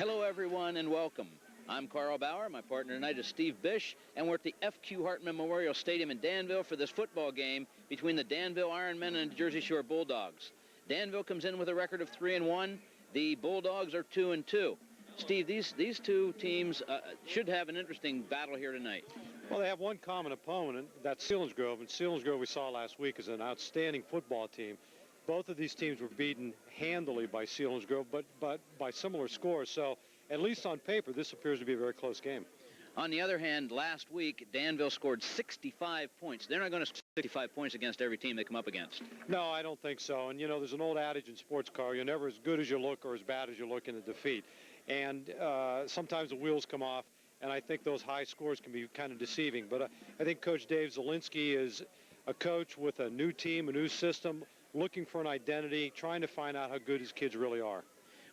Hello, everyone, and welcome. I'm Carl Bauer. My partner tonight is Steve Bish, and we're at the F.Q. Hartman Memorial Stadium in Danville for this football game between the Danville Ironmen and the Jersey Shore Bulldogs. Danville comes in with a record of 3-1. The Bulldogs are 2-2. Steve, these two teams should have an interesting battle here tonight. Well, they have one common opponent, that's Selinsgrove, and Selinsgrove we saw last week is an outstanding football team. Both of these teams were beaten handily by Selinsgrove, but by similar scores. So, at least on paper, this appears to be a very close game. On the other hand, last week, Danville scored 65 points. They're not going to score 65 points against every team they come up against. No, I don't think so. And, you know, there's an old adage in sports, Carl, you're never as good as you look or as bad as you look in a defeat. And sometimes the wheels come off, and I think those high scores can be kind of deceiving. But I think Coach Dave Zielinski is a coach with a new team, a new system, looking for an identity, trying to find out how good his kids really are.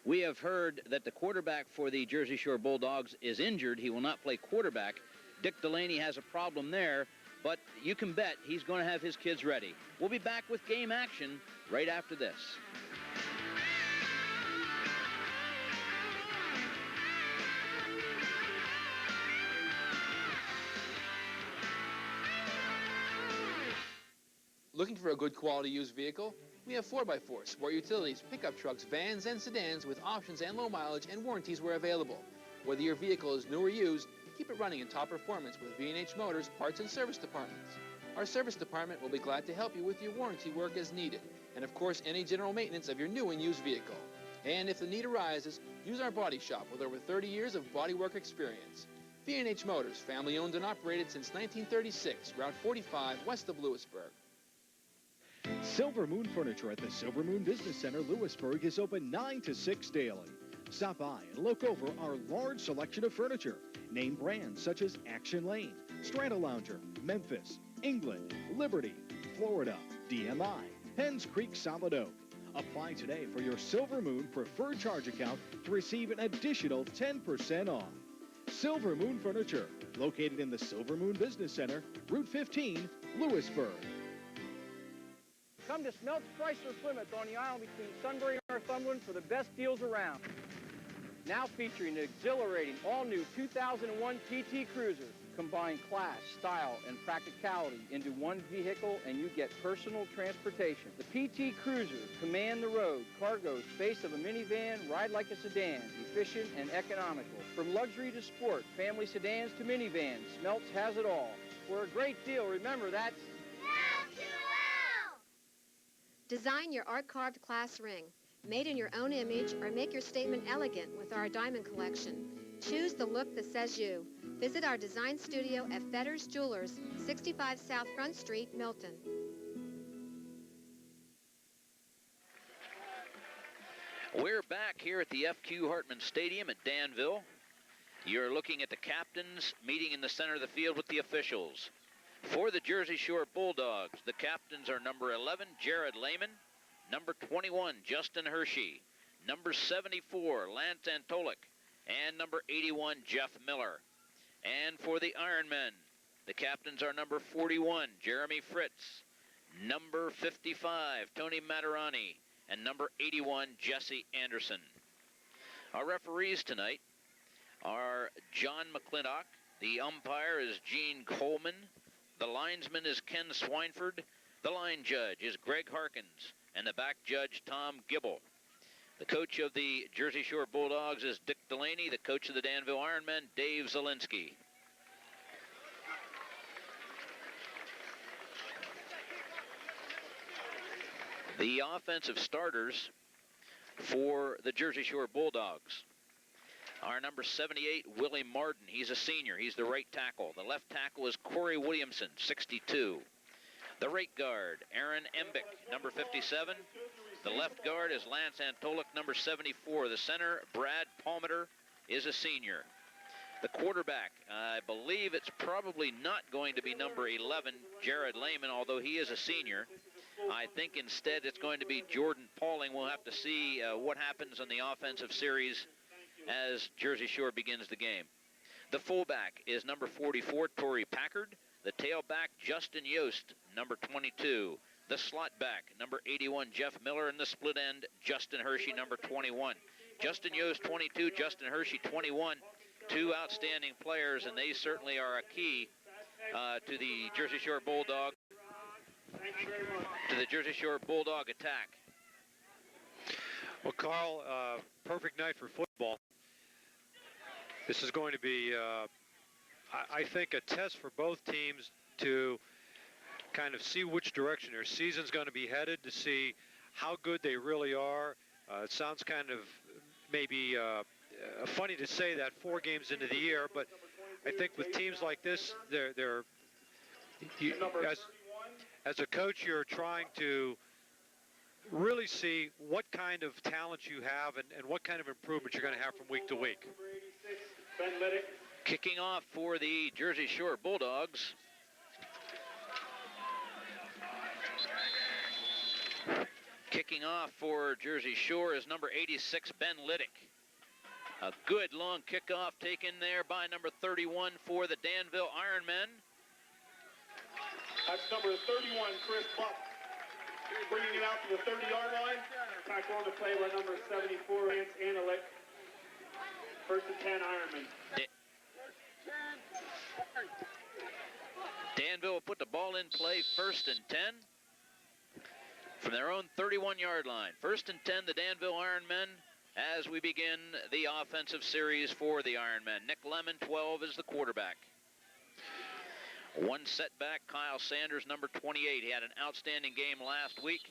We have heard that the quarterback for the Jersey Shore Bulldogs is injured. He will not play quarterback. Dick Delaney has a problem there, but you can bet he's going to have his kids ready. We'll be back with game action right after this. Looking for a good quality used vehicle? We have 4x4, sport utilities, pickup trucks, vans, and sedans with options and low mileage and warranties where available. Whether your vehicle is new or used, keep it running in top performance with B&H Motors Parts and Service Departments. Our service department will be glad to help you with your warranty work as needed, and of course any general maintenance of your new and used vehicle. And if the need arises, use our body shop with over 30 years of bodywork experience. B&H Motors, family owned and operated since 1936, Route 45, west of Lewisburg. Silver Moon Furniture at the Silver Moon Business Center, Lewisburg, is open 9 to 6 daily. Stop by and look over our large selection of furniture. Name brands such as Action Lane, Strata Lounger, Memphis, England, Liberty, Florida, DMI, Penns Creek Solid Oak. Apply today for your Silver Moon Preferred Charge account to receive an additional 10% off. Silver Moon Furniture, located in the Silver Moon Business Center, Route 15, Lewisburg. Come to Smelt's Chrysler Plymouth on the island between Sunbury and Northumberland for the best deals around. Now featuring the exhilarating all-new 2001 PT Cruiser. Combine class, style, and practicality into one vehicle and you get personal transportation. The PT Cruiser, command the road, cargo, space of a minivan, ride like a sedan, efficient and economical. From luxury to sport, family sedans to minivans, Smelt's has it all. For a great deal, remember that's Design your art-carved class ring. Made in your own image or make your statement elegant with our diamond collection. Choose the look that says you. Visit our design studio at Fetters Jewelers, 65 South Front Street, Milton. We're back here at the F.Q. Hartman Stadium at Danville. You're looking at the captains meeting in the center of the field with the officials. For the Jersey Shore Bulldogs, the captains are number 11, Jared Lehman, number 21, Justin Hershey, number 74, Lance Antolik, and number 81, Jeff Miller. And for the Ironmen, the captains are number 41, Jeremy Fritz, number 55, Tony Matarani, and number 81, Jesse Anderson. Our referees tonight are John McClintock. The umpire is Gene Coleman. The linesman is Ken Swineford. The line judge is Greg Harkins. And the back judge, Tom Gibble. The coach of the Jersey Shore Bulldogs is Dick Delaney. The coach of the Danville Ironmen, Dave Zielinski. The offensive starters for the Jersey Shore Bulldogs are number 78, Willie Martin. He's a senior. He's the right tackle. The left tackle is Corey Williamson, 62. The right guard, Aaron Embick, number 57. The left guard is Lance Antolik, number 74. The center, Brad Palmeter, is a senior. The quarterback, I believe it's probably not going to be number 11, Jared Lehman, although he is a senior. I think instead it's going to be Jordan Pauling. We'll have to see what happens on the offensive series as Jersey Shore begins the game. The fullback is number 44, Torrey Packard. The tailback, Justin Yost, number 22. The slot back, number 81, Jeff Miller. And the split end, Justin Hershey, number 21. Justin Yost, 22, Justin Hershey, 21. Two outstanding players, and they certainly are a key to the Jersey Shore Bulldog attack. Well, Carl, perfect night for football. This is going to be, I think, a test for both teams to kind of see which direction their season's going to be headed, to see how good they really are. It sounds kind of maybe funny to say that 4 games into the year, but I think with teams like this, as a coach, you're trying to really see what kind of talent you have and what kind of improvement you're going to have from week to week. Kicking off for the Jersey Shore Bulldogs. Kicking off for Jersey Shore is number 86, Ben Liddick. A good long kickoff taken there by number 31 for the Danville Ironmen. That's number 31, Chris Buck. Bringing it out to the 30-yard line. Back on the play by number 74, Lance Analik. 1st and 10, Ironman. Danville will put the ball in play, 1st and 10. From their own 31-yard line. 1st and 10, the Danville Ironmen, as we begin the offensive series for the Ironmen. Nick Lemon, 12, is the quarterback. One setback, Kyle Sanders, number 28. He had an outstanding game last week,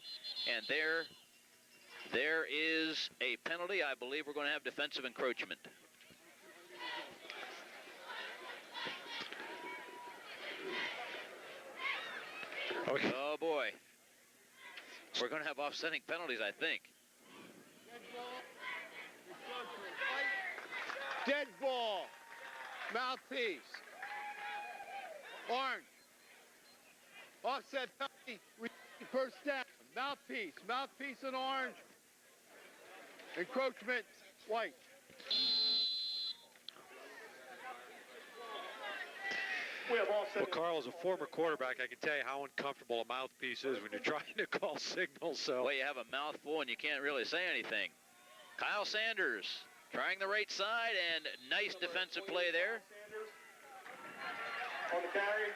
and there is a penalty. I believe we're going to have defensive encroachment. Okay. Oh, boy. We're going to have offsetting penalties, I think. Dead ball. Mouthpiece. Orange. Offset penalty. 1st down. Mouthpiece. Mouthpiece and orange. Encroachment. White. Well, Carl, as a former quarterback, I can tell you how uncomfortable a mouthpiece is when you're trying to call signals. So, well, you have a mouthful and you can't really say anything. Kyle Sanders trying the right side, and nice defensive play there. On the carry.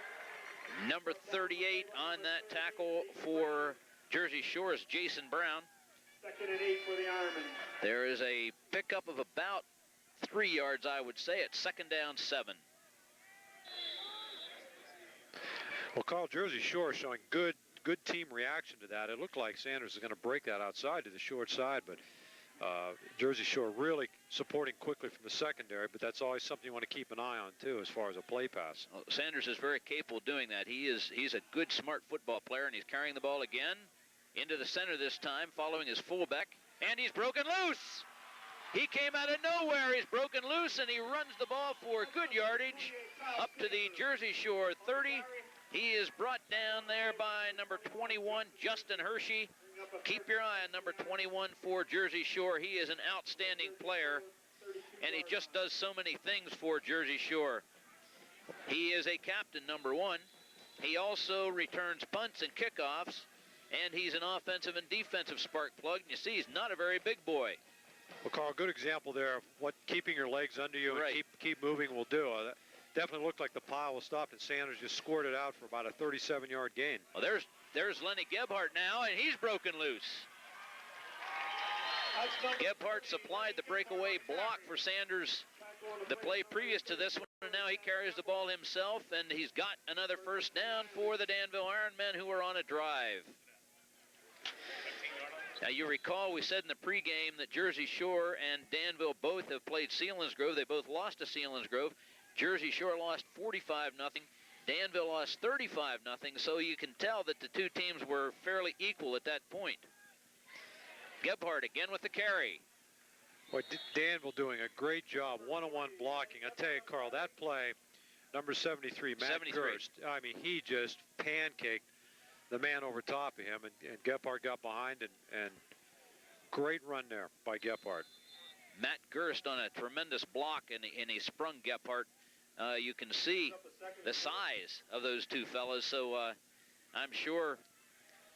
Number 38 on that tackle for Jersey Shore is Jason Brown. 2nd and 8 for the Ironmen. There is a pickup of about 3 yards, I would say, at 2nd down 7. well, Carl, Jersey Shore showing good team reaction to that. It looked like Sanders is going to break that outside to the short side, but Jersey Shore really supporting quickly from the secondary, but that's always something you want to keep an eye on, too, as far as a play pass. Well, Sanders is very capable of doing that. He's a good, smart football player, and he's carrying the ball again into the center this time, following his fullback, and he's broken loose. He came out of nowhere. He's broken loose, and he runs the ball for good yardage up to the Jersey Shore 30. He is brought down there by number 21, Justin Hershey. Keep your eye on number 21 for Jersey Shore. He is an outstanding player, and he just does so many things for Jersey Shore. He is a captain, number 1. He also returns punts and kickoffs, and he's an offensive and defensive spark plug. And you see, he's not a very big boy. Well, Carl, good example there of what keeping your legs under you Right. and keep moving will do. That definitely looked like the pile was stopped, and Sanders just scored it out for about a 37-yard gain. Well, there's Lenny Gebhardt now, and he's broken loose. Gebhardt supplied the breakaway block for Sanders the play previous to this one, and now he carries the ball himself, and he's got another 1st down for the Danville Ironmen, who are on a drive. Now, you recall we said in the pregame that Jersey Shore and Danville both have played Selinsgrove. They both lost to Selinsgrove. Jersey Shore lost 45-0. Danville lost 35-0, so you can tell that the two teams were fairly equal at that point. Gebhardt again with the carry. Boy, Danville doing a great job, one-on-one blocking. I tell you, Carl, that play, number 73, Matt 73. Gerst, I mean, he just pancaked the man over top of him, and Gebhardt got behind, and great run there by Gebhardt. Matt Gerst on a tremendous block, and he sprung Gebhardt. You can see the size of those two fellas, so I'm sure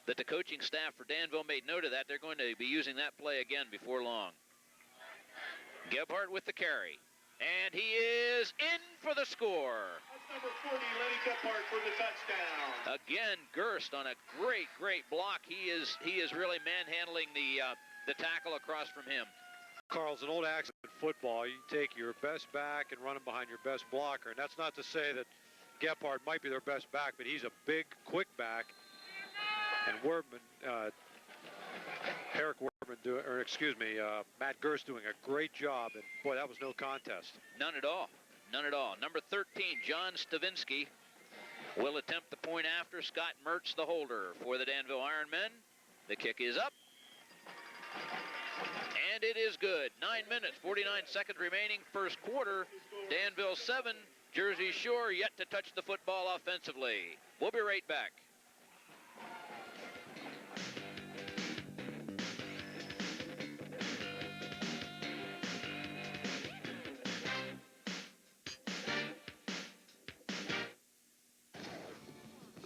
that the coaching staff for Danville made note of that. They're going to be using that play again before long. Gebhardt with the carry. And he is in for the score. That's number 40, Lenny Gebhardt for the touchdown. Again, Gerst on a great block. He is really manhandling the tackle across from him. Carl's an old axe in football. You take your best back and run him behind your best blocker. And that's not to say that Gebhardt might be their best back, but he's a big, quick back. And Matt Gerst doing a great job. And boy, that was no contest. None at all. Number 13, John Stavinsky, will attempt the point after. Scott Mertz, the holder for the Danville Ironmen. The kick is up. And it is good. 9 minutes, 49 seconds remaining. First quarter. Danville 7, Jersey Shore yet to touch the football offensively. We'll be right back.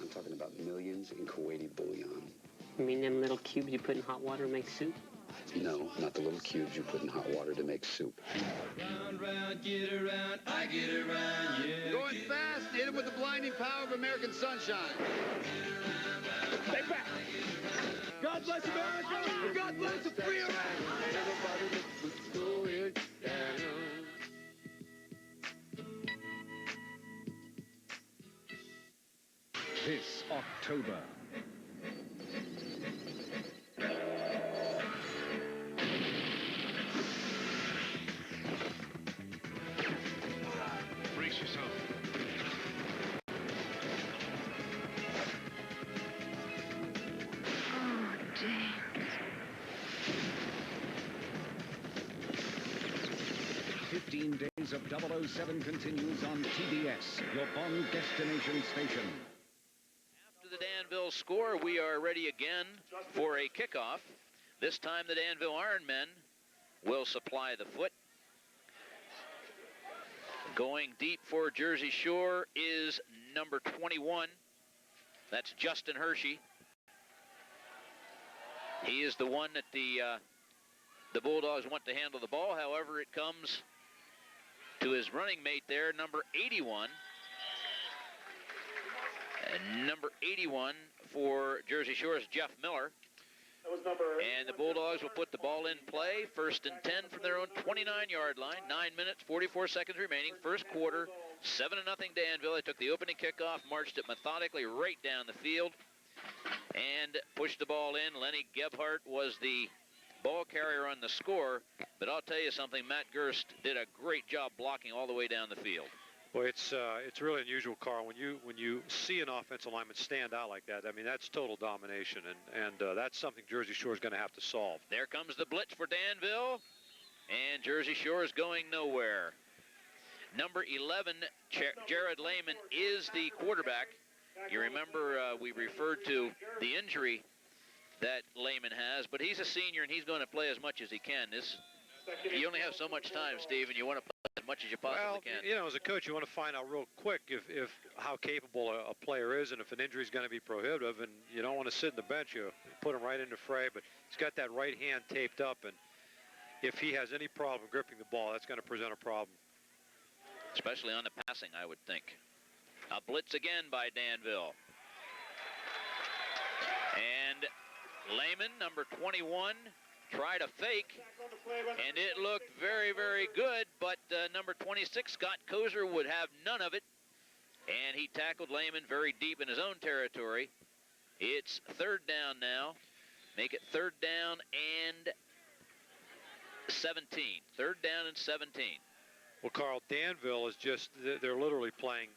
I'm talking about millions in Kuwaiti bullion. You mean them little cubes you put in hot water to make soup? No, not the little cubes you put in hot water to make soup. Round, round, get around, I get around, yeah. Going fast, hit him with the blinding power of American sunshine. Stay back. God bless America. God bless the free Iraq. This October, Brace yourself. Oh, dang. 15 days of 007 continues on TBS, your Bond destination station. After the Danville score, we are ready again for a kickoff. This time the Danville Ironmen will supply the foot. Going deep for Jersey Shore is number 21. That's Justin Hershey. He is the one that the Bulldogs want to handle the ball. However, it comes to his running mate there, number 81. And number 81 for Jersey Shore is Jeff Miller. That was number And the Bulldogs will put the ball in play. First and 10 from their own 29-yard line. 9 minutes, 44 seconds remaining. First quarter, 7-0 Danville. They took the opening kickoff, marched it methodically right down the field, and pushed the ball in. Lenny Gebhardt was the ball carrier on the score, but I'll tell you something, Matt Gerst did a great job blocking all the way down the field. Well, it's really unusual, Carl, when you see an offensive lineman stand out like that. I mean, that's total domination, and that's something Jersey Shore is going to have to solve. There comes the blitz for Danville, and Jersey Shore is going nowhere. Number 11, Jared Lehman, is the quarterback. You remember we referred to the injury that Lehman has, but he's a senior, and he's going to play as much as he can. You only have so much time, Steve, and you want to play as much as you possibly can. You know, as a coach, you want to find out real quick if how capable a player is, and if an injury is going to be prohibitive, and you don't want to sit in the bench. You put him right into fray, but he's got that right hand taped up, and if he has any problem gripping the ball, that's going to present a problem. Especially on the passing, I would think. A blitz again by Danville. And Lehman, number 21, tried a fake, and it looked very, very good, but number 26, Scott Kozer, would have none of it, and he tackled Lehman very deep in his own territory. It's third down now. Make it third down and 17. Third down and 17. Well, Carl, Danville is they're literally playing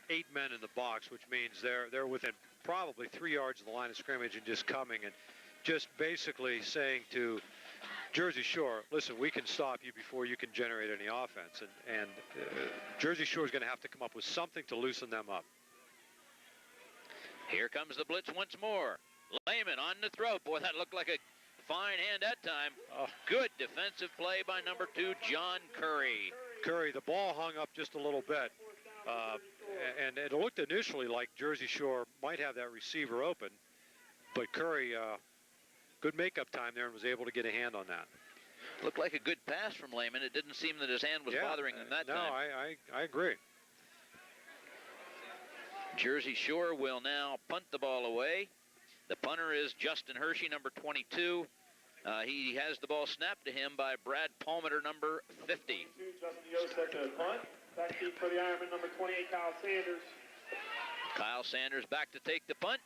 8 men in the box, which means they're within probably 3 yards of the line of scrimmage and just coming and just basically saying to Jersey Shore, listen, we can stop you before you can generate any offense. And Jersey Shore is going to have to come up with something to loosen them up. Here comes the blitz once more. Lehman on the throw. Boy, that looked like a fine hand that time. Good defensive play by number 2, John Curry. Curry, the ball hung up just a little bit. And it looked initially like Jersey Shore might have that receiver open. But Curry, good makeup time there, and was able to get a hand on that. Looked like a good pass from Lehman. It didn't seem that his hand was bothering him that time. No, I agree. Jersey Shore will now punt the ball away. The punter is Justin Hershey, number 22. He has the ball snapped to him by Brad Palmer, number 50. Justin Yost at the punt. Back deep for the Ironman, number 28, Kyle Sanders. Kyle Sanders back to take the punt.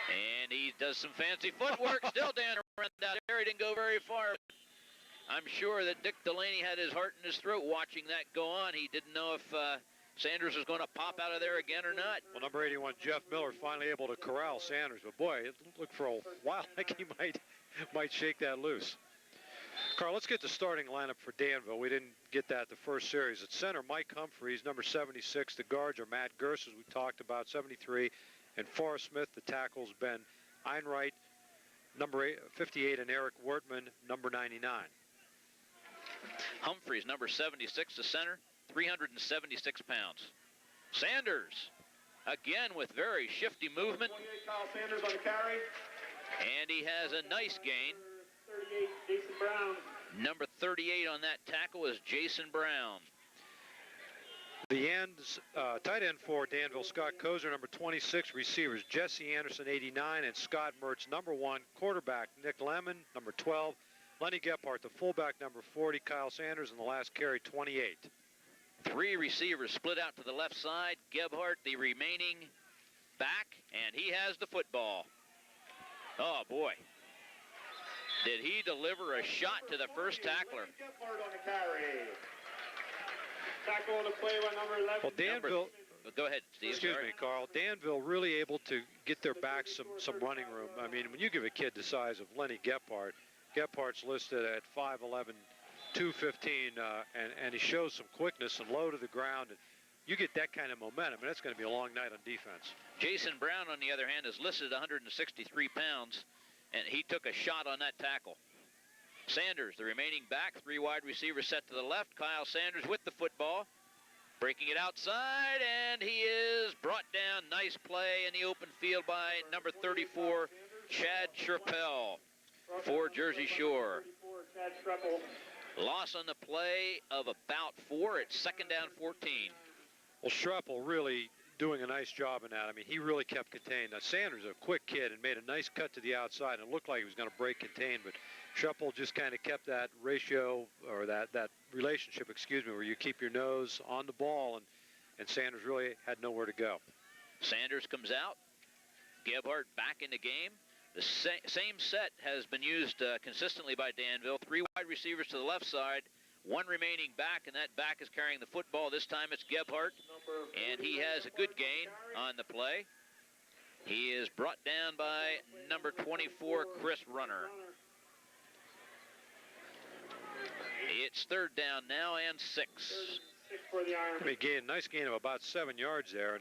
And he does some fancy footwork. Still down around out there. He didn't go very far. I'm sure that Dick Delaney had his heart in his throat watching that go on. He didn't know if Sanders was going to pop out of there again or not. Well, number 81, Jeff Miller, finally able to corral Sanders. But, boy, it looked for a while like he might shake that loose. Carl, let's get the starting lineup for Danville. We didn't get that the first series. At center, Mike Humphreys, number 76. The guards are Matt Gers, as we talked about, 73. And Forrest Smith. The tackles, Ben Einright, number 58, and Eric Wertman, number 99. Humphreys, number 76, the center, 376 pounds. Sanders, again with very shifty movement. 28, Kyle Sanders on the carry. And he has a nice gain. 38, Jason Brown. Number 38 on that tackle is Jason Brown. The ends, tight end for Danville, Scott Kozer, number 26. Receivers, Jesse Anderson, 89, and Scott Mertz, number 1. Quarterback, Nick Lemon, number 12. Lenny Gephardt, the fullback, number 40. Kyle Sanders, and the last carry, 28. 3 receivers split out to the left side. Gebhardt, the remaining back, and he has the football. Oh, boy. Did he deliver a shot to the first tackler? Gephardt on the carry. Tackle on the play by number 11. Well, Danville. Go ahead, Steve. Excuse me, Carl. Danville really able to get their back some running room. I mean, when you give a kid the size of Lenny Gephardt, Gephardt's listed at 5'11", 215, and he shows some quickness and low to the ground. And you get that kind of momentum, and that's going to be a long night on defense. Jason Brown, on the other hand, is listed at 163 pounds, and he took a shot on that tackle. Sanders, the remaining back, 3 wide receivers set to the left. Kyle Sanders with the football, breaking it outside, and he is brought down. Nice play in the open field by number 34, Chad Sherpell for Jersey Shore. Loss on the play of about 4. It's second down 14. Well, Shrepple really doing a nice job in that. I mean, he really kept contained. Now, Sanders is a quick kid and made a nice cut to the outside, and it looked like he was going to break contain, but Shrepple just kind of kept that ratio, or that relationship, excuse me, where you keep your nose on the ball, and Sanders really had nowhere to go. Sanders comes out. Gebhardt back in the game. The same set has been used consistently by Danville. 3 wide receivers to the left side, 1 remaining back, and that back is carrying the football. This time it's Gebhardt, and he has a good gain on the play. He is brought down by number 24, Chris Runner. It's third down now and 6. Again, nice gain of about 7 yards there.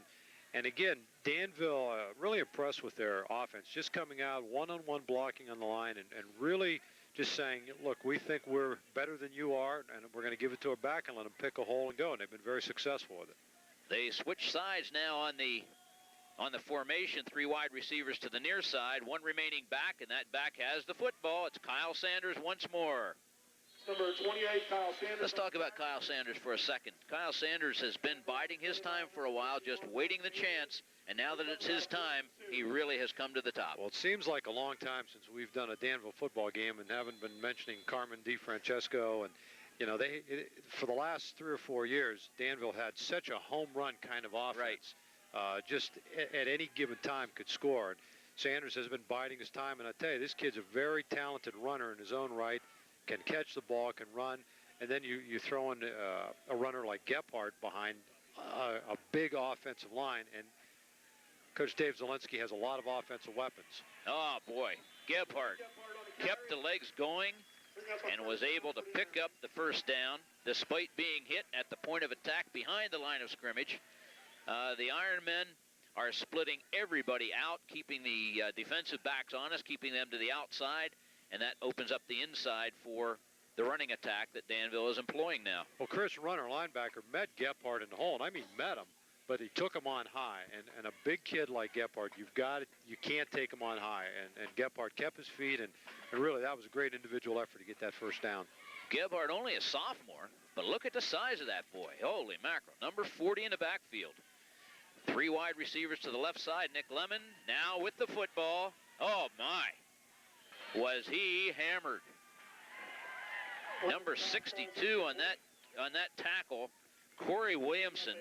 And again, Danville really impressed with their offense, just coming out one-on-one blocking on the line and really just saying, look, we think we're better than you are, and we're going to give it to our back and let them pick a hole and go. And they've been very successful with it. They switch sides now on the formation. 3 wide receivers to the near side, 1 remaining back, and that back has the football. It's Kyle Sanders once more. Number 28, Kyle Sanders. Let's talk about Kyle Sanders for a second. Kyle Sanders has been biding his time for a while, just waiting the chance, and now that it's his time, he really has come to the top. Well, it seems like a long time since we've done a Danville football game and haven't been mentioning Carmen DiFrancesco. And, you know, for the last 3 or 4 years, Danville had such a home run kind of offense. Right. Just at any given time could score. And Sanders has been biding his time, and I tell you, this kid's a very talented runner in his own right. Can catch the ball, can run, and then you throw in a runner like Gephardt behind a big offensive line, and Coach Dave Zielinski has a lot of offensive weapons. Oh, boy. Gephardt kept the legs going and was able to pick up the first down despite being hit at the point of attack behind the line of scrimmage. The Ironmen are splitting everybody out, keeping the defensive backs honest, keeping them to the outside, and that opens up the inside for the running attack that Danville is employing now. Well, Chris Runner, linebacker, met Gephardt in the hole, and I mean met him, but he took him on high. And a big kid like Gephardt, you can't take him on high. And Gephardt kept his feet, and really that was a great individual effort to get that first down. Gebhardt only a sophomore, but look at the size of that boy. Holy mackerel. Number 40 in the backfield. 3 wide receivers to the left side. Nick Lemon now with the football. Oh, my. Was he hammered. Number 62 on that tackle, Corey Williamson,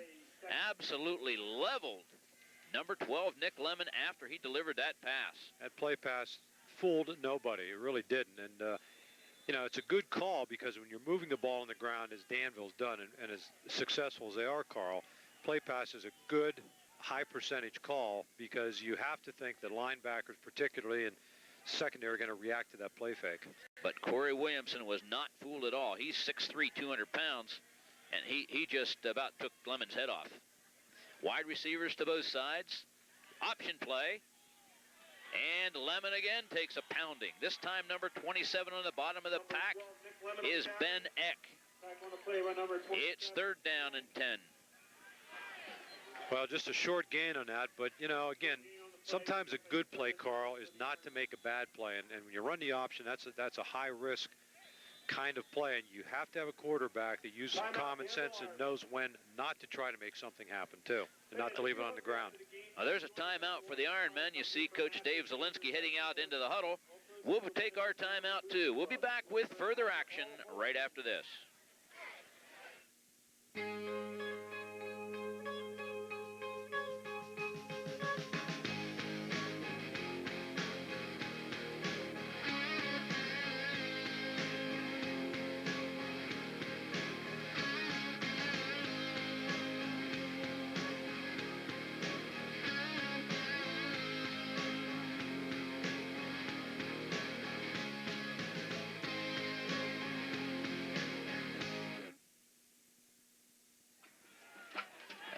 absolutely leveled number 12, Nick Lemon, after he delivered that pass. That play pass fooled nobody. It really didn't. And, you know, it's a good call because when you're moving the ball on the ground, as Danville's done, and as successful as they are, Carl, play pass is a good high percentage call because you have to think that linebackers particularly and secondary are going to react to that play fake. But Corey Williamson was not fooled at all. He's 6'3", 200 pounds, and he just about took Lemon's head off. Wide receivers to both sides. Option play. And Lemon again takes a pounding. This time number 27 on the bottom of the pack is Ben Eck. It's 3rd down and 10. Well, just a short gain on that, but, you know, again, sometimes a good play, Carl, is not to make a bad play. And when you run the option, that's a high-risk kind of play, and you have to have a quarterback that uses some common sense and knows when not to try to make something happen, too, and not to leave it on the ground. There's a timeout for the Ironmen. You see Coach Dave Zielinski heading out into the huddle. We'll take our timeout, too. We'll be back with further action right after this.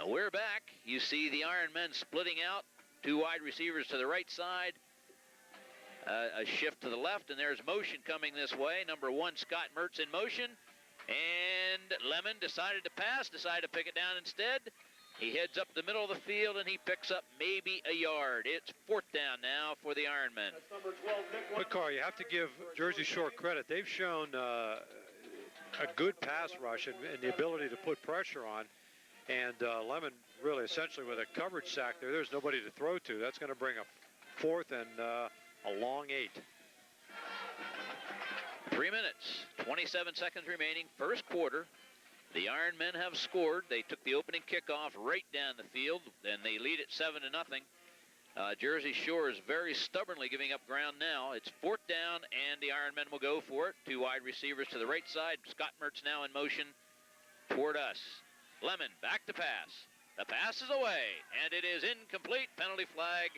We're back. You see the Ironmen splitting out. 2 wide receivers to the right side. A shift to the left, and there's motion coming this way. Number 1, Scott Mertz in motion. And Lemon decided to pass, decided to pick it down instead. He heads up the middle of the field, and he picks up maybe a yard. It's 4th down now for the Ironmen. But, Carl, you have to give Jersey Shore credit. They've shown a good pass rush and the ability to put pressure on. And Lemon really essentially with a coverage sack there's nobody to throw to. That's going to bring a 4th and a long 8. 3 minutes, 27 seconds remaining, first quarter. The Ironmen have scored. They took the opening kickoff right down the field, and they lead it 7-0. Jersey Shore is very stubbornly giving up ground now. It's 4th down, and the Ironmen will go for it. 2 wide receivers to the right side. Scott Mertz now in motion toward us. Lemon back to pass. The pass is away, and it is incomplete. Penalty flag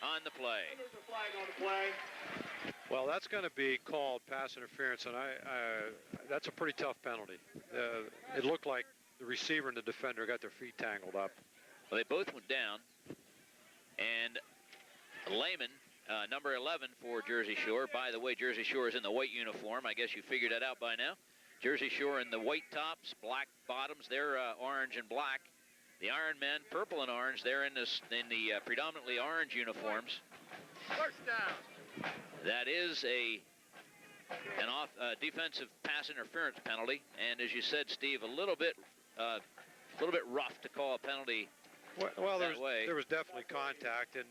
on the play. There's a flag on the play. Well, that's going to be called pass interference, and that's a pretty tough penalty. It looked like the receiver and the defender got their feet tangled up. Well, they both went down, and Lehman, number 11 for Jersey Shore. By the way, Jersey Shore is in the white uniform. I guess you figured that out by now. Jersey Shore in the white tops, black bottoms. They're orange and black. The Ironmen, purple and orange. They're in the predominantly orange uniforms. First down. That is a defensive pass interference penalty, and as you said, Steve, a little bit rough to call a penalty. Well, there was definitely contact, and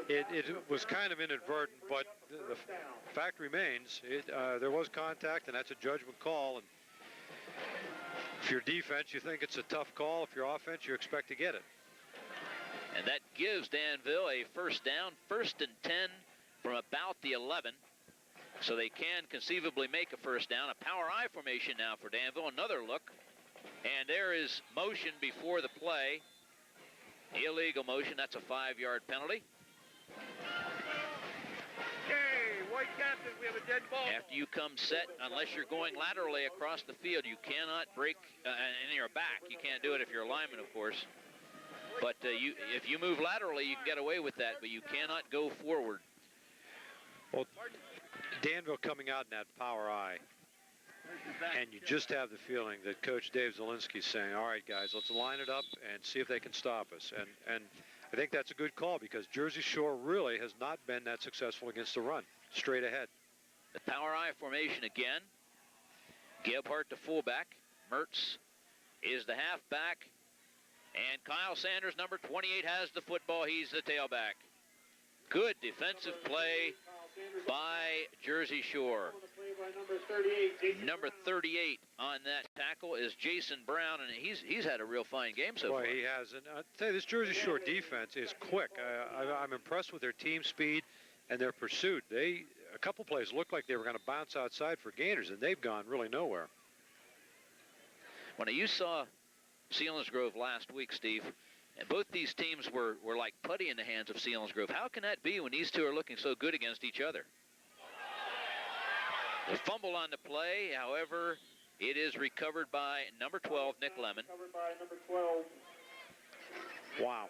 it was kind of inadvertent, but the fact remains, there was contact, and that's a judgment call. And if you're defense, you think it's a tough call. If you're offense, you expect to get it. And that gives Danville a first down, 1st and 10 from about the 11. So they can conceivably make a first down. A power I formation now for Danville. Another look. And there is motion before the play. Illegal motion. That's a 5-yard penalty. Okay, White Captain, we have a dead ball. After you come set, unless you're going laterally across the field, you cannot break in your back. You can't do it if you're a lineman, of course. But if you move laterally, you can get away with that, but you cannot go forward. Well, Danville coming out in that power I. And you just have the feeling that Coach Dave Zielinski's saying, all right, guys, let's line it up and see if they can stop us. And I think that's a good call because Jersey Shore really has not been that successful against the run. Straight ahead. The power I formation again. Gebhardt the fullback. Mertz is the halfback. And Kyle Sanders, number 28, has the football. He's the tailback. Good defensive play by Jersey Shore. Number 38 on that tackle is Jason Brown, and he's had a real fine game so far. Boy, he has. And I'll tell you, this Jersey Shore defense is quick. I'm impressed with their team speed and their pursuit. A couple plays looked like they were going to bounce outside for gainers, and they've gone really nowhere. When you saw Selinsgrove last week, Steve, and both these teams were like putty in the hands of Selinsgrove. How can that be when these two are looking so good against each other? A fumble on the play, however, it is recovered by number 12, Nick Lemon. Wow.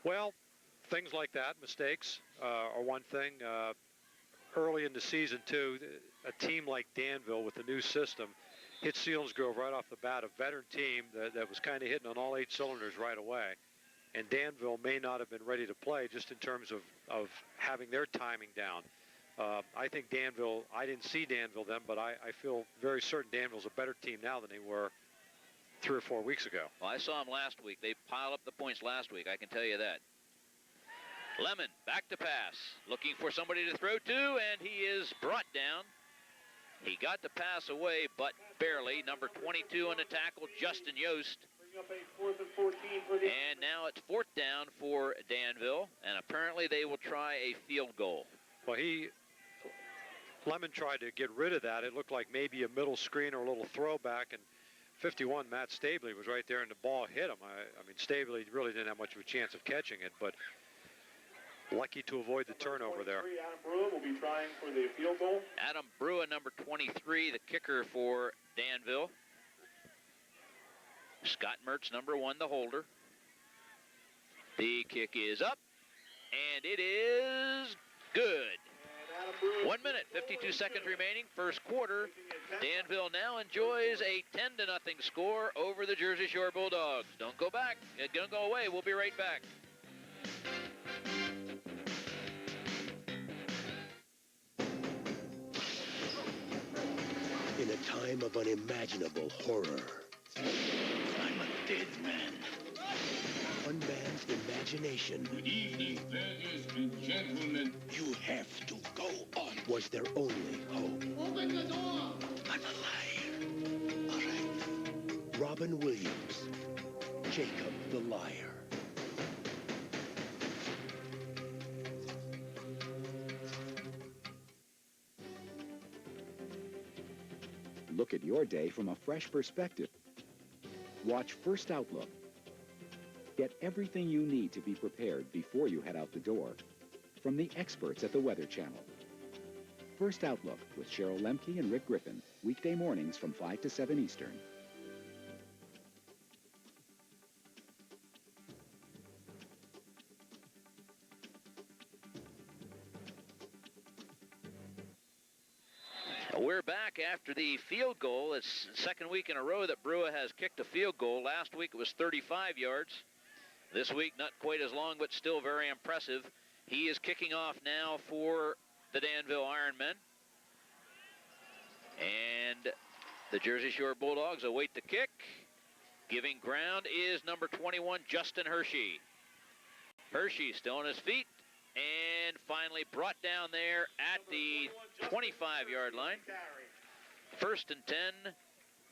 Well, things like that, mistakes, are one thing. Early in the season, too, a team like Danville with the new system hit Selinsgrove right off the bat, a veteran team that was kind of hitting on all 8 cylinders right away. And Danville may not have been ready to play just in terms of having their timing down. I think Danville, I didn't see Danville then, but I feel very certain Danville's a better team now than they were 3 or 4 weeks ago. Well, I saw them last week. They piled up the points last week, I can tell you that. Lemon back to pass, looking for somebody to throw to, and he is brought down. He got the pass away, but barely. Number 22 on the tackle, Justin Yost. And now it's 4th down for Danville, and apparently they will try a field goal. Well, Lemon tried to get rid of that. It looked like maybe a middle screen or a little throwback, and 51, Matt Stabley, was right there, and the ball hit him. I mean, Stabley really didn't have much of a chance of catching it, but lucky to avoid the turnover there. Adam Brua will be trying for the field goal. Adam Brua, number 23, the kicker for Danville. Scott Mertz, number 1, the holder. The kick is up, and it is good. 1 minute, 52 seconds remaining, first quarter. Danville now enjoys a 10-0 score over the Jersey Shore Bulldogs. Don't go back. Don't go away. We'll be right back. In a time of unimaginable horror, I'm a dead man. One man's imagination. Good evening, ladies and gentlemen. You have to go on. Was their only hope. Open the door. I'm a liar. All right. Robin Williams, Jacob the Liar. Look at your day from a fresh perspective. Watch First Outlook. Get everything you need to be prepared before you head out the door from the experts at the Weather Channel. First Outlook with Cheryl Lemke and Rick Griffin, weekday mornings from 5 to 7 Eastern. We're back after the field goal. It's the second week in a row that Brua has kicked a field goal. Last week it was 35 yards. This week not quite as long, but still very impressive. He is kicking off now for the Danville Ironmen. And the Jersey Shore Bulldogs await the kick. Giving ground is number 21, Justin Hershey. Hershey still on his feet. And finally brought down there at the 25-yard line. 1st and 10,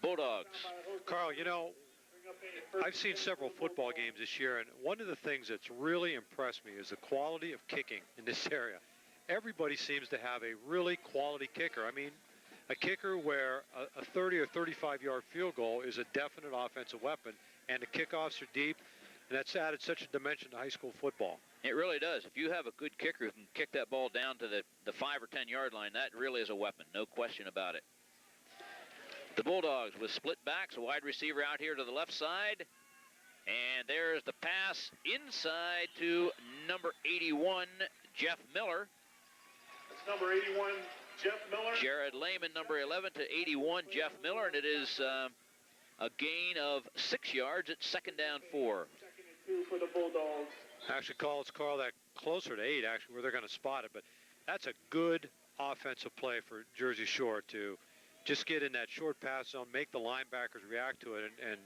Bulldogs. Carl, you know, I've seen several football games this year, and one of the things that's really impressed me is the quality of kicking in this area. Everybody seems to have a really quality kicker. I mean, a kicker where a 30 or 35-yard field goal is a definite offensive weapon, and the kickoffs are deep, and that's added such a dimension to high school football. It really does. If you have a good kicker who can kick that ball down to the 5 or 10-yard line, that really is a weapon, no question about it. The Bulldogs with split backs, a wide receiver out here to the left side. And there's the pass inside to number 81, Jeff Miller. That's number 81, Jeff Miller. Jared Lehman, number 11 to 81, Jeff Miller, and it is a gain of 6 yards at 2nd down 4. 2 for the Bulldogs. Actually, Carl that closer to 8, actually, where they're going to spot it. But that's a good offensive play for Jersey Shore to just get in that short pass zone, make the linebackers react to it, and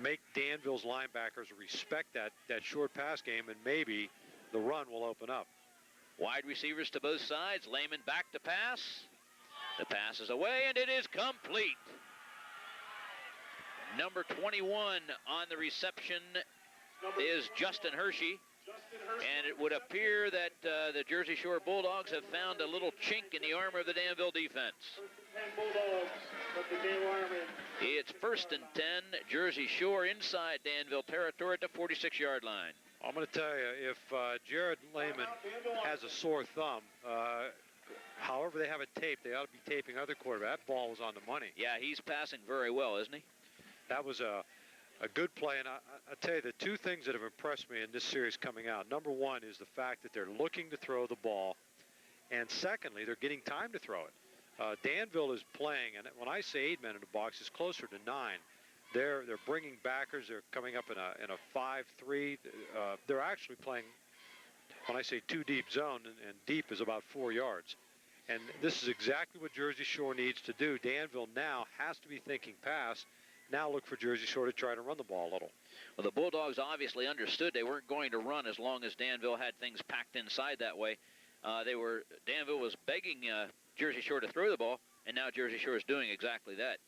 make Danville's linebackers respect that short pass game, and maybe the run will open up. Wide receivers to both sides. Lehman back to pass. The pass is away, and it is complete. Number 21 on the reception is Justin Hershey. And it would appear that the Jersey Shore Bulldogs have found a little chink in the armor of the Danville defense. It's 1st and 10, Jersey Shore inside Danville territory at the 46-yard line. I'm going to tell you, if Jared Lehman has a sore thumb, however they have it taped, they ought to be taping other quarterbacks. That ball was on the money. Yeah, he's passing very well, isn't he? That was a good play, and I tell you, the two things that have impressed me in this series coming out, number one is the fact that they're looking to throw the ball, and secondly, they're getting time to throw it. Danville is playing, and when I say 8 men in the box, it's closer to 9. They're bringing backers. They're coming up in a 5-3. They're actually playing, when I say 2 deep zone, and deep is about 4 yards. And this is exactly what Jersey Shore needs to do. Danville now has to be thinking pass. Now look for Jersey Shore to try to run the ball a little. Well, the Bulldogs obviously understood they weren't going to run as long as Danville had things packed inside that way. Danville was begging Jersey Shore to throw the ball, and now Jersey Shore is doing exactly that.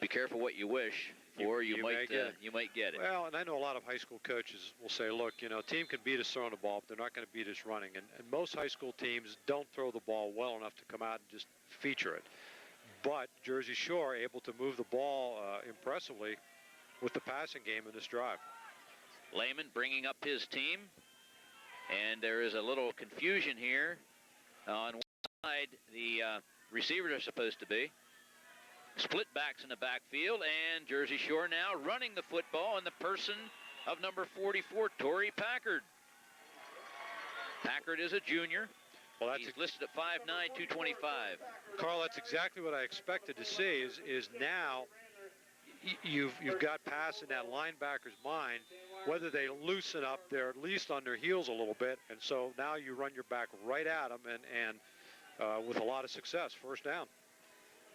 Be careful what you wish for. You might get it. Well, and I know a lot of high school coaches will say, look, a team can beat us throwing the ball, but they're not going to beat us running. And most high school teams don't throw the ball well enough to come out and just feature it. But Jersey Shore able to move the ball impressively with the passing game in this drive. Lehman bringing up his team, and there is a little confusion here. On one side, the receivers are supposed to be. Split backs in the backfield, and Jersey Shore now running the football in the person of number 44, Torrey Packard. Packard is a junior. Well, he's listed at 5'9", 225. Carl, that's exactly what I expected to see. Is now you've got pass in that linebacker's mind. Whether they loosen up, they're at least on their heels a little bit, and so now you run your back right at them, and with a lot of success, 1st down.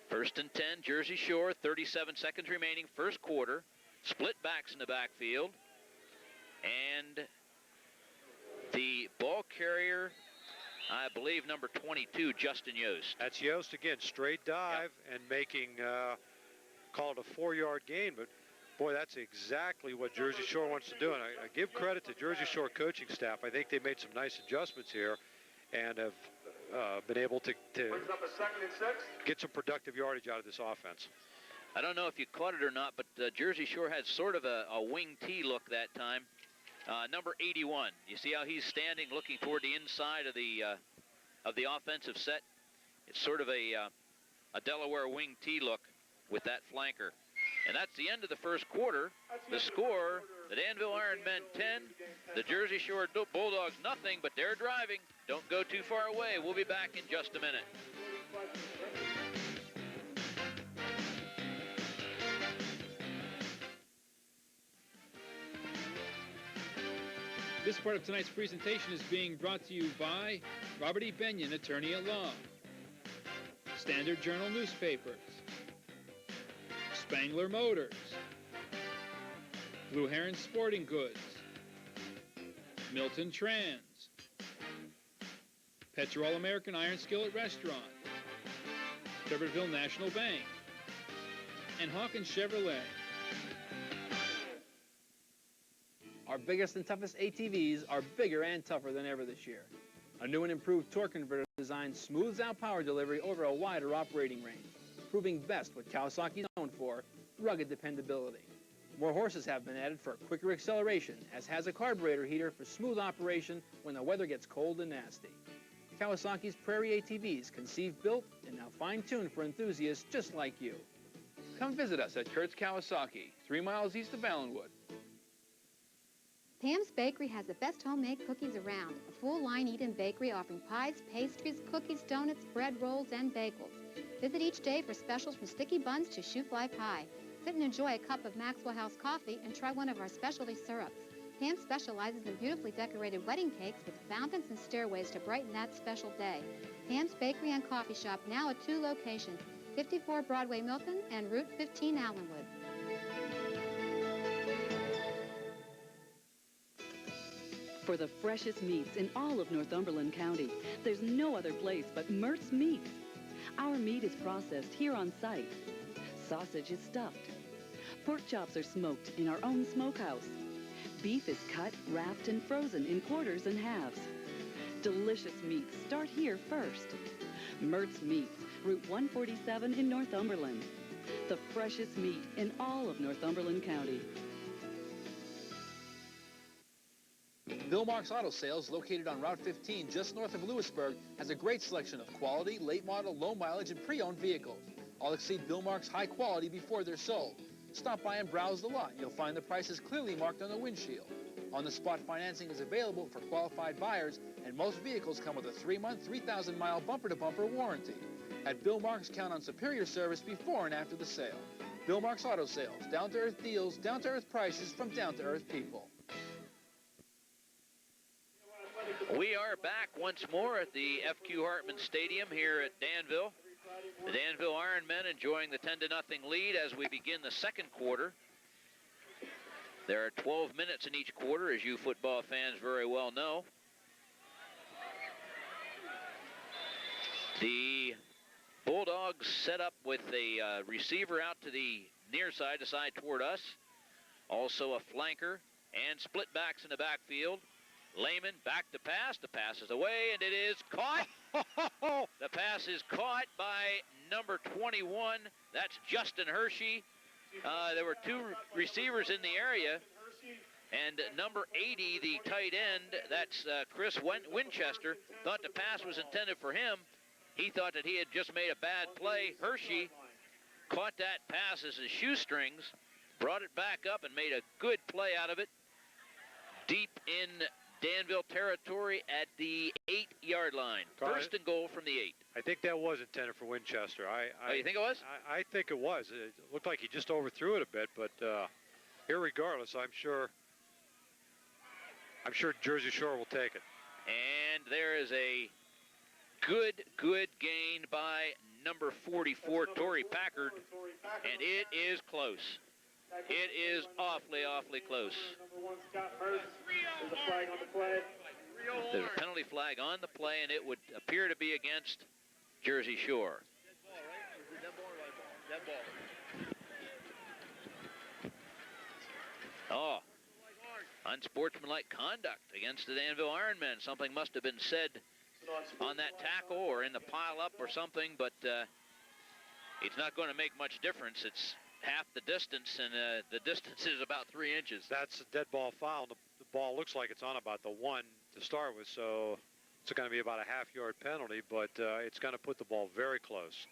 1st and 10, Jersey Shore, 37 seconds remaining, 1st quarter. Split backs in the backfield, and the ball carrier, I believe number 22, Justin Yost. That's Yost again, straight dive, and making, call it a 4-yard gain, but boy, that's exactly what Jersey Shore wants to do, and I give credit to Jersey Shore coaching staff. I think they made some nice adjustments here and have been able to get some productive yardage out of this offense. I don't know if you caught it or not, but Jersey Shore had sort of a wing T look that time. Number 81. You see how he's standing, looking toward the inside of the offensive set. It's sort of a Delaware wing T look with that flanker. And that's the end of the 1st quarter. The score: the Danville Ironmen 10, the Jersey Shore Bulldogs nothing. But they're driving. Don't go too far away. We'll be back in just a minute. This part of tonight's presentation is being brought to you by Robert E. Benyon, attorney at law, Standard Journal newspapers, Spangler Motors, Blue Heron Sporting Goods, Milton Trans, Petro All-American Iron Skillet Restaurant, Tuberville National Bank, and Hawkins Chevrolet. Our biggest and toughest ATVs are bigger and tougher than ever this year. A new and improved torque converter design smooths out power delivery over a wider operating range, proving best what Kawasaki is known for, rugged dependability. More horses have been added for quicker acceleration, as has a carburetor heater for smooth operation when the weather gets cold and nasty. Kawasaki's Prairie ATVs, conceived, built, and now fine-tuned for enthusiasts just like you. Come visit us at Kurt's Kawasaki, 3 miles east of Allenwood. Pam's Bakery has the best homemade cookies around. A full-line eat-in bakery offering pies, pastries, cookies, donuts, bread rolls, and bagels. Visit each day for specials from sticky buns to shoe-fly pie. Sit and enjoy a cup of Maxwell House coffee and try one of our specialty syrups. Pam specializes in beautifully decorated wedding cakes with fountains and stairways to brighten that special day. Pam's Bakery and Coffee Shop now at 2 locations, 54 Broadway Milton and Route 15 Allenwood. For the freshest meats in all of Northumberland County, there's no other place but Mertz Meats. Our meat is processed here on site. Sausage is stuffed. Pork chops are smoked in our own smokehouse. Beef is cut, wrapped, and frozen in quarters and halves. Delicious meats start here first. Mertz Meats, Route 147 in Northumberland. The freshest meat in all of Northumberland County. Bill Marks Auto Sales, located on Route 15 just north of Lewisburg, has a great selection of quality, late model, low mileage, and pre-owned vehicles. All exceed Bill Marks' high quality before they're sold. Stop by and browse the lot. You'll find the prices clearly marked on the windshield. On-the-spot financing is available for qualified buyers, and most vehicles come with a 3-month, 3,000-mile bumper-to-bumper warranty. At Bill Marks, count on superior service before and after the sale. Bill Marks Auto Sales, down-to-earth deals, down-to-earth prices from down-to-earth people. We are back once more at the FQ Hartman Stadium here at Danville. The Danville Ironmen enjoying the 10-0 lead as we begin the second quarter. There are 12 minutes in each quarter, as you football fans very well know. The Bulldogs set up with a receiver out to the near side, toward us. Also a flanker and split backs in the backfield. Lehman back to pass. The pass is away, and it is caught. The pass is caught by number 21. That's Justin Hershey. There were 2 receivers in the area, and number 80, the tight end, that's Chris Winchester, thought the pass was intended for him. He thought that he had just made a bad play. Hershey caught that pass as his shoestrings, brought it back up, and made a good play out of it. Deep in Danville territory at the 8-yard line. First and goal from the 8. I think that was intended for Winchester. You think it was? I think it was. It looked like he just overthrew it a bit, but irregardless, I'm sure Jersey Shore will take it. And there is a good gain by number 44, Torrey Packard, and it is close. It is awfully close. There's a flag on the play. There's a penalty flag on the play, and it would appear to be against Jersey Shore. Oh, unsportsmanlike conduct against the Danville Ironmen. Something must have been said on that tackle or in the pile-up or something, but it's not going to make much difference. It's half the distance, and the distance is about 3 inches. That's a dead ball foul. The ball looks like it's on about the 1 to start with, so it's going to be about a half-yard penalty, but it's going to put the ball very close.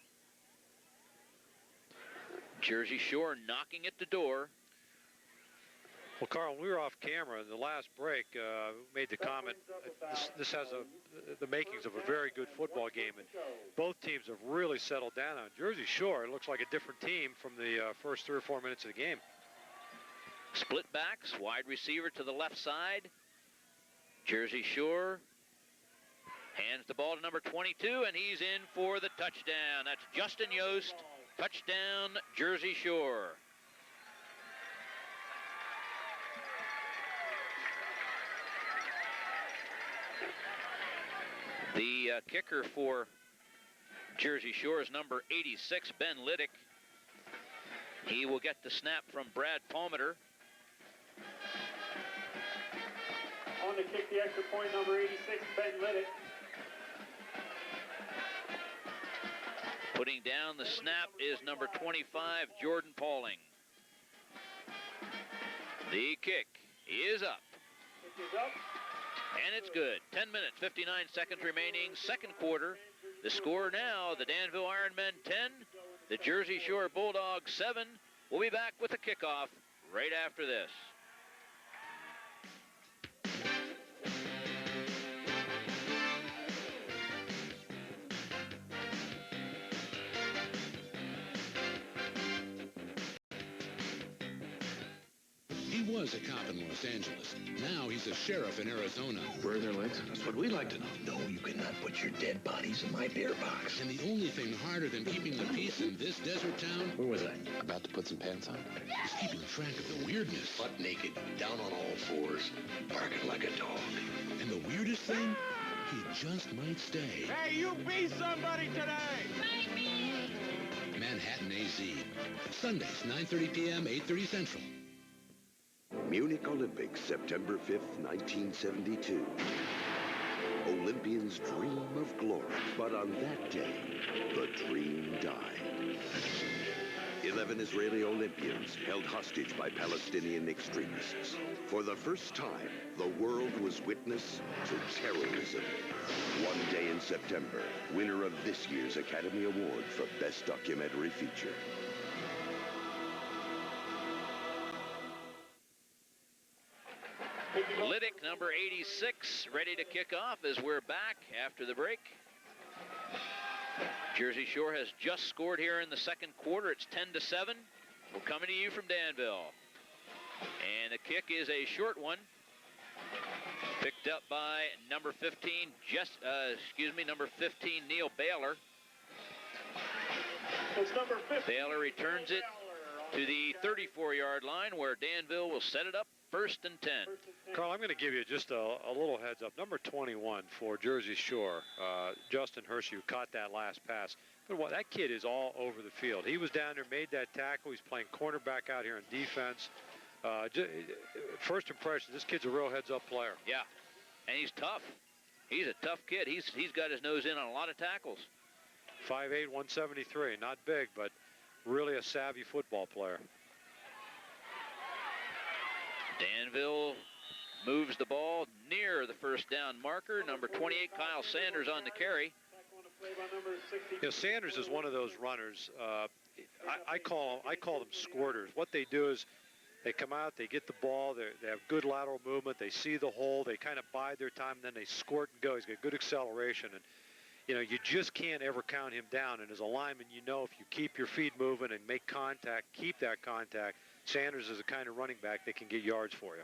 Jersey Shore knocking at the door. Well, Carl, when we were off camera in the last break, made the comment, this has the makings of a very good football game, and both teams have really settled down on Jersey Shore. It looks like a different team from the first 3 or 4 minutes of the game. Split backs, wide receiver to the left side. Jersey Shore hands the ball to number 22, and he's in for the touchdown. That's Justin Yost. Touchdown, Jersey Shore. The kicker for Jersey Shore is number 86, Ben Liddick. He will get the snap from Brad Palmeter. On to kick the extra point, number 86, Ben Liddick. Putting down the snap is number 25, Jordan Pauling. The kick is up. Kick is up. And it's good. 10 minutes, 59 seconds remaining. Second quarter. The score now, the Danville Ironmen 10, the Jersey Shore Bulldogs 7. We'll be back with the kickoff right after this. was a cop in Los Angeles. Now he's a sheriff in Arizona. Where are their legs? That's what we'd like to know. No, you cannot put your dead bodies in my beer box. And the only thing harder than keeping the peace in this desert town... Where was I? About to put some pants on? ...is keeping track of the weirdness. Butt naked, down on all fours, barking like a dog. And the weirdest thing? He just might stay. Hey, you be somebody today! Manhattan AZ. Sundays, 9:30 p.m., 8:30 Central. Munich Olympics, September 5th, 1972. Olympians dream of glory, but on that day, the dream died. 11 Israeli Olympians held hostage by Palestinian extremists. For the first time, the world was witness to terrorism. One Day in September, winner of this year's Academy Award for Best Documentary Feature. Liddick, number 86, ready to kick off as we're back after the break. Jersey Shore has just scored here in the second quarter. It's 10-7. We're coming to you from Danville. And the kick is a short one. Picked up by number 15, number 15, Neil Baylor. It's number 15. Baylor returns it to the 34-yard line where Danville will set it up 1st and 10. Carl, I'm going to give you just a little heads up. Number 21 for Jersey Shore, Justin Hershey, who caught that last pass. But that kid is all over the field. He was down there, made that tackle. He's playing cornerback out here on defense. First impression, this kid's a real heads-up player. Yeah, and he's tough. He's a tough kid. He's got his nose in on a lot of tackles. 5'8", 173. Not big, but really a savvy football player. Danville moves the ball near the first down marker. Number 28, Kyle Sanders on the carry. Sanders is one of those runners. I call them squirters. What they do is they come out, they get the ball, they have good lateral movement, they see the hole, they kind of bide their time, and then they squirt and go. He's got good acceleration, and you just can't ever count him down. And as a lineman, if you keep your feet moving and make contact, keep that contact, Sanders is the kind of running back that can get yards for you.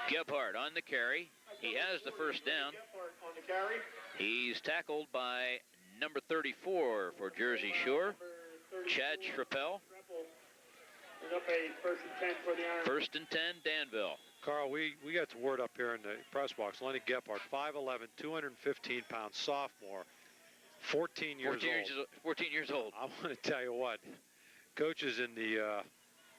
Gebhardt on the carry. He has the first down. He's tackled by number 34 for Jersey Shore, Chad Schrappel. First and 10, Danville. Carl, we got the word up here in the press box. Lenny Gebhardt, 5'11", 215-pound sophomore, 14 years old. 14 years old. I want to tell you what, coaches in the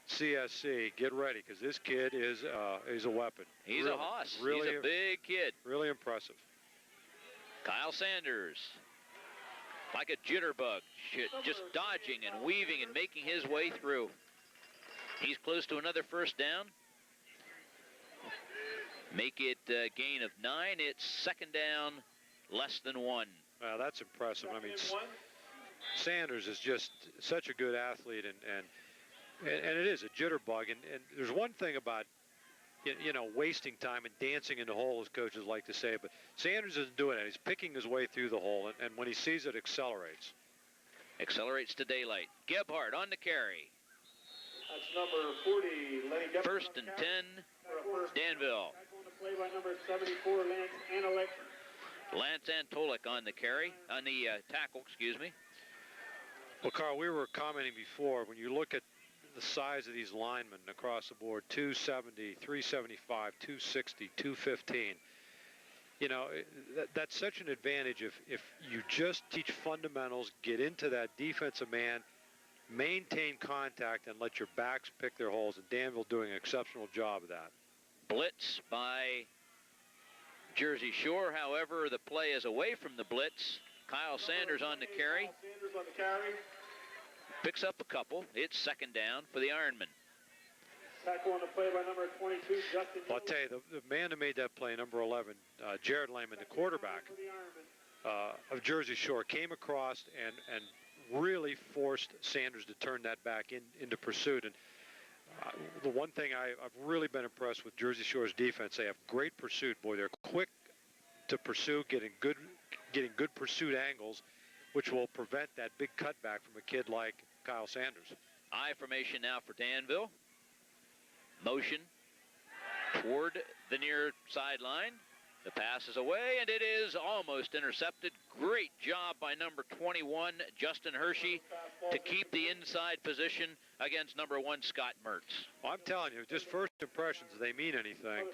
CSC, get ready, because this kid is a weapon. He's a hoss. He's a big kid. Really impressive. Kyle Sanders, like a jitterbug, just dodging and weaving and making his way through. He's close to another first down. Make it a gain of 9. It's second down, less than 1. Well, that's impressive. I mean, Sanders is just such a good athlete, and it is a jitterbug. And there's one thing about, wasting time and dancing in the hole, as coaches like to say, but Sanders isn't doing it. He's picking his way through the hole, and when he sees it, accelerates. Accelerates to daylight. Gebhardt on the carry. That's number 40, Lenny Gebhardt. First and 10, Danville. Play by number 74, Lance Antolik. Lance Antolik on the carry, on the tackle, excuse me. Well, Carl, we were commenting before, when you look at the size of these linemen across the board, 270, 375, 260, 215, that's such an advantage if you just teach fundamentals, get into that defensive man, maintain contact, and let your backs pick their holes, and Danville doing an exceptional job of that. Blitz by Jersey Shore. However, the play is away from the blitz. Kyle Sanders on the carry. Picks up a couple. It's second down for the Ironmen. Tackle on the play by number 22, Justin. Well, I'll tell you, the man who made that play, number 11, Jared Lehman, the quarterback of Jersey Shore, came across and really forced Sanders to turn that back into pursuit. And the one thing I've really been impressed with Jersey Shore's defense, they have great pursuit. Boy, they're quick to pursue, getting good pursuit angles, which will prevent that big cutback from a kid like Kyle Sanders. I formation now for Danville. Motion toward the near sideline. The pass is away, and it is almost intercepted. Great job by number 21, Justin Hershey, to keep the inside position against number 1, Scott Mertz. Well, I'm telling you, just first impressions, they mean anything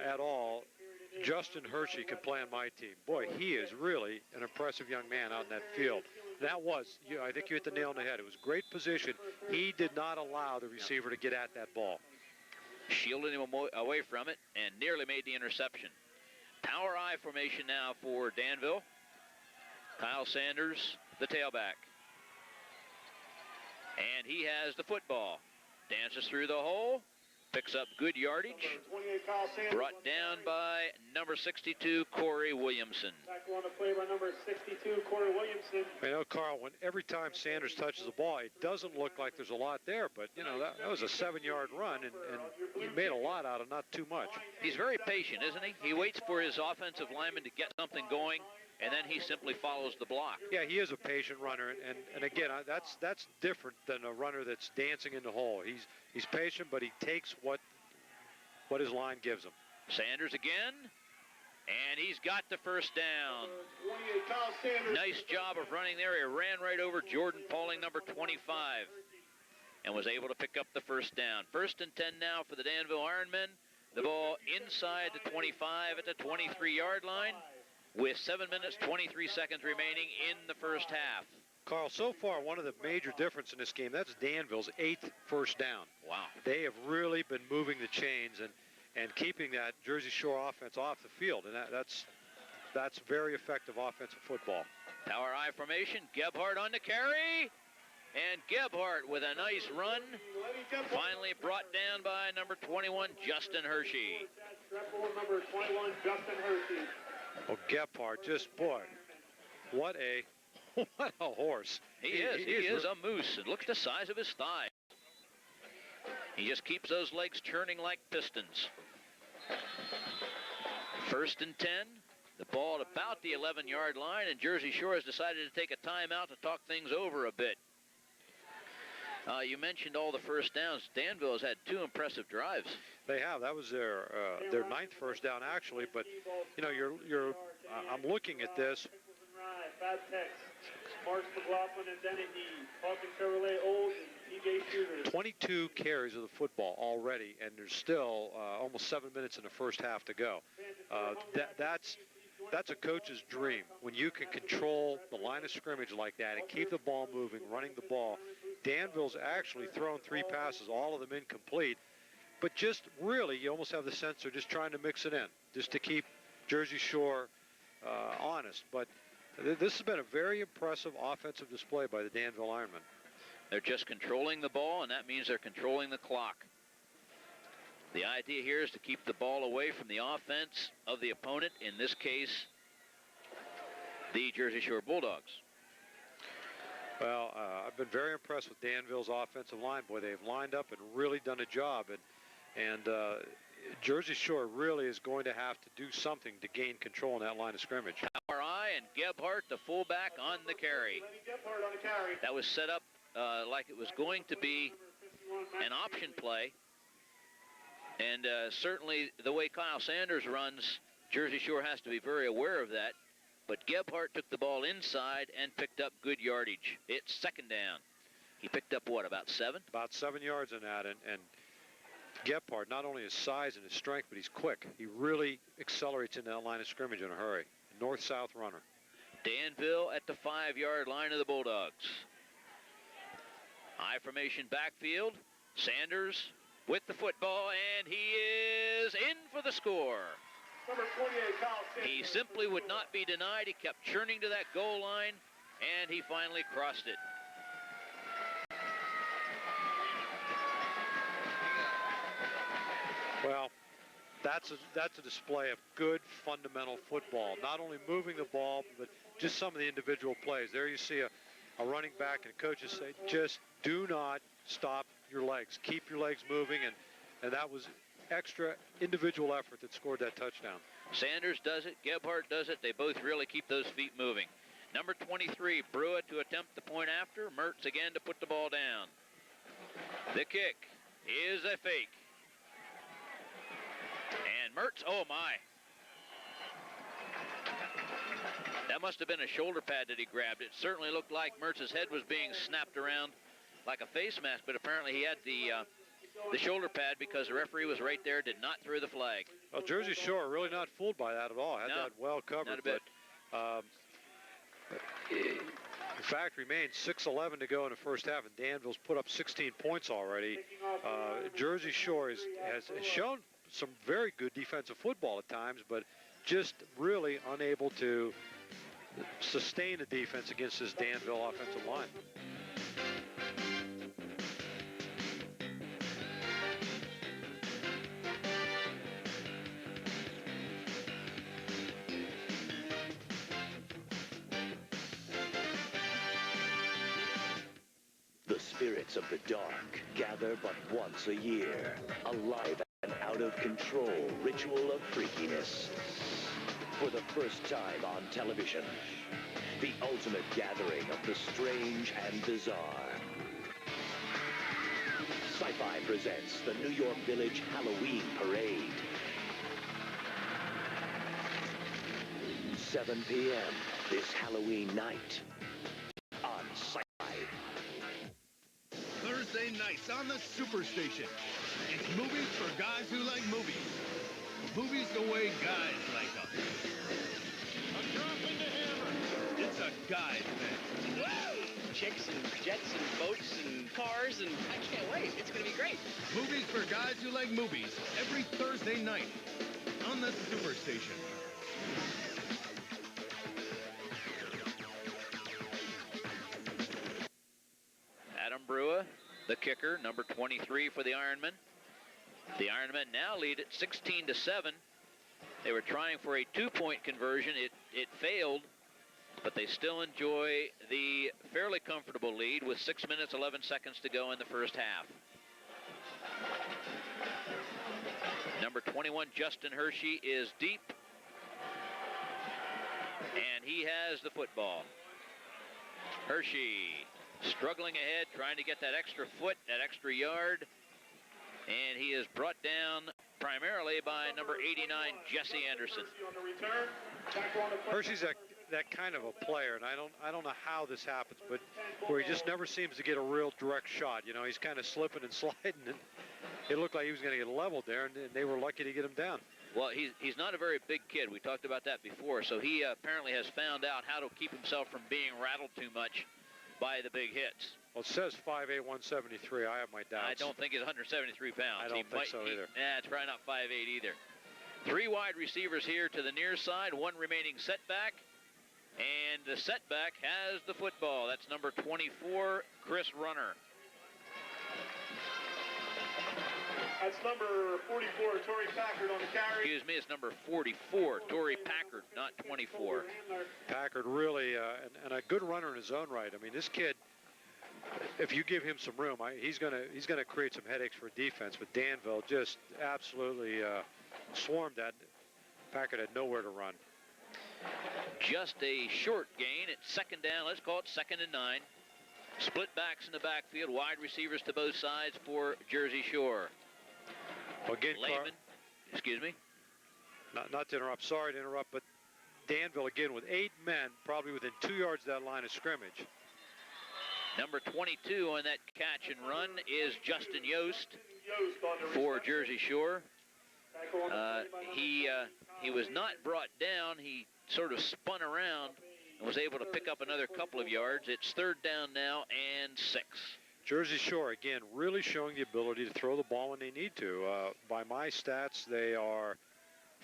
at all. Justin Hershey can play on my team. Boy, he is really an impressive young man out in that field. That was, I think you hit the nail on the head. It was great position. He did not allow the receiver to get at that ball. Shielded him away from it and nearly made the interception. Power I formation now for Danville. Kyle Sanders, the tailback. And he has the football. Dances through the hole. Picks up good yardage. Brought down by number 62, Corey Williamson. Tackle on the play by number 62, Corey Williamson. You know, Carl, every time Sanders touches the ball, it doesn't look like there's a lot there, but, you know, that was a 7-yard run, and he made a lot out of not too much. He's very patient, isn't he? He waits for his offensive lineman to get something going, and then he simply follows the block. Yeah, he is a patient runner, and again, that's different than a runner that's dancing in the hole. He's patient, but he takes what his line gives him. Sanders again, and he's got the first down. Nice job of running there. He ran right over Jordan Pauling, number 25, and was able to pick up the first down. 1st and 10 now for the Danville Ironmen. The ball inside the 25 at the 23-yard line, with 7 minutes, 23 seconds remaining in the first half. Carl, so far, one of the major difference in this game, that's Danville's 8th first down. Wow. They have really been moving the chains and keeping that Jersey Shore offense off the field, and that's very effective offensive football. Power I formation, Gebhardt on the carry, and Gebhardt with a nice run, finally brought down by number 21, Justin Hershey. Number 21, Justin Hershey. Oh, Gebhardt, just, boy, what a horse. He is a moose. And look at the size of his thigh. He just keeps those legs turning like pistons. 1st and 10. The ball at about the 11-yard line, and Jersey Shore has decided to take a timeout to talk things over a bit. You mentioned all the first downs. Danville has had 2 impressive drives. They have. That was their 9th first down, actually. But you know, I'm looking at this. Bad text. Marks McLaughlin and Dennehy. Hawkins Chevrolet Old and TJ Shooter. 22 carries of the football already, and there's still almost 7 minutes in the first half to go. That's a coach's dream, when you can control the line of scrimmage like that and keep the ball moving, running the ball. Danville's actually thrown 3 passes, all of them incomplete, but just really, you almost have the sense they're just trying to mix it in, just to keep Jersey Shore honest. But this has been a very impressive offensive display by the Danville Ironmen. They're just controlling the ball, and that means they're controlling the clock. The idea here is to keep the ball away from the offense of the opponent, in this case, the Jersey Shore Bulldogs. Well, I've been very impressed with Danville's offensive line. Boy, they've lined up and really done a job. And Jersey Shore really is going to have to do something to gain control in that line of scrimmage. Power I and Gebhardt, the fullback, on the carry. That was set up like it was going to be an option play. And certainly the way Kyle Sanders runs, Jersey Shore has to be very aware of that. But Gebhardt took the ball inside and picked up good yardage. It's 2nd down. He picked up what, about 7? About 7 yards in that. And Gebhardt, not only his size and his strength, but he's quick. He really accelerates in that line of scrimmage in a hurry. North-south runner. Danville at the 5-yard line of the Bulldogs. I formation backfield. Sanders with the football, and he is in for the score. Number 28, Kyle Sanders. He simply would not be denied. He kept churning to that goal line, and he finally crossed it. Well, that's a display of good fundamental football. Not only moving the ball, but just some of the individual plays. There you see a running back, and coaches say, just do not stop your legs. Keep your legs moving, and that was extra individual effort that scored that touchdown. Sanders does it. Gebhardt does it. They both really keep those feet moving. Number 23, Brewer to attempt the point after. Mertz again to put the ball down. The kick is a fake. And Mertz, oh my. That must have been a shoulder pad that he grabbed. It certainly looked like Mertz's head was being snapped around like a face mask, but apparently he had the shoulder pad because the referee was right there, did not throw the flag. Well, Jersey Shore really not fooled by that at all. Had that well covered. Not a bit. But, the fact remains 6:11 to go in the first half, and Danville's put up 16 points already. Jersey Shore has shown some very good defensive football at times, but just really unable to sustain the defense against this Danville offensive line. The spirits of the dark gather but once a year. A live and out-of-control ritual of freakiness. For the first time on television, the ultimate gathering of the strange and bizarre. Sci-Fi presents the New York Village Halloween Parade. 7 p.m. this Halloween night on Sci-Fi. Thursday nights on the Superstation. It's movies for guys who like movies. Movies the way guys like them. I'm dropping the hammer. It's a guy's thing. Woo! Chicks and jets and boats and cars, and I can't wait. It's going to be great. Movies for guys who like movies. Every Thursday night on the Superstation. Adam Brewer, the kicker, number 23 for the Ironmen. The Ironmen now lead at 16-7. They were trying for a 2-point conversion. It failed, but they still enjoy the fairly comfortable lead with 6 minutes, 11 seconds to go in the first half. Number 21, Justin Hershey, is deep, and he has the football. Hershey struggling ahead, trying to get that extra foot, that extra yard. And he is brought down primarily by number 89, Jesse Anderson. Hershey's that kind of a player, and I don't know how this happens, but where he just never seems to get a real direct shot. You know, he's kind of slipping and sliding, and it looked like he was going to get leveled there, and they were lucky to get him down. Well, he's not a very big kid. We talked about that before, so he apparently has found out how to keep himself from being rattled too much by the big hits. Well, it says 5'8", 173. I have my doubts. I don't think he's 173 pounds. I don't think so either. It's probably not 5'8" either. 3 wide receivers here to the near side, 1 remaining setback. And the setback has the football. That's number 24, Chris Runner. That's number 44, Torrey Packard on the carry. Excuse me, it's number 44, Torrey Packard, not 24. Packard really, and a good runner in his own right. I mean, this kid, if you give him some room, he's gonna create some headaches for defense. But Danville just absolutely swarmed that. Packard had nowhere to run. Just a short gain at second down. Let's call it 2nd and 9. Split backs in the backfield, wide receivers to both sides for Jersey Shore. Again, Lehman, excuse me. Not to interrupt. Sorry to interrupt, but Danville again with 8 men, probably within 2 yards of that line of scrimmage. Number 22 on that catch and run is Justin Yost for Jersey Shore. He was not brought down. He sort of spun around and was able to pick up another couple of yards. It's 3rd down now and 6. Jersey Shore, again, really showing the ability to throw the ball when they need to. By my stats, they are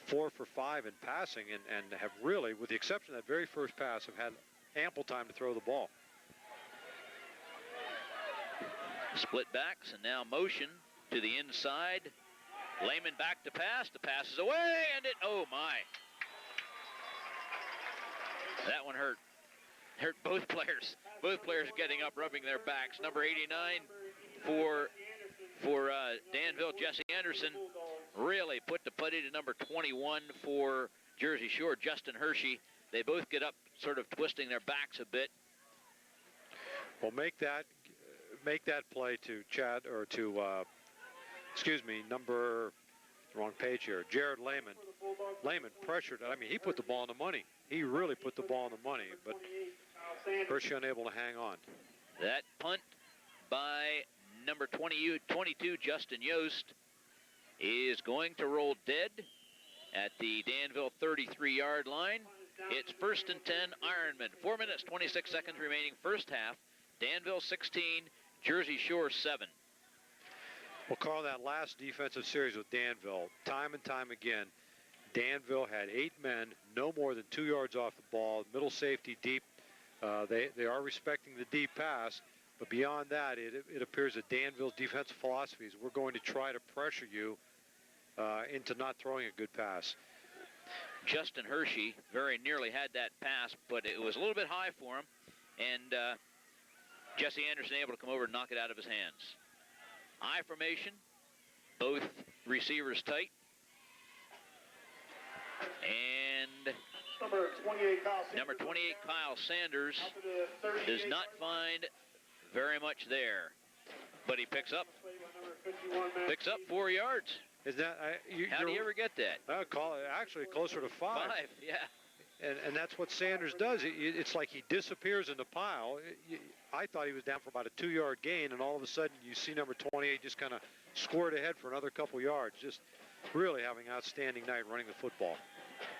4 for 5 in passing and have really, with the exception of that very first pass, have had ample time to throw the ball. Split backs and now motion to the inside. Lehman back to pass. The pass is away, and oh my. That one hurt. Hurt both players. Both players getting up, rubbing their backs. Number 89 for Danville, Jesse Anderson, really put the putty to number 21 for Jersey Shore, Justin Hershey. They both get up, sort of twisting their backs a bit. Well, make that play to Chad, or to, excuse me, number Wrong page here. Jared Lehman. Lehman pressured. I mean, he put the ball in the money. He really put the ball in the money, but Hershey unable to hang on. That punt by number 22, Justin Yost, is going to roll dead at the Danville 33-yard line. It's 1st and 10, Ironmen. 4 minutes, 26 seconds remaining, first half. Danville 16, Jersey Shore 7. Well, Carl, that last defensive series with Danville, time and time again, Danville had 8 men, no more than 2 yards off the ball, middle safety deep. They are respecting the deep pass, but beyond that, it appears that Danville's defensive philosophy is we're going to try to pressure you into not throwing a good pass. Justin Hershey very nearly had that pass, but it was a little bit high for him, and Jesse Anderson able to come over and knock it out of his hands. I formation, both receivers tight, and number 28, Kyle Sanders, does not find very much there, but he picks up 4 yards. Is that how do you ever get that? I'll call it actually closer to 5. 5, yeah. And that's what Sanders does. It's like he disappears in the pile. I thought he was down for about a 2-yard gain, and all of a sudden you see number 28 just kind of squirt ahead for another couple yards. Just really having an outstanding night running the football.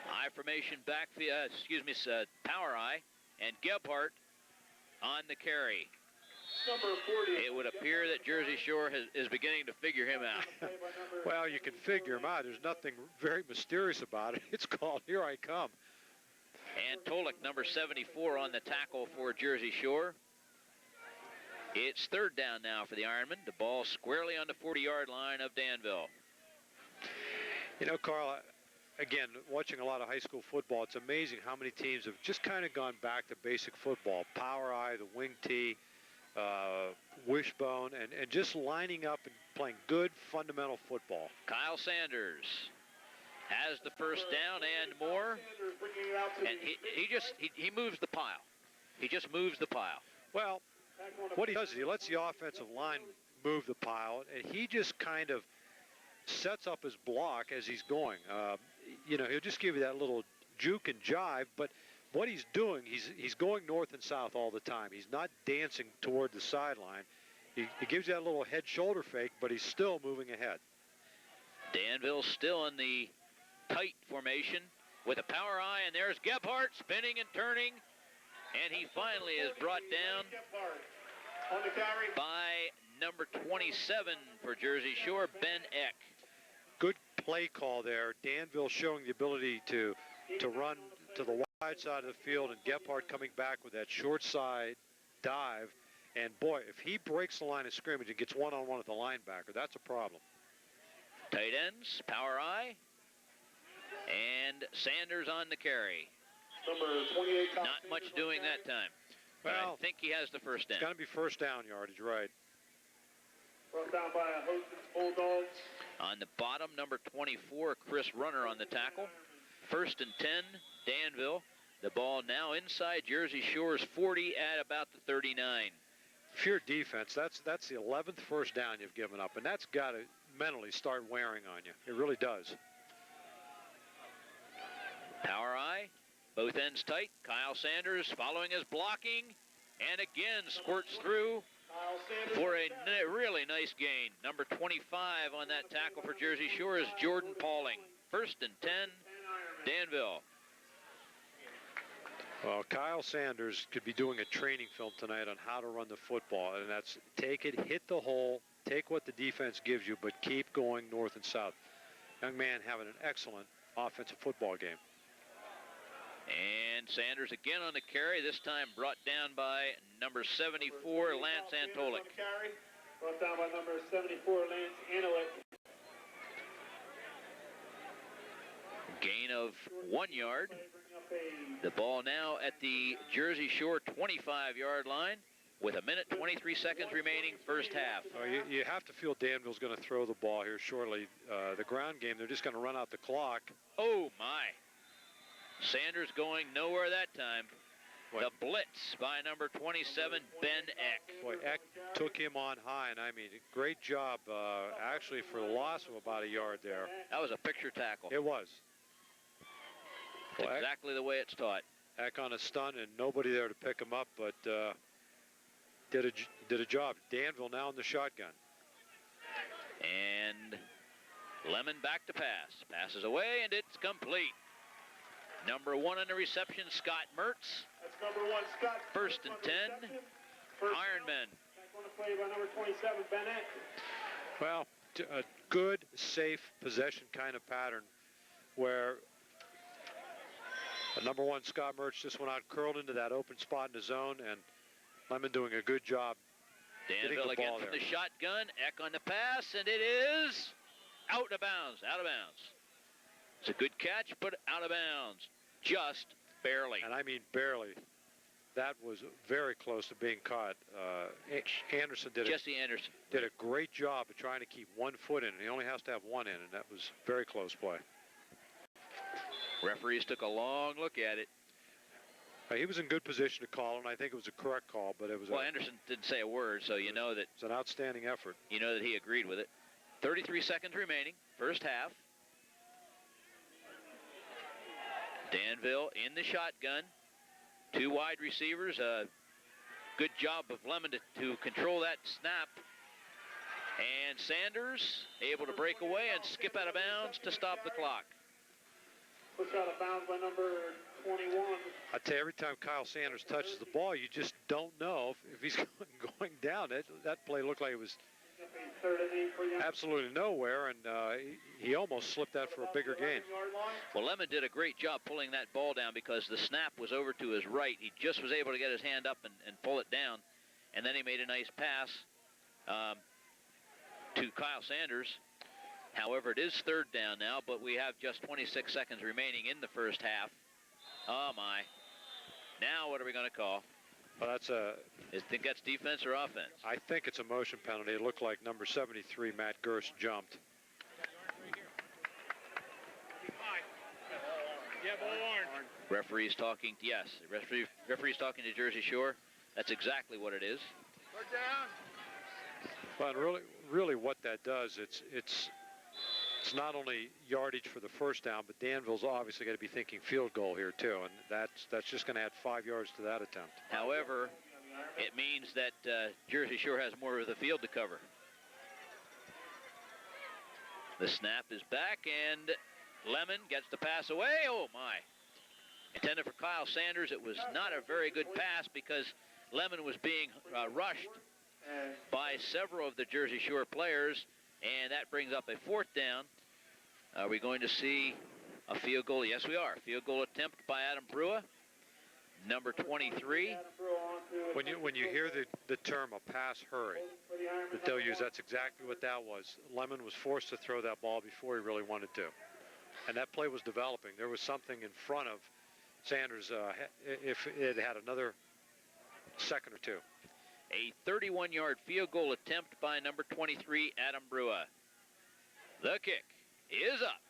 I formation backfield, power I, and Gebhardt on the carry. It would appear that Jersey Shore is beginning to figure him out. Well, you can figure him out. There's nothing very mysterious about it. It's called Here I Come. And Tolick, number 74, on the tackle for Jersey Shore. It's 3rd down now for the Ironmen. The ball squarely on the 40-yard line of Danville. You know, Carl, again, watching a lot of high school football, it's amazing how many teams have just kind of gone back to basic football. Power I, the wing tee, wishbone, and just lining up and playing good fundamental football. Kyle Sanders has the first down and more, and he moves the pile. He just moves the pile. Well, what he does is he lets the offensive line move the pile, and he just kind of sets up his block as he's going. You know, he'll just give you that little juke and jive, but what he's doing, he's going north and south all the time. He's not dancing toward the sideline. He gives you that little head-shoulder fake, but he's still moving ahead. Danville still in the tight formation with a power I, and there's Gebhardt spinning and turning, and he finally is brought down by number 27 for Jersey Shore, Ben Eck. Good play call there. Danville showing the ability to run to the wide side of the field, and Gebhardt coming back with that short side dive. And boy, if he breaks the line of scrimmage and gets one-on-one with the linebacker, that's a problem. Tight ends, power I, and Sanders on the carry. Not much doing that time. But well, I think he has the first down. It's got to be first down yardage, right? Brought down by a host of Bulldogs. On the bottom, number 24, Chris Runner on the tackle. 1st and 10, Danville. The ball now inside Jersey Shore's 40 at about the 39. Pure defense. That's the 11th first down you've given up, and that's got to mentally start wearing on you. It really does. Power I, both ends tight. Kyle Sanders following his blocking, and again squirts through for a really nice gain. Number 25 on that tackle for Jersey Shore is Jordan Pauling. 1st and 10, Danville. Well, Kyle Sanders could be doing a training film tonight on how to run the football, and that's take it, hit the hole, take what the defense gives you, but keep going north and south. Young man having an excellent offensive football game. And Sanders again on the carry, this time brought down by number 74, Lance Antolik. Brought down by number 74, Lance Antolik. Gain of 1 yard. The ball now at the Jersey Shore 25-yard line with 1 minute 23 seconds remaining, first half. You have to feel Danville's going to throw the ball here shortly. The ground game, they're just going to run out the clock. Oh, my. Sanders going nowhere that time. The blitz by number 27, Ben Eck. Boy, Eck took him on high, and I mean, great job, actually, for the loss of about a yard there. That was a picture tackle. It was. Well, exactly the way it's taught. Eck on a stun, and nobody there to pick him up, but did a job. Danville now in the shotgun. And Lemon back to pass. Passes away, and it's complete. Number 1 on the reception, Scott Mertz. That's number 1, Scott. First and 10, Ironmen. On the play by number 27, Ben Eck. Well, a good, safe possession kind of pattern where number 1, Scott Mertz, just went out, curled into that open spot in the zone, and Lemon doing a good job. Danville again from the shotgun. Eck on the pass, and it is out of bounds. Out of bounds. It's a good catch, but out of bounds. Just barely. And I mean barely. That was very close to being caught. Anderson Jesse Anderson did a great job of trying to keep 1 foot in, and he only has to have 1 in, and that was very close play. Referees took a long look at it. He was in good position to call, and I think it was a correct call, but it was. Well, Anderson didn't say a word, so you know that it's an outstanding effort. You know that he agreed with it. 33 seconds remaining, first half. Danville in the shotgun. 2 wide receivers. Good job of Lemon to control that snap. And Sanders able to break away and skip out of bounds to stop the clock. Push out of bounds by number 21. I tell you, every time Kyle Sanders touches the ball, you just don't know if he's going down. That play looked like it was absolutely nowhere, and he almost slipped that for a bigger gain. Well, Lemon did a great job pulling that ball down because the snap was over to his right. He just was able to get his hand up and pull it down, and then he made a nice pass to Kyle Sanders. However, it is 3rd down now, but we have just 26 seconds remaining in the first half. Oh, my. Now what are we going to call? Well, I think that's defense or offense. I think it's a motion penalty. It looked like number 73, Matt Gerst, jumped. Yeah, ball orange. Referee's talking, yes. Referee's talking to Jersey Shore. That's exactly what it is. Third down. Well, really what that does, it's not only yardage for the first down, but Danville's obviously got to be thinking field goal here too, and that's just going to add 5 yards to that attempt. However, it means that Jersey Shore has more of the field to cover. The snap is back, and Lemon gets the pass away. Oh, my. Intended for Kyle Sanders. It was not a very good pass because Lemon was being rushed by several of the Jersey Shore players, and that brings up a 4th down. Are we going to see a field goal? Yes, we are. Field goal attempt by Adam Brua, number 23. When you hear the term a pass hurry that they'll use, that's exactly what that was. Lemon was forced to throw that ball before he really wanted to. And that play was developing. There was something in front of Sanders if it had another second or two. A 31-yard field goal attempt by number 23, Adam Brua. The kick is up.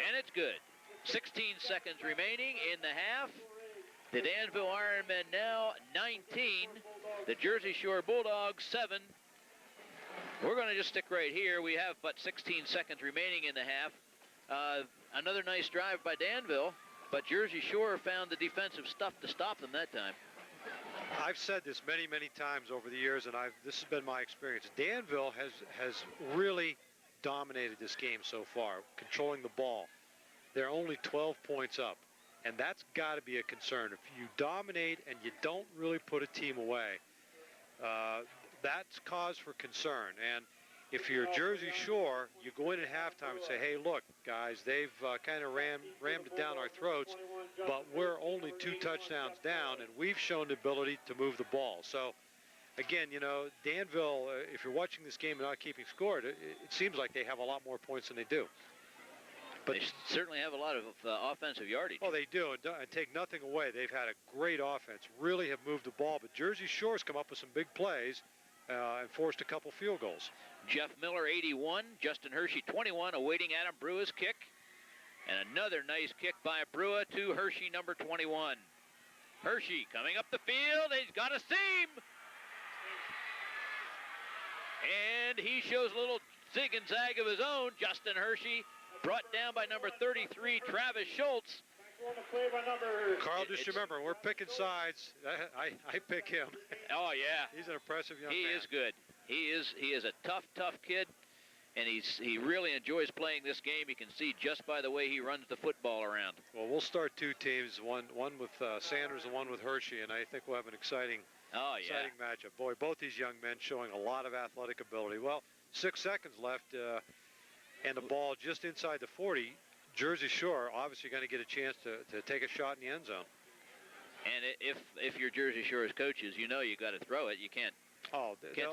And it's good. 16 seconds remaining in the half. The Danville Ironmen now 19. The Jersey Shore Bulldogs 7. We're going to just stick right here. We have but 16 seconds remaining in the half. Another nice drive by Danville, but Jersey Shore found the defensive stuff to stop them that time. I've said this many, many times over the years, and this has been my experience. Danville has really dominated this game so far, controlling the ball. They're only 12 points up, and that's got to be a concern. If you dominate and you don't really put a team away, that's cause for concern. And if you're Jersey Shore, you go in at halftime and say, hey, look, guys, they've kind of rammed it down our throats, but we're only 2 touchdowns down, and we've shown the ability to move the ball. So, again, you know, Danville, if you're watching this game and not keeping score, it seems like they have a lot more points than they do. But they certainly have a lot of offensive yardage. Oh, they do. And take nothing away. They've had a great offense, really have moved the ball. But Jersey Shore's come up with some big plays and forced a couple field goals. Jeff Miller, 81. Justin Hershey, 21, awaiting Adam Brewer's kick. And another nice kick by Brua to Hershey, number 21. Hershey coming up the field. He's got a seam. And he shows a little zig and zag of his own. Justin Hershey brought down by number 33, Travis Schultz. Carl, just remember, we're picking sides. I pick him. Oh, yeah. He's an impressive young man. He is good. He is a tough kid, and he really enjoys playing this game. You can see just by the way he runs the football around. Well, we'll start two teams, one with Sanders and one with Hershey, and I think we'll have an exciting matchup. Boy, both these young men showing a lot of athletic ability. Well, 6 seconds left, and the ball just inside the 40. Jersey Shore obviously going to get a chance to take a shot in the end zone. And if you're Jersey Shore's coaches, you know you got to throw it. You can't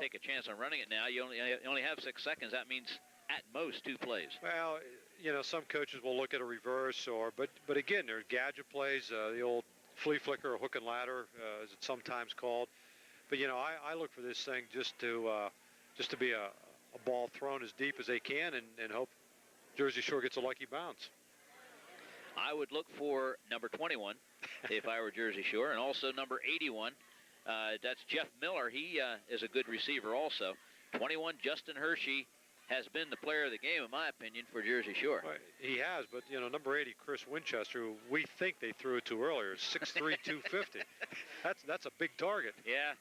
take a chance on running it now. You only have 6 seconds. That means at most 2 plays. Well, you know, some coaches will look at a reverse but again, there are gadget plays, the old flea flicker or hook and ladder, as it's sometimes called. But you know, I look for this thing just to be a ball thrown as deep as they can and hope Jersey Shore gets a lucky bounce. I would look for number 21 if I were Jersey Shore, and also number 81. That's Jeff Miller. He is a good receiver also. 21, Justin Hershey, has been the player of the game, in my opinion, for Jersey Shore. Well, he has, but, you know, number 80, Chris Winchester, who we think they threw it to earlier, 6'3", 250. That's a big target. Yeah.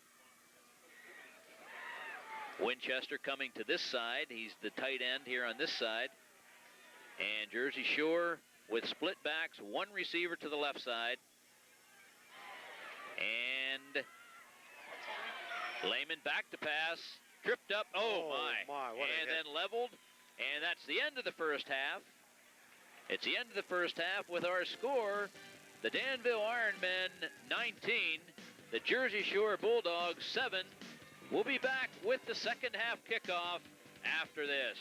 Winchester coming to this side. He's the tight end here on this side. And Jersey Shore with split backs, one receiver to the left side. And Lehman back to pass, tripped up, oh my, and then leveled. And that's the end of the first half. It's the end of the first half with our score, the Danville Ironmen 19, the Jersey Shore Bulldogs 7. We'll be back with the second half kickoff after this.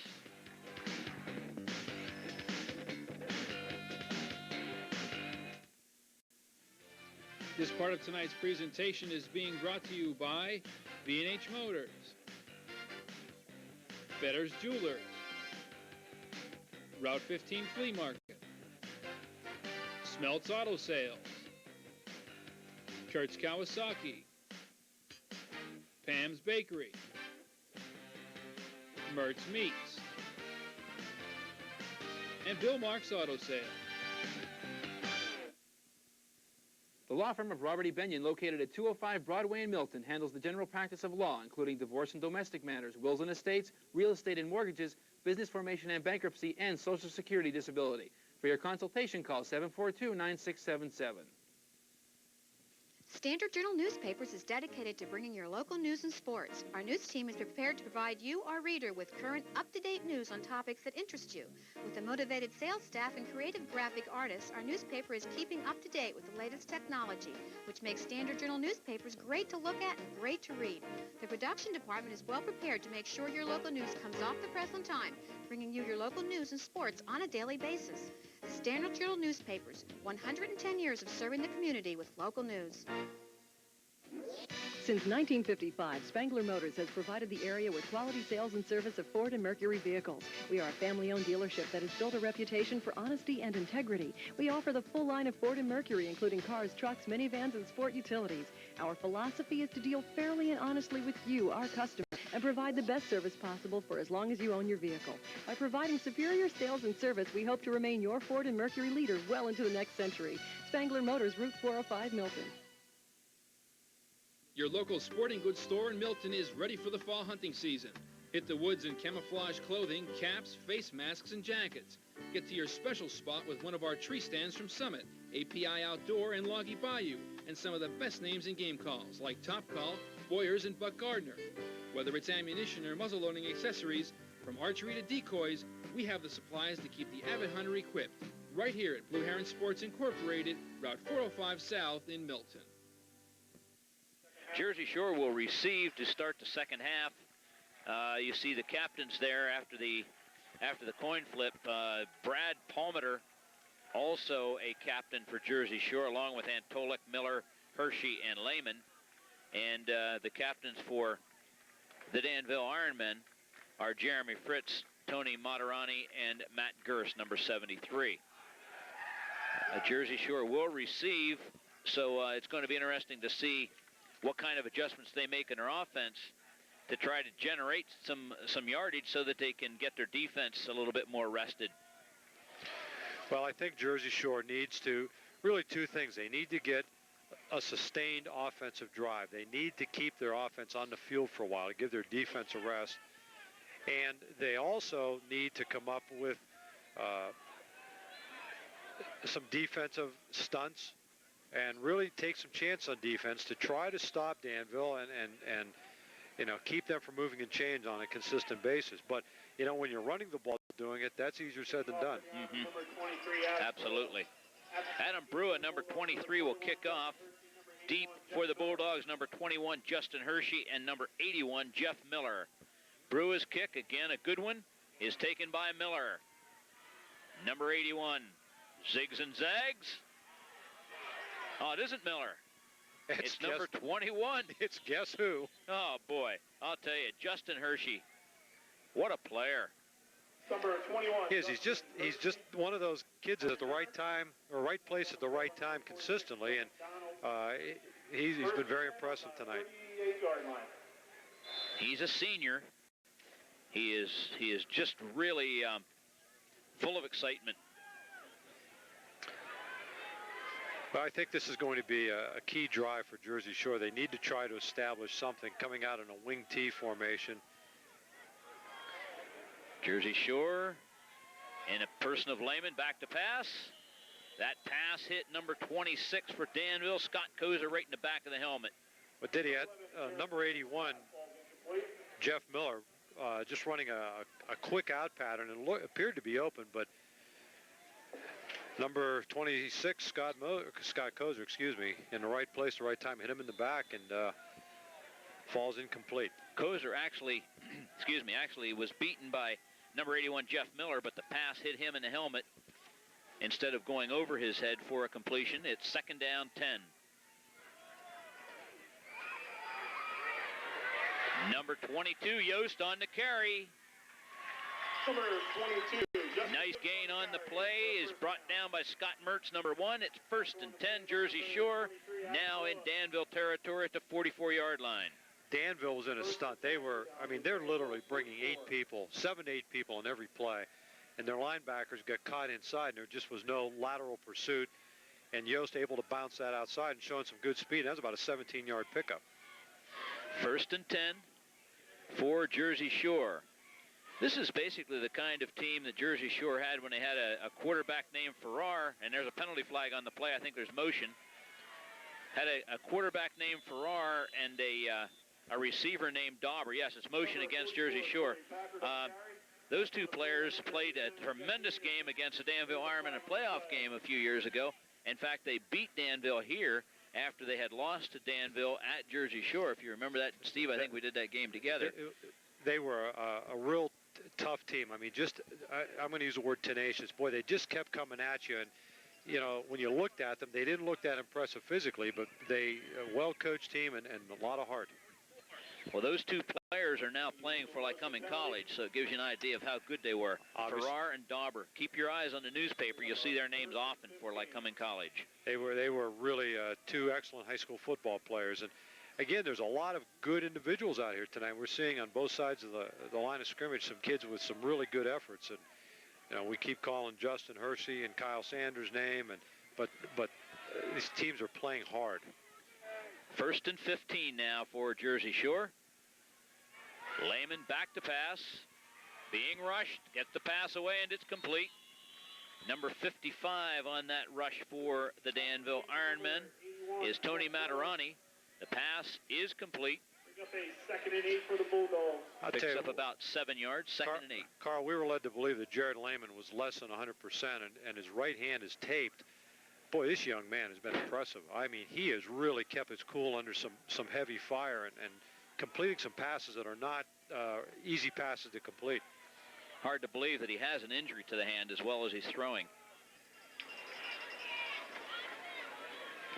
This part of tonight's presentation is being brought to you by B&H Motors, Better's Jewelers, Route 15 Flea Market, Smeltz Auto Sales, Kurtz Kawasaki, Pam's Bakery, Mertz Meats, and Bill Marks Auto Sales. The law firm of Robert E. Benyon, located at 205 Broadway in Milton, handles the general practice of law, including divorce and domestic matters, wills and estates, real estate and mortgages, business formation and bankruptcy, and Social Security disability. For your consultation, call 742-9677. Standard Journal Newspapers is dedicated to bringing your local news and sports. Our news team is prepared to provide you, our reader, with current, up-to-date news on topics that interest you. With a motivated sales staff and creative graphic artists, our newspaper is keeping up to date with the latest technology, which makes Standard Journal newspapers great to look at and great to read. The production department is well prepared to make sure your local news comes off the press on time, bringing you your local news and sports on a daily basis. The Standard Journal Newspapers, 110 years of serving the community with local news. Since 1955, Spangler Motors has provided the area with quality sales and service of Ford and Mercury vehicles. We are a family-owned dealership that has built a reputation for honesty and integrity. We offer the full line of Ford and Mercury, including cars, trucks, minivans, and sport utilities. Our philosophy is to deal fairly and honestly with you, our customer, and provide the best service possible for as long as you own your vehicle. By providing superior sales and service, we hope to remain your Ford and Mercury leader well into the next century. Spangler Motors, Route 405, Milton. Your local sporting goods store in Milton is ready for the fall hunting season. Hit the woods in camouflage clothing, caps, face masks, and jackets. Get to your special spot with one of our tree stands from Summit, API Outdoor, and Loggy Bayou, and some of the best names in game calls, like Top Call, Boyers, and Buck Gardner. Whether it's ammunition or muzzleloading accessories, from archery to decoys, we have the supplies to keep the avid hunter equipped. Right here at Blue Heron Sports Incorporated, Route 405 South in Milton. Jersey Shore will receive to start the second half. You see the captains there after the coin flip. Brad Palmeter, also a captain for Jersey Shore, along with Antolik, Miller, Hershey, and Lehman. And the captains for the Danville Ironmen are Jeremy Fritz, Tony Materani, and Matt Gerst, number 73. Jersey Shore will receive, so it's going to be interesting to see what kind of adjustments they make in their offense to try to generate some yardage so that they can get their defense a little bit more rested. Well, I think Jersey Shore needs to, really two things. They need to get a sustained offensive drive. They need to keep their offense on the field for a while to give their defense a rest. And they also need to come up with some defensive stunts and really take some chance on defense to try to stop Danville and you know, keep them from moving and change on a consistent basis. But, you know, when you're running the ball doing it, that's easier said than done. Mm-hmm. Absolutely. Adam Brewer, number 23, will kick off. Deep for the Bulldogs, number 21, Justin Hershey, and number 81, Jeff Miller. Brewer's kick, again, a good one, is taken by Miller. Number 81, zigs and zags. Oh, it isn't Miller. It's number 21. It's guess who? Oh, boy. I'll tell you, Justin Hershey. What a player. Number 21. He's just one of those kids at the right time or right place at the right time consistently, and he's been very impressive tonight. He's a senior. He is just really full of excitement. Well, I think this is going to be a key drive for Jersey Shore. They need to try to establish something coming out in a wing T formation. Jersey Shore in a person of Lehman, back to pass. That pass hit number 26 for Danville. Scott Kozer right in the back of the helmet. But did he at number 81, Jeff Miller, just running a quick out pattern and appeared to be open, but number 26, Scott Kozer, in the right place, the right time, hit him in the back and falls incomplete. Kozer actually, actually was beaten by number 81, Jeff Miller, but the pass hit him in the helmet instead of going over his head for a completion. It's second down 10. Number 22, Yost on the carry. Number 22. Nice gain on the play, is brought down by Scott Mertz, number 1. It's first and 10, Jersey Shore, now in Danville territory at the 44-yard line. Danville was in a stunt. They're literally bringing 7 to 8 people in every play, and their linebackers got caught inside, and there just was no lateral pursuit, and Yost able to bounce that outside and showing some good speed. That was about a 17-yard pickup. First and 10 for Jersey Shore. This is basically the kind of team that Jersey Shore had when they had a quarterback named Farrar, and there's a penalty flag on the play. I think there's motion. Had a quarterback named Farrar and a receiver named Dauber. Yes, it's motion against Jersey Shore. Those two players played a tremendous game against the Danville Ironmen, a playoff game a few years ago. In fact, they beat Danville here after they had lost to Danville at Jersey Shore. If you remember that, Steve, I think we did that game together. They were a real tough team. I mean, I'm going to use the word tenacious. Boy, they just kept coming at you. And, you know, when you looked at them, they didn't look that impressive physically, but they a well-coached team and a lot of heart. Well, those two players are now playing for Lycoming College, so it gives you an idea of how good they were. Farrar and Dauber. Keep your eyes on the newspaper. You'll see their names often for Lycoming College. They were really two excellent high school football players. And, again, there's a lot of good individuals out here tonight. We're seeing on both sides of the line of scrimmage some kids with some really good efforts. And, you know, we keep calling Justin Hershey and Kyle Sanders' name, but these teams are playing hard. First and 15 now for Jersey Shore. Lehman back to pass. Being rushed. Gets the pass away, and it's complete. Number 55 on that rush for the Danville Ironmen is Tony Matarani. The pass is complete. Second and 8 for the Bulldogs. Picks up about 7 yards, second and 8. Carl, we were led to believe that Jared Lehman was less than 100%, and his right hand is taped. Boy, this young man has been impressive. I mean, he has really kept his cool under some heavy fire and completing some passes that are not easy passes to complete. Hard to believe that he has an injury to the hand as well as he's throwing.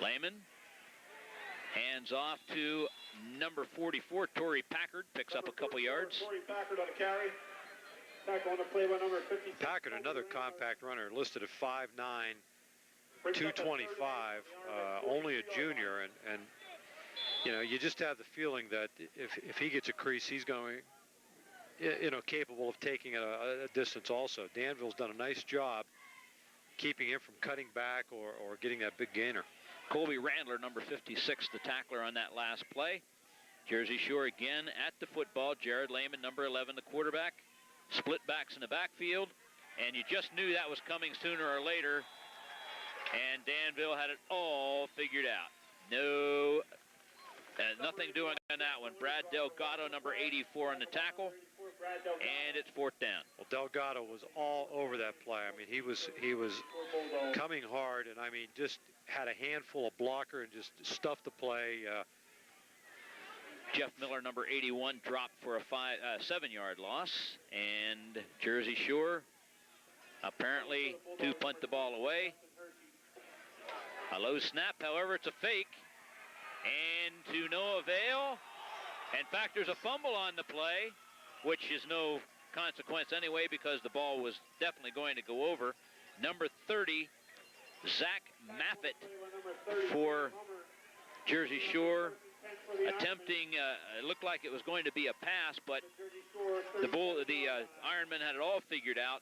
Lehman hands off to number 44, Torrey Packard, picks up a couple yards. Torrey Packard on the carry. Back on the play by number 56. Packard, another compact runner, listed at 5'9", 225, only a junior, and you know, you just have the feeling that if he gets a crease, he's going, you know, capable of taking a distance also. Danville's done a nice job keeping him from cutting back or getting that big gainer. Colby Randler, number 56, the tackler on that last play. Jersey Shore again at the football. Jared Lehman, number 11, the quarterback. Split backs in the backfield, and you just knew that was coming sooner or later, and Danville had it all figured out. No, nothing doing on that one. Brad Delgado, number 84, on the tackle, and it's 4th down. Well, Delgado was all over that play. I mean, he was coming hard, and I mean, just had a handful of blocker and just stuffed the play. Jeff Miller, number 81, dropped for a 7-yard loss, and Jersey Shore apparently to punt the ball away. A low snap, however, it's a fake, and to no avail. In fact, there's a fumble on the play, which is no consequence anyway because the ball was definitely going to go over. Number 30, Zach Maffett for Jersey Shore, attempting, it looked like it was going to be a pass, but the Ironmen had it all figured out,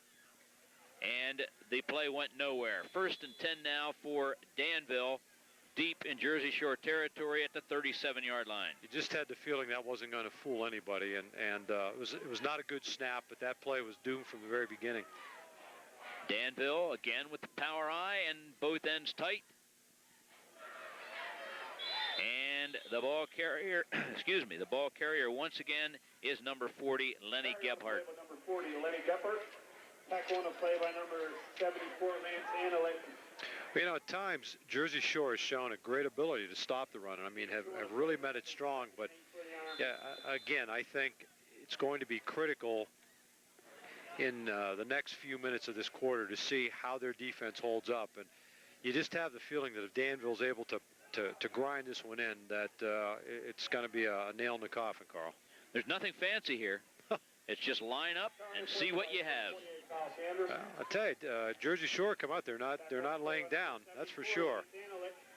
and the play went nowhere. 1st and 10 now for Danville, deep in Jersey Shore territory at the 37-yard line. You just had the feeling that wasn't going to fool anybody, and it was not a good snap, but that play was doomed from the very beginning. Danville again with the power eye and both ends tight. And the ball carrier, the ball carrier once again is number 40, Lenny Gebhardt. Number 40, Lenny Gebhardt. Tackle on a play by number 74, Lance Analik. You know, at times, Jersey Shore has shown a great ability to stop the run. I mean, have really met it strong. But, yeah, again, I think it's going to be critical in the next few minutes of this quarter to see how their defense holds up. And you just have the feeling that if Danville's able to grind this one in, that it's going to be a nail in the coffin, Carl. There's nothing fancy here. It's just line up and see what you have. I tell you, Jersey Shore come out. They're not laying down. That's for sure.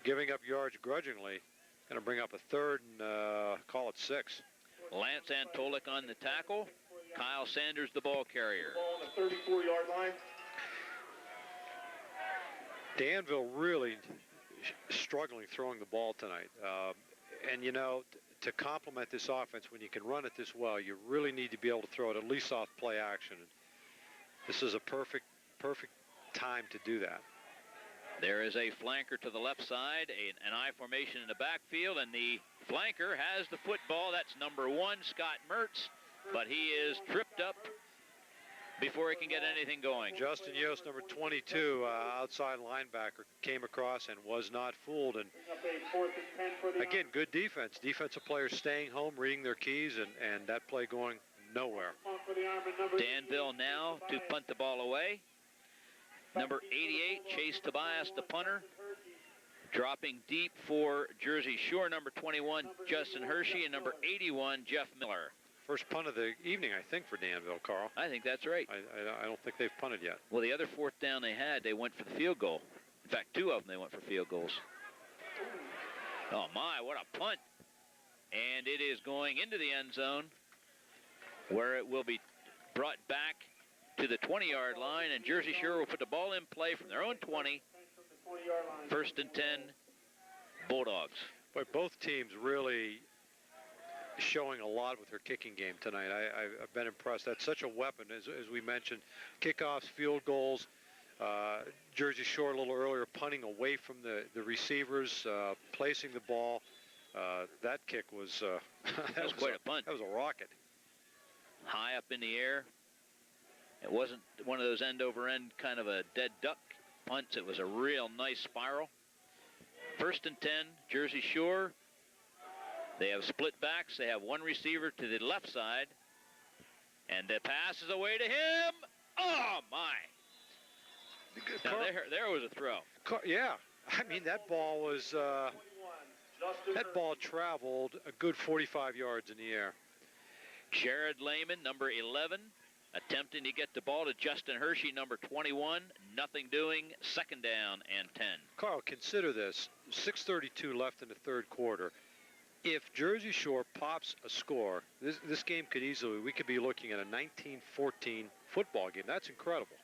Giving up yards grudgingly. Going to bring up a 3rd and call it 6. Lance Antolik on the tackle. Kyle Sanders, the ball carrier. Ball on the 34-yard line. Danville really struggling throwing the ball tonight. And, you know, to complement this offense, when you can run it this well, you really need to be able to throw it at least off play action. This is a perfect time to do that. There is a flanker to the left side, an I formation in the backfield, and the flanker has the football. That's number 1, Scott Mertz, but he is tripped up before he can get anything going. Justin Yost, number 22, outside linebacker, came across and was not fooled. And again, good defense. Defensive players staying home, reading their keys, and that play going nowhere. Danville now to punt the ball away. Number 88, Chase Tobias, the punter. Dropping deep for Jersey Shore, number 21, Justin Hershey, and number 81, Jeff Miller. First punt of the evening, I think, for Danville, Carl. I think that's right. I don't think they've punted yet. Well, the other 4th down they had, they went for the field goal. In fact, 2 of them they went for field goals. Oh, my, what a punt. And it is going into the end zone, where it will be brought back to the 20-yard line, and Jersey Shore will put the ball in play from their own 20. 1st and 10, Bulldogs. But both teams really showing a lot with their kicking game tonight. I've been impressed. That's such a weapon, as we mentioned. Kickoffs, field goals. Jersey Shore a little earlier punting away from the receivers, placing the ball. That kick was that was quite a punt. That was a rocket. High up in the air. It wasn't one of those end-over-end kind of a dead duck punts. It was a real nice spiral. 1st and 10, Jersey Shore. They have split backs. They have one receiver to the left side. And the pass is away to him. Oh, my. Now, there was a throw. Yeah. I mean, that ball was, that ball traveled a good 45 yards in the air. Jared Lehman, number 11, attempting to get the ball to Justin Hershey, number 21. Nothing doing. Second down and 10. Carl, consider this. 6:32 left in the third quarter. If Jersey Shore pops a score, this game could easily, we could be looking at a 19-14 football game. That's incredible.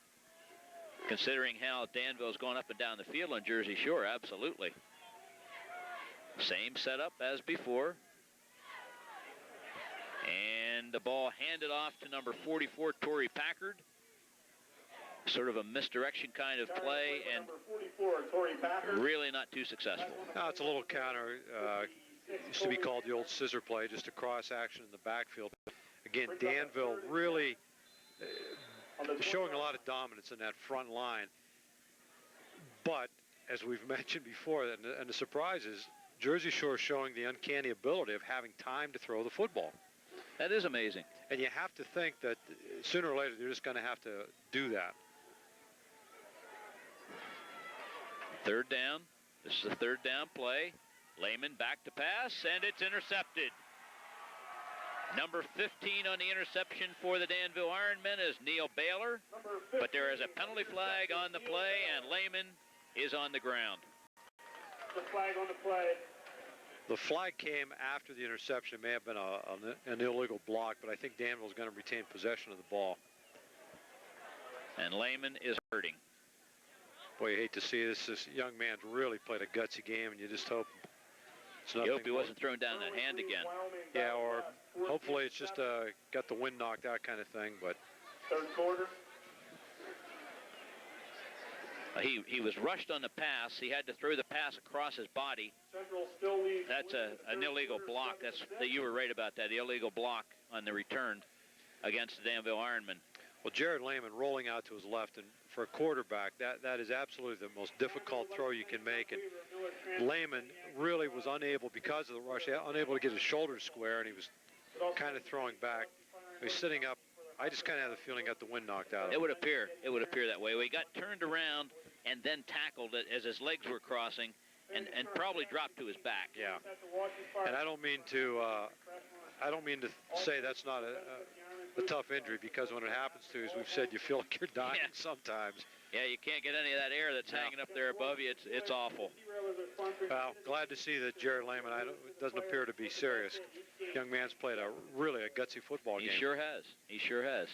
Considering how Danville's gone up and down the field on Jersey Shore, absolutely. Same setup as before. And the ball handed off to number 44, Torrey Packard. Sort of a misdirection kind of play, and really not too successful. No, it's a little counter. Used to be called the old scissor play, just a cross action in the backfield. Again, Danville really showing a lot of dominance in that front line. But, as we've mentioned before, and the surprise is, Jersey Shore showing the uncanny ability of having time to throw the football. That is amazing. And you have to think that sooner or later they're just going to have to do that. Third down. This is a third down play. Lehman back to pass, and it's intercepted. Number 15 on the interception for the Danville Ironmen is Neil Baylor, but there is a penalty flag on the play, and Lehman is on the ground. The flag on the play. The flag came after the interception. It may have been an illegal block, but I think Danville's going to retain possession of the ball. And Lehman is hurting. Boy, you hate to see this. This young man's really played a gutsy game, and you just hope it's nothing. You hope he wasn't thrown down that hand again. Yeah, or hopefully it's just got the wind knocked out kind of thing. But third quarter. He was rushed on the pass. He had to throw the pass across his body. That's an illegal block. That you were right about that. The illegal block on the return against the Danville Ironmen. Well, Jared Lehman rolling out to his left, and for a quarterback, that is absolutely the most difficult throw you can make. And Lehman really was unable, because of the rush, unable to get his shoulders square, and he was kind of throwing back. He's sitting up. I just kind of have the feeling got the wind knocked out of him. It would appear that way. He got turned around and then tackled it as his legs were crossing, and probably dropped to his back. Yeah. And I don't mean to say that's not a tough injury, because when it happens to you, as we've said, you feel like you're dying sometimes. Yeah, you can't get any of that air that's hanging up there above you. It's awful. Well, glad to see that Jared Lehman doesn't appear to be serious. Young man's played really a gutsy football game. He sure has. He sure has.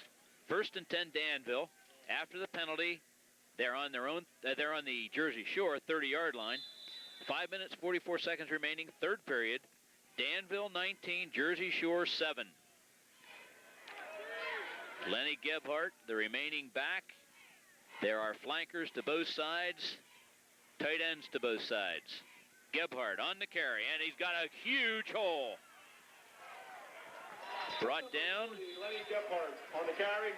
First and 10, Danville. After the penalty, they're on their own. They're on the Jersey Shore 30-yard line. 5 minutes, 44 seconds remaining. Third period. Danville 19, Jersey Shore 7. Lenny Gebhardt, the remaining back. There are flankers to both sides, tight ends to both sides. Gebhardt on the carry, and he's got a huge hole. Brought down Lenny Gebhardt on the carry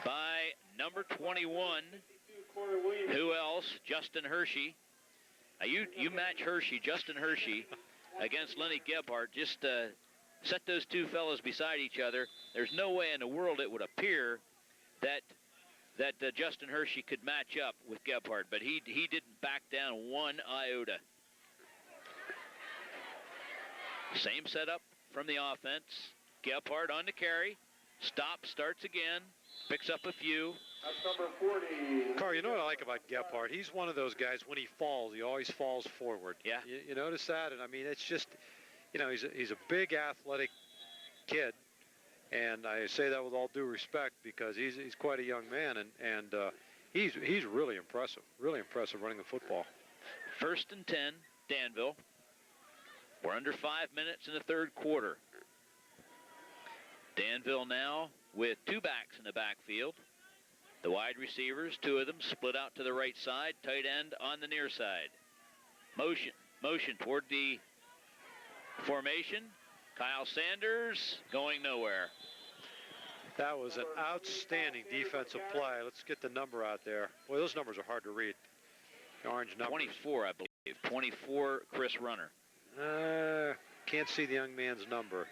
by number 21. Who else? Justin Hershey. You match Hershey, Justin Hershey, against Lenny Gebhardt. Just set those two fellows beside each other. There's no way in the world it would appear that Justin Hershey could match up with Gebhardt, but he didn't back down one iota. Same setup from the offense. Gebhardt on the carry. Starts again. Picks up a few. That's number 40. Carl, you know what I like about Gebhardt? He's one of those guys, when he falls, he always falls forward. Yeah. You notice that? And I mean, it's just, he's a big athletic kid. And I say that with all due respect, because he's quite a young man, and he's really impressive running the football. First and 10, Danville. We're under 5 minutes in the third quarter. Danville now with two backs in the backfield. The wide receivers, two of them, split out to the right side, tight end on the near side. Motion toward the formation. Kyle Sanders going nowhere. That was an outstanding defensive play. Let's get the number out there. Boy, those numbers are hard to read. The orange numbers. 24, I believe. 24, Chris Runner. Can't see the young man's number.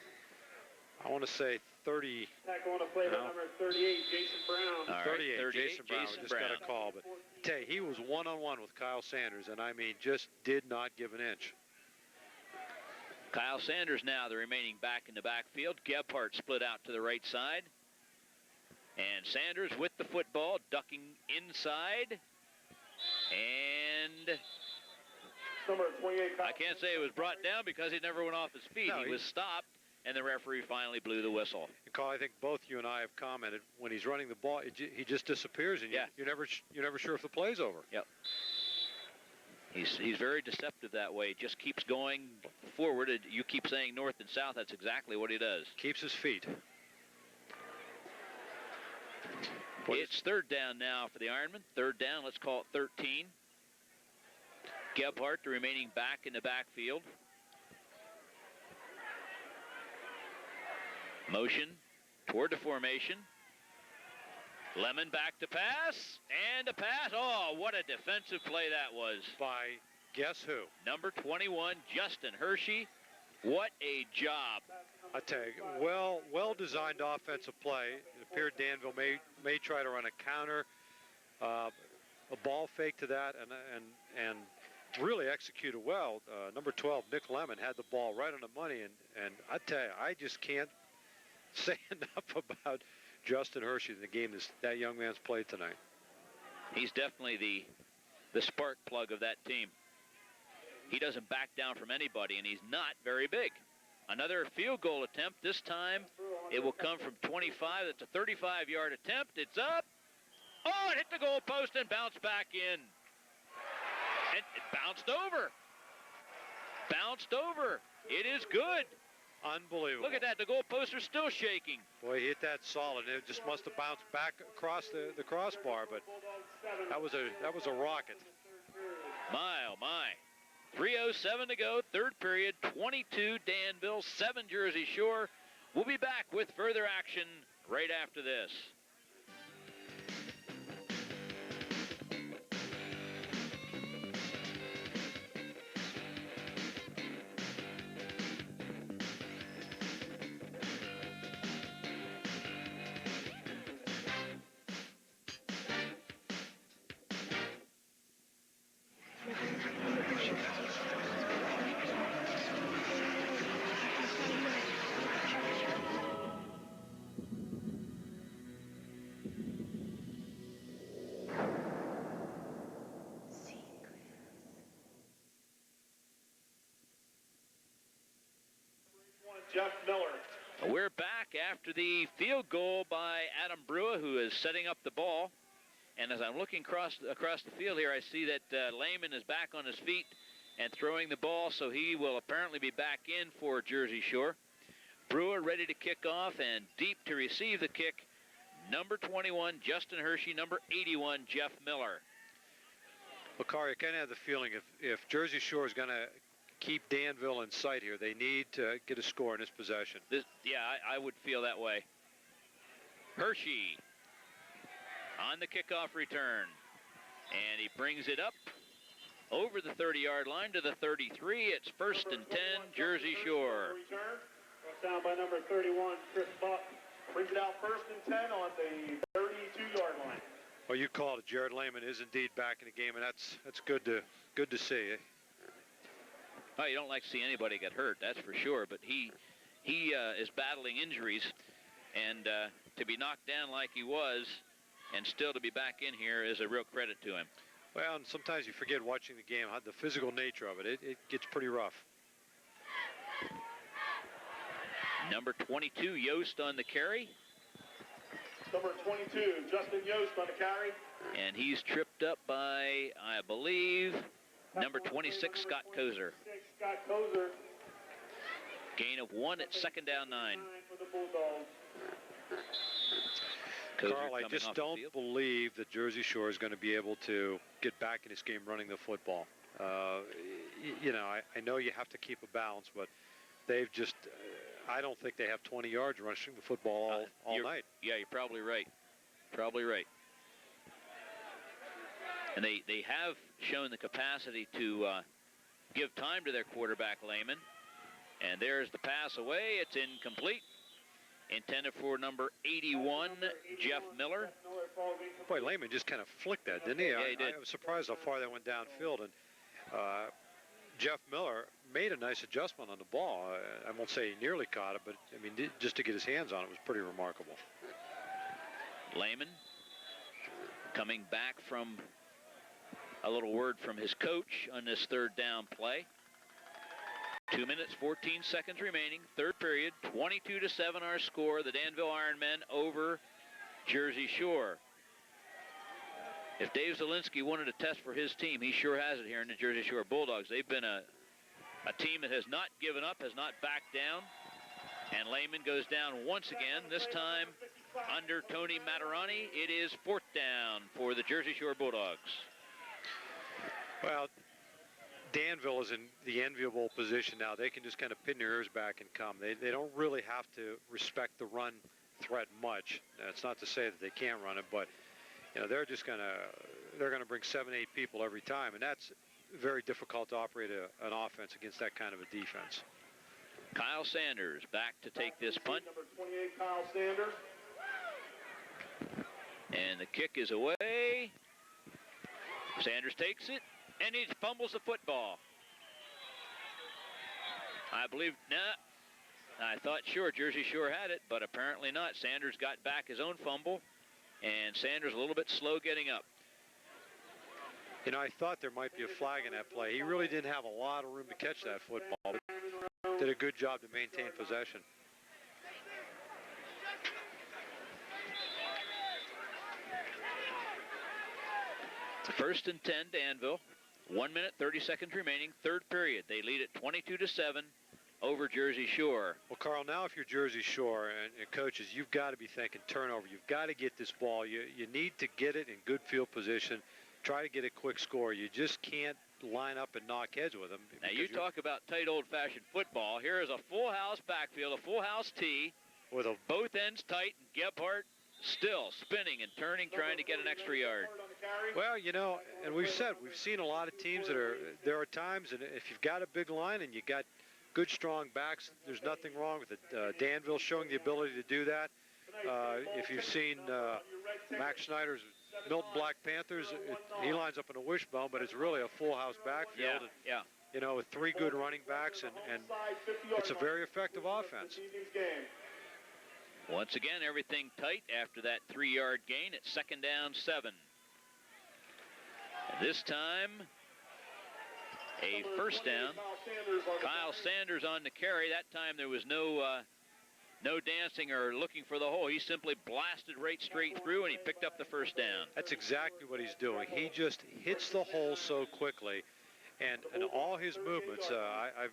I want to say 30. Tackle on the play by number 38, Jason Brown. All right, 38, Jason Brown. We just got a call. But tell you, he was one-on-one with Kyle Sanders, and I mean, just did not give an inch. Kyle Sanders now the remaining back in the backfield. Gebhardt split out to the right side. And Sanders with the football, ducking inside. And Number 28. I can't say it was brought down because he never went off his feet. No, he was stopped, and the referee finally blew the whistle. Carl, I think both you and I have commented when he's running the ball, he just disappears, and you're never sure if the play's over. Yep. He's very deceptive that way. Just keeps going forward. You keep saying north and south. That's exactly what he does. Keeps his feet. It's third down now for the Ironmen. Third down, let's call it 13. Gebhardt, the remaining back in the backfield. Motion toward the formation. Lemon back to pass, and a pass. Oh, what a defensive play that was. By guess who? Number 21, Justin Hershey. What a job. I tell you, well-designed offensive play. It appeared Danville may try to run a counter, a ball fake to that, and really executed well. Number 12, Nick Lemon, had the ball right on the money, and I tell you, I just can't say enough about Justin Hershey in the game that young man's played tonight. He's definitely the spark plug of that team. He doesn't back down from anybody, and he's not very big. Another field goal attempt. This time it will come from 25. That's a 35-yard attempt. It's up. Oh, it hit the goal post and bounced back in. And it bounced over. Bounced over. It is good. Unbelievable. Look at that. The goal posts are still shaking. Boy, he hit that solid. It just must have bounced back across the crossbar, but that was a rocket. My, oh, my. 3:07 to go, third period, 22 Danville, 7 Jersey Shore. We'll be back with further action right after this. Jeff Miller. We're back after the field goal by Adam Brewer, who is setting up the ball. And as I'm looking across the field here, I see that Lehman is back on his feet and throwing the ball, so he will apparently be back in for Jersey Shore. Brewer ready to kick off, and deep to receive the kick, number 21, Justin Hershey, number 81, Jeff Miller. Well, Carr, you kind of have the feeling if Jersey Shore is going to keep Danville in sight here, they need to get a score in this possession. I would feel that way. Hershey on the kickoff return, and he brings it up over the 30-yard line to the 33. It's 1st and 10, Jersey Shore. Down by number 31, Chris Buck. Brings it out 1st and 10 on the 32-yard line. Well, you called it. Jared Lehman is indeed back in the game, and that's good to see. Oh, you don't like to see anybody get hurt, that's for sure. But he is battling injuries, and to be knocked down like he was, and still to be back in here is a real credit to him. Well, and sometimes you forget watching the game, the physical nature of it. It gets pretty rough. Number 22, Yost on the carry. Number 22, Justin Yost on the carry. And he's tripped up by, I believe, number 26, Scott Kozer. Scott Kozer. Gain of 1 at 2nd down 9. For the Bulldogs. Carl, I just don't believe that Jersey Shore is going to be able to get back in this game running the football. You know, I know you have to keep a balance, but they've just, I don't think they have 20 yards rushing the football all night. Yeah, you're probably right. Probably right. And they have shown the capacity to give time to their quarterback, Lehman. And there's the pass away. It's incomplete. Intended for number 81, Jeff Miller. Boy, Lehman just kind of flicked that, didn't he? Yeah, he did. I was surprised how far that went downfield. And Jeff Miller made a nice adjustment on the ball. I won't say he nearly caught it, but, I mean, just to get his hands on it was pretty remarkable. Lehman coming back from a little word from his coach on this third down play. 2 minutes, 14 seconds remaining. Third period, 22-7 our score. The Danville Ironmen over Jersey Shore. If Dave Zielinski wanted a test for his team, he sure has it here in the Jersey Shore Bulldogs. They've been a team that has not given up, has not backed down. And Lehman goes down once again, this time under Tony Matarani. It is fourth down for the Jersey Shore Bulldogs. Well, Danville is in the enviable position now. They can just kind of pin their ears back and come. They don't really have to respect the run threat much. It's not to say that they can't run it, but you know, they're gonna bring 7, 8 people every time, and that's very difficult to operate an offense against that kind of a defense. Kyle Sanders back to take this punt. Number 28, Kyle Sanders. And the kick is away. Sanders takes it, and he fumbles the football. I believe, I thought sure Jersey Shore had it, but apparently not. Sanders got back his own fumble, and Sanders a little bit slow getting up. You know, I thought there might be a flag in that play. He really didn't have a lot of room to catch that football, but did a good job to maintain possession. First and 10, Danville. 1 minute, 30 seconds remaining. Third period. They lead at 22-7 over Jersey Shore. Well, Carl, now if you're Jersey Shore and coaches, you've got to be thinking turnover. You've got to get this ball. You need to get it in good field position. Try to get a quick score. You just can't line up and knock heads with them. Now, you talk about tight old-fashioned football. Here is a full house backfield, a full house tee, with both ends tight, and Gebhardt still spinning and turning, trying to get an extra yard. Well, you know, and we've seen a lot of teams there are times, and if you've got a big line and you got good, strong backs, there's nothing wrong with it. Danville showing the ability to do that. If you've seen Max Schneider's Milton Black Panthers, he lines up in a wishbone, but it's really a full house backfield. Yeah. You know, with 3 good running backs, and it's a very effective offense. Once again, everything tight after that 3-yard gain at second down 7. And this time, a first down. Kyle Sanders on the carry. That time there was no dancing or looking for the hole. He simply blasted right straight through, and he picked up the first down. That's exactly what he's doing. He just hits the hole so quickly, and all his movements, I'm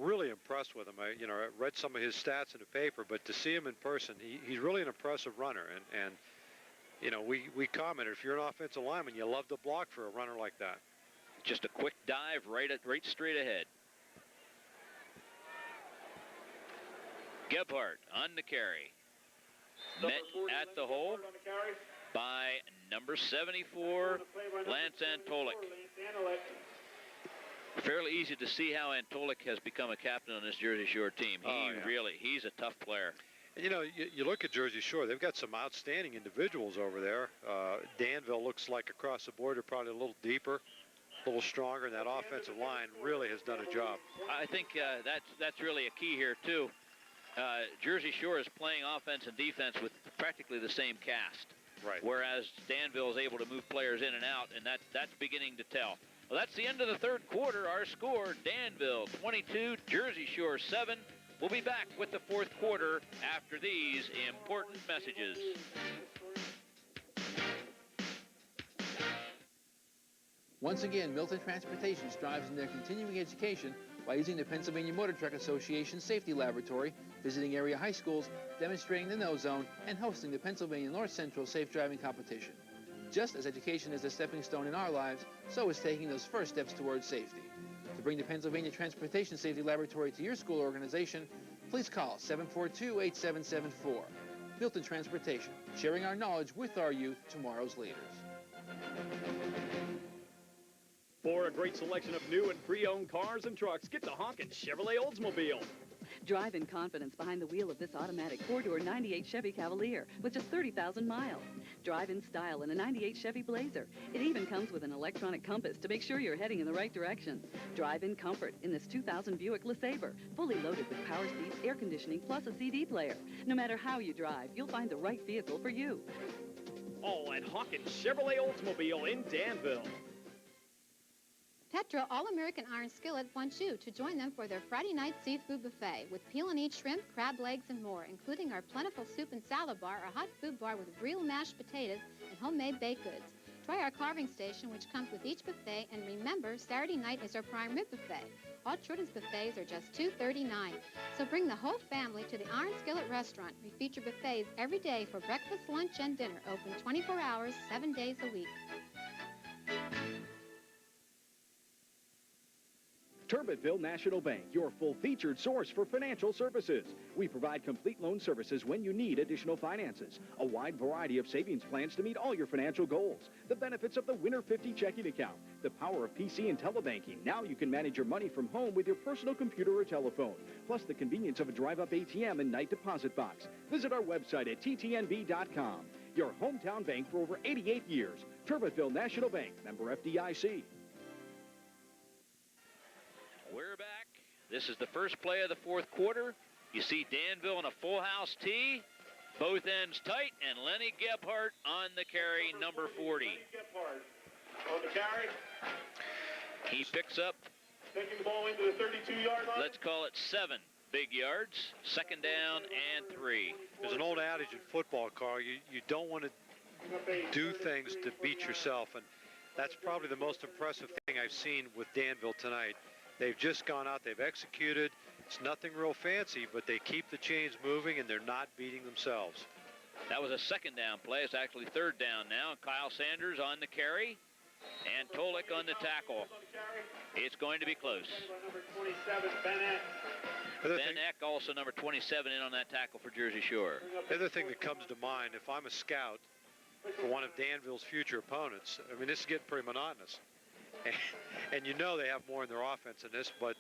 really impressed with him. I read some of his stats in the paper, but to see him in person, he's really an impressive runner. And you know, we commented, if you're an offensive lineman, you love to block for a runner like that. Just a quick dive right straight ahead. Gebhardt on the carry. Met at the hole by number 74, Lance Antolik. Fairly easy to see how Antolik has become a captain on this Jersey Shore team. He's a tough player. And you know, you look at Jersey Shore, they've got some outstanding individuals over there. Danville looks like across the board, they're probably a little deeper, a little stronger, and that offensive line really has done a job. I think that's really a key here, too. Jersey Shore is playing offense and defense with practically the same cast. Right. Whereas Danville is able to move players in and out, and that's beginning to tell. Well, that's the end of the third quarter. Our score, Danville 22, Jersey Shore 7. We'll be back with the fourth quarter after these important messages. Once again, Milton Transportation strives in their continuing education by using the Pennsylvania Motor Truck Association Safety Laboratory, visiting area high schools, demonstrating the No Zone, and hosting the Pennsylvania North Central Safe Driving Competition. Just as education is a stepping stone in our lives, so is taking those first steps towards safety. To bring the Pennsylvania Transportation Safety Laboratory to your school or organization, please call 742-8774. Milton Transportation, sharing our knowledge with our youth, tomorrow's leaders. For a great selection of new and pre-owned cars and trucks, get to Hawkins Chevrolet Oldsmobile. Drive in confidence behind the wheel of this automatic 4-door 98 Chevy Cavalier with just 30,000 miles. Drive in style in a 98 Chevy Blazer. It even comes with an electronic compass to make sure you're heading in the right direction. Drive in comfort in this 2000 Buick LeSabre, fully loaded with power seats, air conditioning, plus a CD player. No matter how you drive, you'll find the right vehicle for you. All at Hawkins Chevrolet Oldsmobile in Danville. Petro All-American Iron Skillet wants you to join them for their Friday night seafood buffet with peel and eat shrimp, crab legs, and more, including our plentiful soup and salad bar, our hot food bar with real mashed potatoes and homemade baked goods. Try our carving station, which comes with each buffet, and remember, Saturday night is our prime rib buffet. All children's buffets are just $2.39. So bring the whole family to the Iron Skillet restaurant. We feature buffets every day for breakfast, lunch, and dinner, open 24 hours, 7 days a week. Turbotville National Bank, your full-featured source for financial services. We provide complete loan services when you need additional finances. A wide variety of savings plans to meet all your financial goals. The benefits of the Winter 50 checking account. The power of PC and telebanking. Now you can manage your money from home with your personal computer or telephone. Plus the convenience of a drive-up ATM and night deposit box. Visit our website at ttnb.com. Your hometown bank for over 88 years. Turbotville National Bank, member FDIC. We're back. This is the first play of the fourth quarter. You see Danville in a full house tee. Both ends tight, and Lenny Gebhardt on the carry, number 40. Lenny Gebhardt on the carry. He picks up, Taking the ball into the 32-yard line. let's call it 7 big yards. Second down and 3. There's an old adage in football, Carl. You don't want to do things to beat yourself, and that's probably the most impressive thing I've seen with Danville tonight. They've just gone out, they've executed. It's nothing real fancy, but they keep the chains moving, and they're not beating themselves. That was a second down play. It's actually third down now. Kyle Sanders on the carry, and Tolik on the tackle. It's going to be close. Number 27, Ben Eck. Ben Eck, also number 27, in on that tackle for Jersey Shore. The other thing that comes to mind, if I'm a scout for one of Danville's future opponents, I mean, this is getting pretty monotonous. And you know they have more in their offense than this, but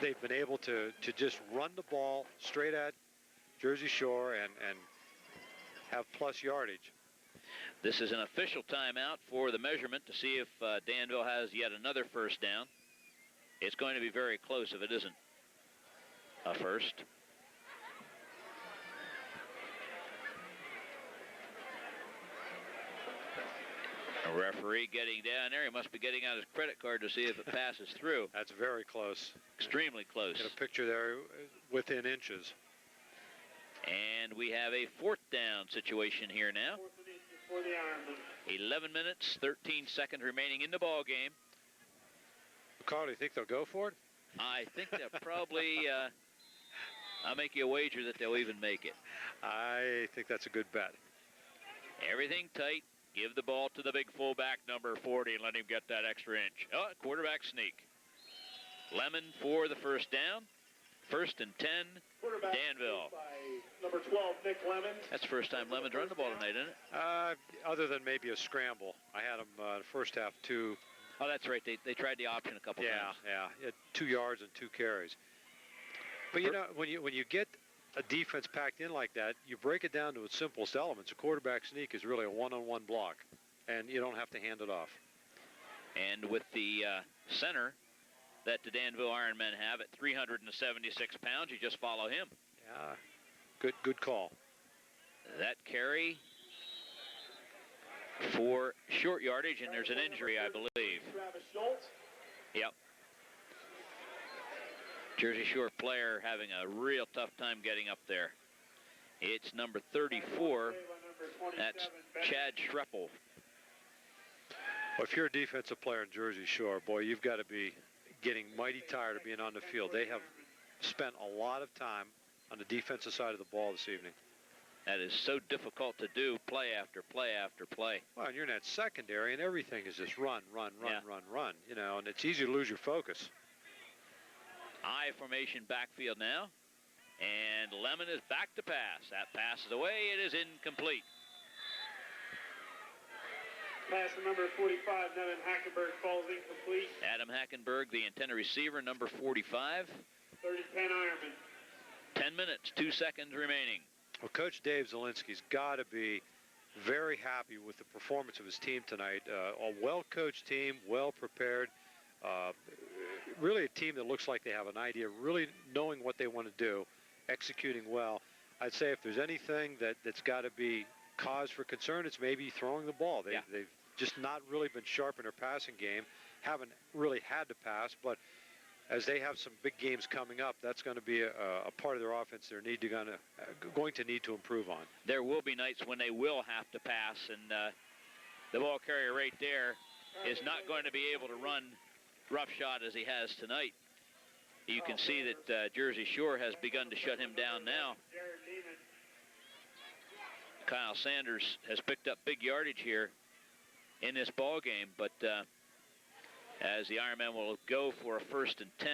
they've been able to just run the ball straight at Jersey Shore and have plus yardage. This is an official timeout for the measurement to see if Danville has yet another first down. It's going to be very close if it isn't a first. A referee getting down there. He must be getting out his credit card to see if it passes through. That's very close. Extremely close. Get a picture there within inches. And we have a fourth down situation here now. For the Ironmen. 11 minutes, 13 seconds remaining in the ball game. Carl, do you think they'll go for it? I think they'll probably, I'll make you a wager that they'll even make it. I think that's a good bet. Everything tight. Give the ball to the big fullback, number 40, and let him get that extra inch. Oh, quarterback sneak. Lemon for the first down. First and 10, Danville. By number 12, Nick Lemon. That's the first time Lemon's run the ball tonight, isn't it? Other than maybe a scramble. I had him the first half 2. Oh, that's right. They tried the option a couple times. Yeah. 2 yards and 2 carries. But, you know, when you get a defense packed in like that, you break it down to its simplest elements. A quarterback sneak is really a one-on-one block, and you don't have to hand it off. And with the center that the Danville Ironmen have at 376 pounds, you just follow him. Yeah, good call. That carry for short yardage, and there's an injury, I believe. Travis Schultz. Yep. Jersey Shore player having a real tough time getting up there. It's number 34. That's Chad Schreppel. Well, if you're a defensive player in Jersey Shore, boy, you've got to be getting mighty tired of being on the field. They have spent a lot of time on the defensive side of the ball this evening. That is so difficult to do, play after play after play. Well, and you're in that secondary, and everything is just run, you know, and it's easy to lose your focus. I formation backfield now, and Lemon is back to pass. That passes away. It is incomplete. Pass to number 45, Nevin Hackenberg, falls incomplete. Adam Hackenberg, the intended receiver, number 45. 30-10 Ironmen. 10 minutes, 2 seconds remaining. Well, Coach Dave Zielinski's got to be very happy with the performance of his team tonight. A well-coached team, well-prepared. Really a team that looks like they have an idea, really knowing what they want to do, executing well. I'd say if there's anything that's got to be cause for concern, it's maybe throwing the ball. They've just not really been sharp in their passing game, haven't really had to pass, but as they have some big games coming up, that's going to be a part of their offense they're going to need to improve on. There will be nights when they will have to pass, and the ball carrier right there is not going to be able to run roughshod as he has tonight. You can see that Jersey Shore has begun to shut him down now. Kyle Sanders has picked up big yardage here in this ball game, but as the Ironmen will go for a 1st and 10,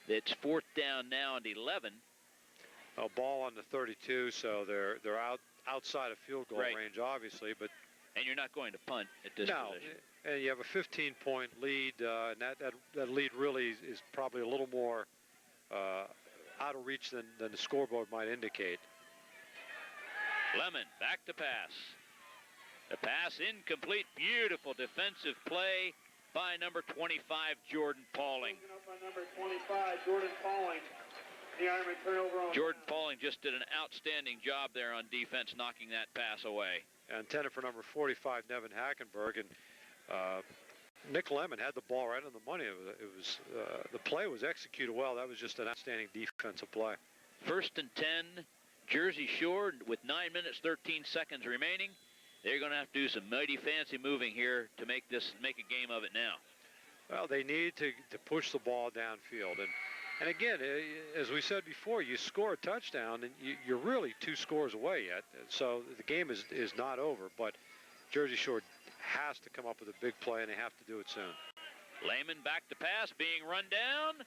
it's 4th down now and 11. A ball on the 32, so they're outside of field goal range, obviously, but and you're not going to punt at this position. And you have a 15-point lead, and that lead really is probably a little more out of reach than the scoreboard might indicate. Lemon back to pass. The pass incomplete. Beautiful defensive play by number 25, Jordan Pauling. By number 25, Jordan Pauling. The Ironman turnover on. Jordan Pauling just did an outstanding job there on defense, knocking that pass away. Intended for number 45, Nevin Hackenberg, and Nick Lemon had the ball right on the money. It was the play was executed well. That was just an outstanding defensive play. 1st and 10, Jersey Shore with 9 minutes, 13 seconds remaining. They're going to have to do some mighty fancy moving here to make a game of it now. Well, they need to push the ball downfield, and again, as we said before, you score a touchdown, and you're really 2 scores away yet. So the game is not over, but Jersey Shore has to come up with a big play, and they have to do it soon. Lehman back to pass, being run down.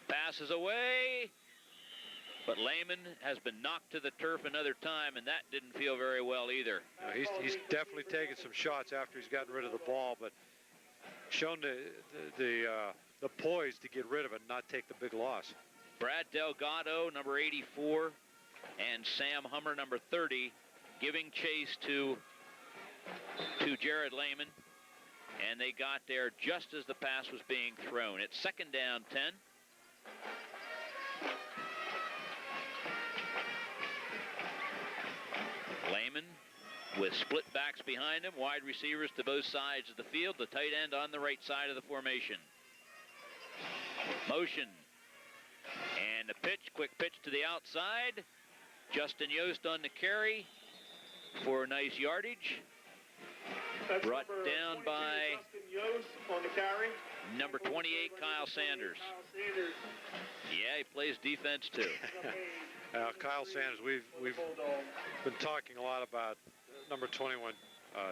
Passes away. But Lehman has been knocked to the turf another time, and that didn't feel very well either. He's definitely taken some shots after he's gotten rid of the ball, but shown the poise to get rid of it and not take the big loss. Brad Delgado, number 84, and Sam Hummer, number 30, giving chase to Jared Lehman, and they got there just as the pass was being thrown. It's 2nd down, 10. Lehman with split backs behind him, wide receivers to both sides of the field, the tight end on the right side of the formation. Motion. And the pitch, quick pitch to the outside. Justin Yost on the carry for nice yardage. That's brought down by Justin Yost on the carry. Number 28, Kyle Sanders. Yeah, he plays defense too. Kyle Sanders, we've been talking a lot about number 21,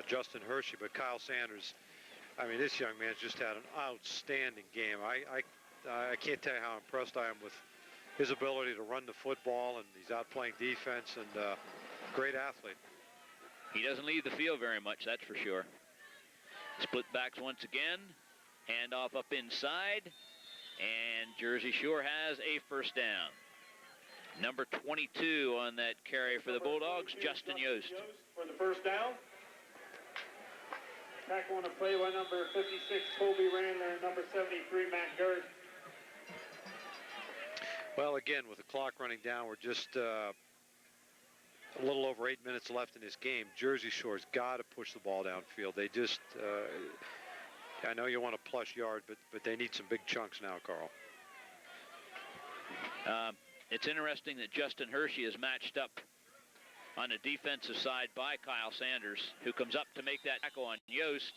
Justin Hershey, but Kyle Sanders, I mean, this young man's just had an outstanding game. I can't tell you how impressed I am with his ability to run the football, and he's out playing defense, and great athlete. He doesn't leave the field very much, that's for sure. Split backs once again. Handoff up inside. And Jersey Shore has a 1st down. Number 22 on that carry for the Bulldogs, Justin Yost. For the 1st down. Back on the play by number 56, Colby Randler, and number 73, Matt Gerd. Well, again, with the clock running down, we're just a little over 8 minutes left in this game. Jersey Shore's got to push the ball downfield. They just, I know you want a plus yard, but they need some big chunks now, Carl. It's interesting that Justin Hershey is matched up on the defensive side by Kyle Sanders, who comes up to make that tackle on Yost.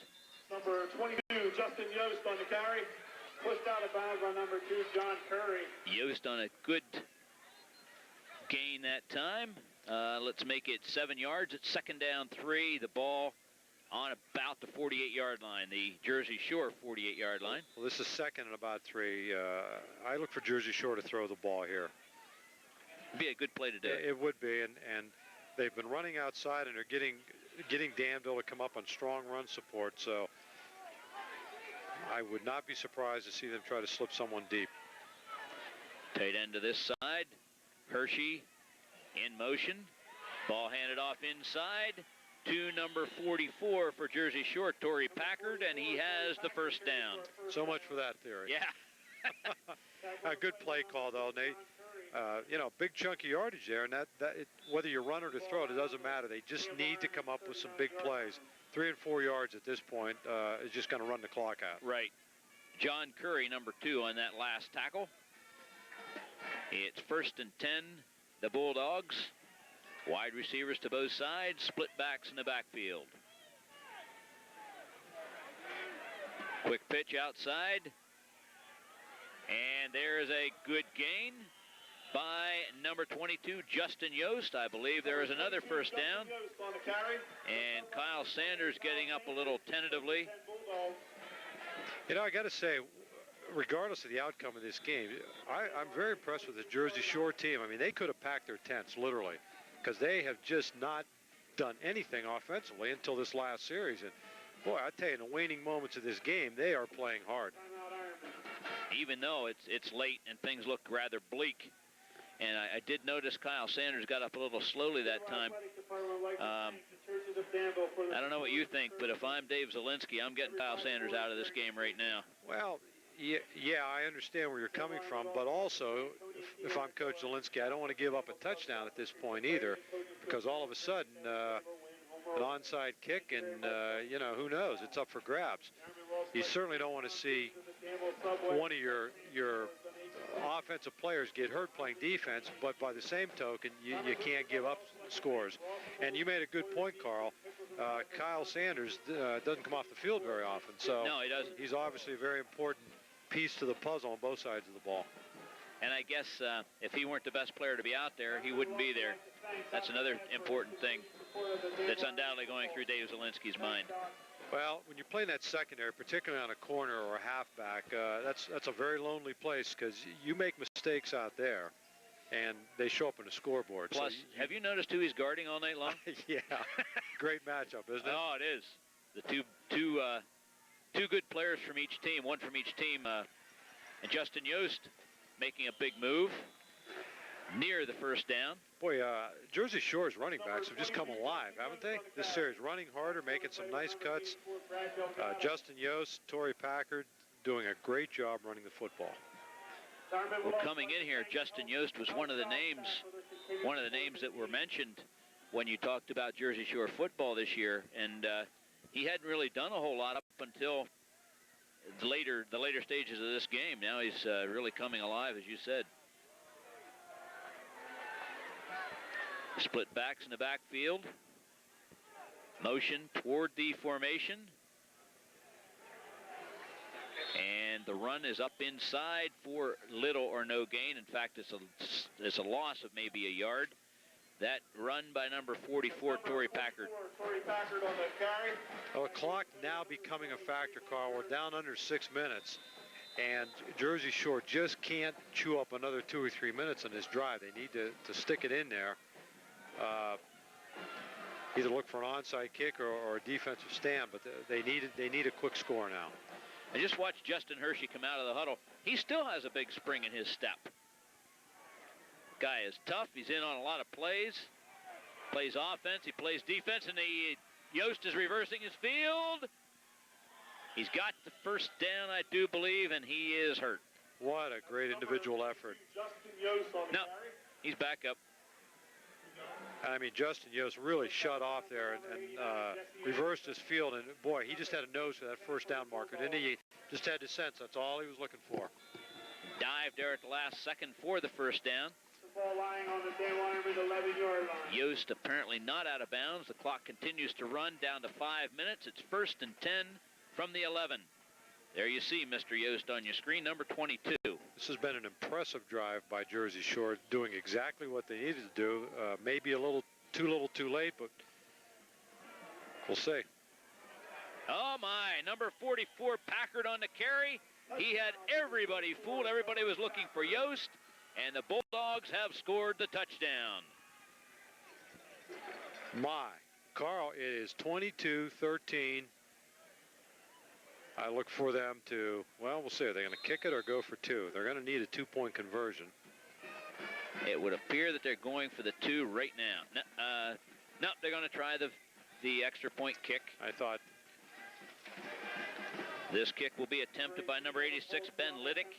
Number 22, Justin Yost on the carry. Pushed out of bounds by number 2, John Curry. Yost on a good gain that time. Let's make it 7 yards. It's 2nd down, 3. The ball on about the 48-yard line, the Jersey Shore 48-yard line. Well, this is 2nd and about 3. I look for Jersey Shore to throw the ball here. Be a good play to do. It would be, and they've been running outside, and they're getting Danville to come up on strong run support, so I would not be surprised to see them try to slip someone deep. Tight end to this side. Hershey in motion. Ball handed off inside to number 44 for Jersey Shore, Torrey Packard, and he has the first down. So much for that theory. Yeah. A good play call, though, Nate. You know, big chunky yardage there, and whether you run or to throw it, it doesn't matter. They just need to come up with some big plays. 3 and 4 yards at this point is just going to run the clock out. Right. John Curry, number 2, on that last tackle. It's 1st and 10, the Bulldogs. Wide receivers to both sides, split backs in the backfield. Quick pitch outside. And there is a good gain by number 22, Justin Yost. I believe there is another first down. And Kyle Sanders getting up a little tentatively. You know, I got to say, regardless of the outcome of this game, I'm very impressed with the Jersey Shore team. I mean, they could have packed their tents, literally, because they have just not done anything offensively until this last series. And, boy, I tell you, in the waning moments of this game, they are playing hard. Even though it's late and things look rather bleak. And I did notice Kyle Sanders got up a little slowly that time. I don't know what you think, but if I'm Dave Zielinski, I'm getting Kyle Sanders out of this game right now. Well, yeah, I understand where you're coming from, but also, if I'm Coach Zielinski, I don't want to give up a touchdown at this point either, because all of a sudden, an onside kick, and, you know, who knows? It's up for grabs. You certainly don't want to see one of your offensive players get hurt playing defense, but by the same token, you can't give up scores. And you made a good point, Carl. Kyle Sanders doesn't come off the field very often, so no, he doesn't. He's obviously a very important piece to the puzzle on both sides of the ball. And I guess if he weren't the best player to be out there, he wouldn't be there. That's another important thing that's undoubtedly going through Dave Zielinski's mind. Well, when you're playing that secondary, particularly on a corner or a halfback, that's a very lonely place, because you make mistakes out there, and they show up on the scoreboard. Plus, so have you noticed who he's guarding all night long? Yeah, great matchup, isn't it? Oh, it is. The two good players from each team, one from each team, and Justin Yost making a big move near the first down. Boy, Jersey Shore's running backs have just come alive, haven't they? This series, running harder, making some nice cuts. Justin Yost, Torrey Packard doing a great job running the football. Well, coming in here, Justin Yost was one of the names that were mentioned when you talked about Jersey Shore football this year, and he hadn't really done a whole lot up until the later stages of this game. Now he's really coming alive, as you said. Split backs in the backfield. Motion toward the formation. And the run is up inside for little or no gain. In fact, it's a loss of maybe a yard. That run by number 44, Torrey Packard. Torrey Packard on the carry. Well, the clock now becoming a factor, Carl. We're down under 6 minutes. And Jersey Shore just can't chew up another 2 or 3 minutes on this drive. They need to stick it in there. Either look for an onside kick or a defensive stand, but they need a quick score now. I just watched Justin Hershey come out of the huddle. He still has a big spring in his step. Guy is tough. He's in on a lot of plays. Plays offense. He plays defense, and Yost is reversing his field. He's got the first down, I do believe, and he is hurt. What a great individual effort. Justin Yost on the No, he's back up. I mean, Justin Yost really shut off there and reversed his field. And, boy, he just had a nose for that first down marker, didn't he? He just had to sense. That's all he was looking for. Dived there at the last second for the first down. The ball lying on the Ironmen 11-yard line. Yost apparently not out of bounds. The clock continues to run down to 5 minutes. It's 1st and 10 from the 11. There you see Mr. Yost on your screen, number 22. This has been an impressive drive by Jersey Shore, doing exactly what they needed to do. Maybe a little too late, but we'll see. Oh, my. Number 44, Packard on the carry. He had everybody fooled. Everybody was looking for Yost, and the Bulldogs have scored the touchdown. My. Carl, it is 22-13. I look for them to, well, we'll see. Are they going to kick it or go for two? They're going to need a two-point conversion. It would appear that they're going for the two right now. No, they're going to try the extra point kick. I thought. This kick will be attempted by number 86, Ben Liddick.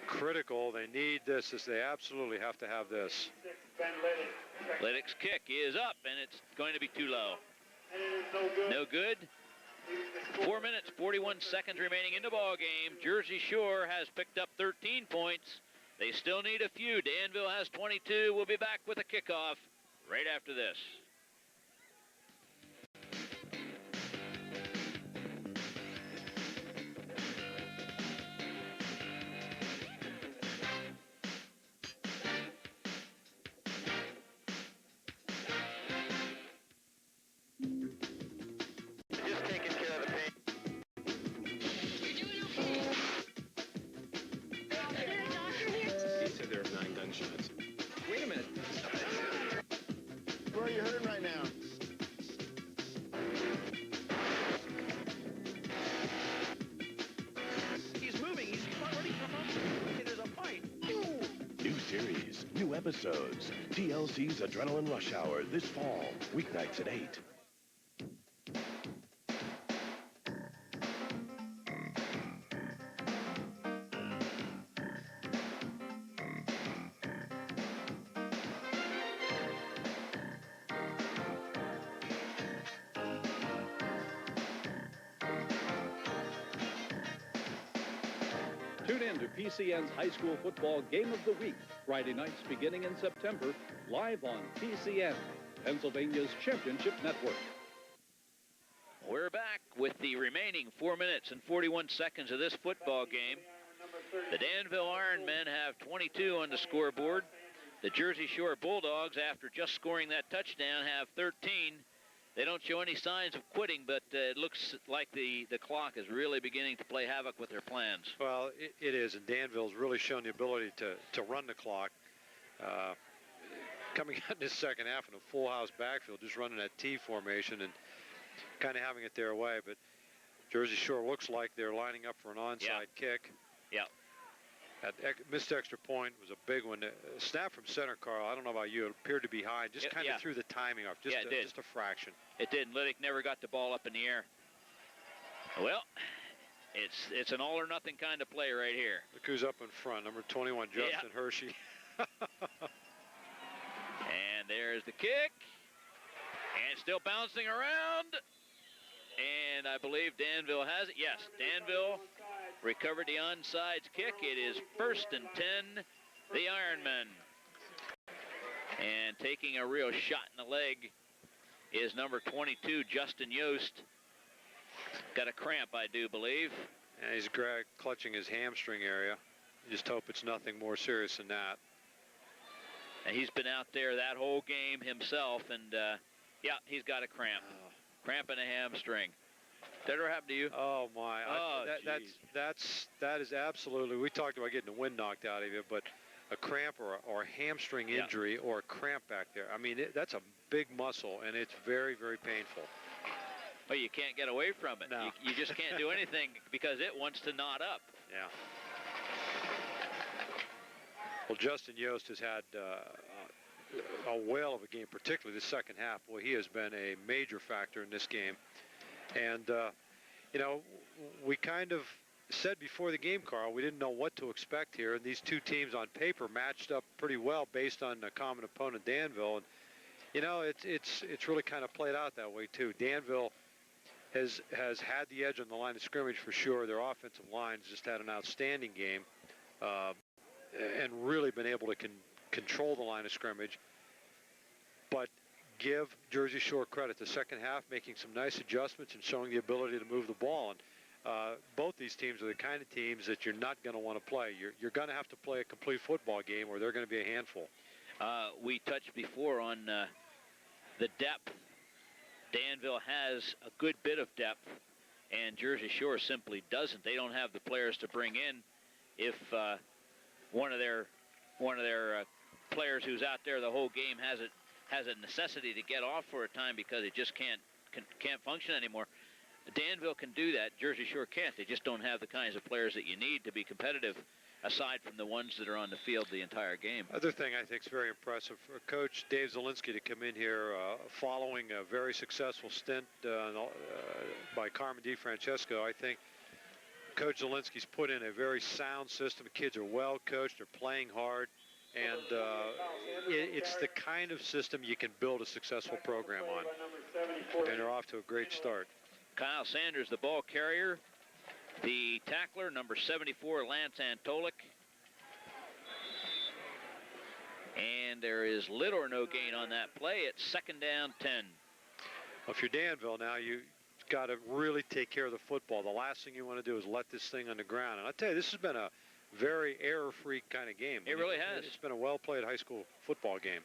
Critical. They need this. They absolutely have to have this. Liddick's kick is up, and it's going to be too low. No good. 4 minutes, 41 seconds remaining in the ball game. Jersey Shore has picked up 13 points. They still need a few. Danville has 22. We'll be back with a kickoff right after this. Wait a minute. Where are you hurting right now? He's moving. He's already come up. Okay, there's a fight. New series, new episodes. TLC's Adrenaline Rush Hour this fall, weeknights at 8. Tune in to PCN's High School Football Game of the Week, Friday nights beginning in September, live on PCN, Pennsylvania's Championship Network. We're back with the remaining 4 minutes and 41 seconds of this football game. The Danville Ironmen have 22 on the scoreboard. The Jersey Shore Bulldogs, after just scoring that touchdown, have 13. They don't show any signs of quitting, but it looks like the clock is really beginning to play havoc with their plans. Well, it is, and Danville's really shown the ability to run the clock. Coming out in this second half in a full house backfield, just running that T formation and kind of having it their way. But Jersey Shore looks like they're lining up for an onside kick. Yeah. That missed extra point was a big one. Snap from center, Carl. I don't know about you. It appeared to be high. Just kind of threw the timing off. Just just a fraction. It did. Liddick never got the ball up in the air. Well, it's an all or nothing kind of play right here. Look who's up in front. Number 21, Justin Hershey. And there's the kick. And still bouncing around. And I believe Danville has it. Yes, Danville recovered the onside kick. It is 1st and 10, the Ironmen. And taking a real shot in the leg is number 22, Justin Yost. Got a cramp, I do believe. And he's clutching his hamstring area. You just hope it's nothing more serious than that. And he's been out there that whole game himself, and yeah, he's got a cramp. Cramp in a hamstring. Did that ever happen to you? Oh my! Oh, that is absolutely. We talked about getting the wind knocked out of you, but a cramp or a hamstring injury or a cramp back there. I mean, that's a big muscle, and it's very, very painful. But you can't get away from it. No. You just can't do anything because it wants to knot up. Yeah. Well, Justin Yost has had a whale of a game, particularly the second half. Well, he has been a major factor in this game. And, you know, we kind of said before the game, Carl, we didn't know what to expect here. And these two teams on paper matched up pretty well based on the common opponent, Danville. And, you know, it's really kind of played out that way, too. Danville has had the edge on the line of scrimmage for sure. Their offensive line's just had an outstanding game and really been able to control the line of scrimmage. But give Jersey Shore credit. The second half, making some nice adjustments and showing the ability to move the ball. And both these teams are the kind of teams that you're not going to want to play. You're going to have to play a complete football game, or they're going to be a handful. We touched before on the depth. Danville has a good bit of depth, and Jersey Shore simply doesn't. They don't have the players to bring in if one of their players who's out there the whole game has a necessity to get off for a time because it just can't function anymore. Danville can do that. Jersey Shore can't. They just don't have the kinds of players that you need to be competitive, aside from the ones that are on the field the entire game. Other thing I think is very impressive for Coach Dave Zielinski to come in here following a very successful stint by Carmen DiFrancesco. I think Coach Zielinski's put in a very sound system. The kids are well coached. They're playing hard. And it's the kind of system you can build a successful program on. And they're off to a great start. Kyle Sanders, the ball carrier. The tackler, number 74, Lance Antolik. And there is little or no gain on that play. It's 2nd down, 10. Well, if you're Danville now, you got to really take care of the football. The last thing you want to do is let this thing on the ground. And I tell you, this has been a very error-free kind of game. It really has. It's been a well-played high school football game.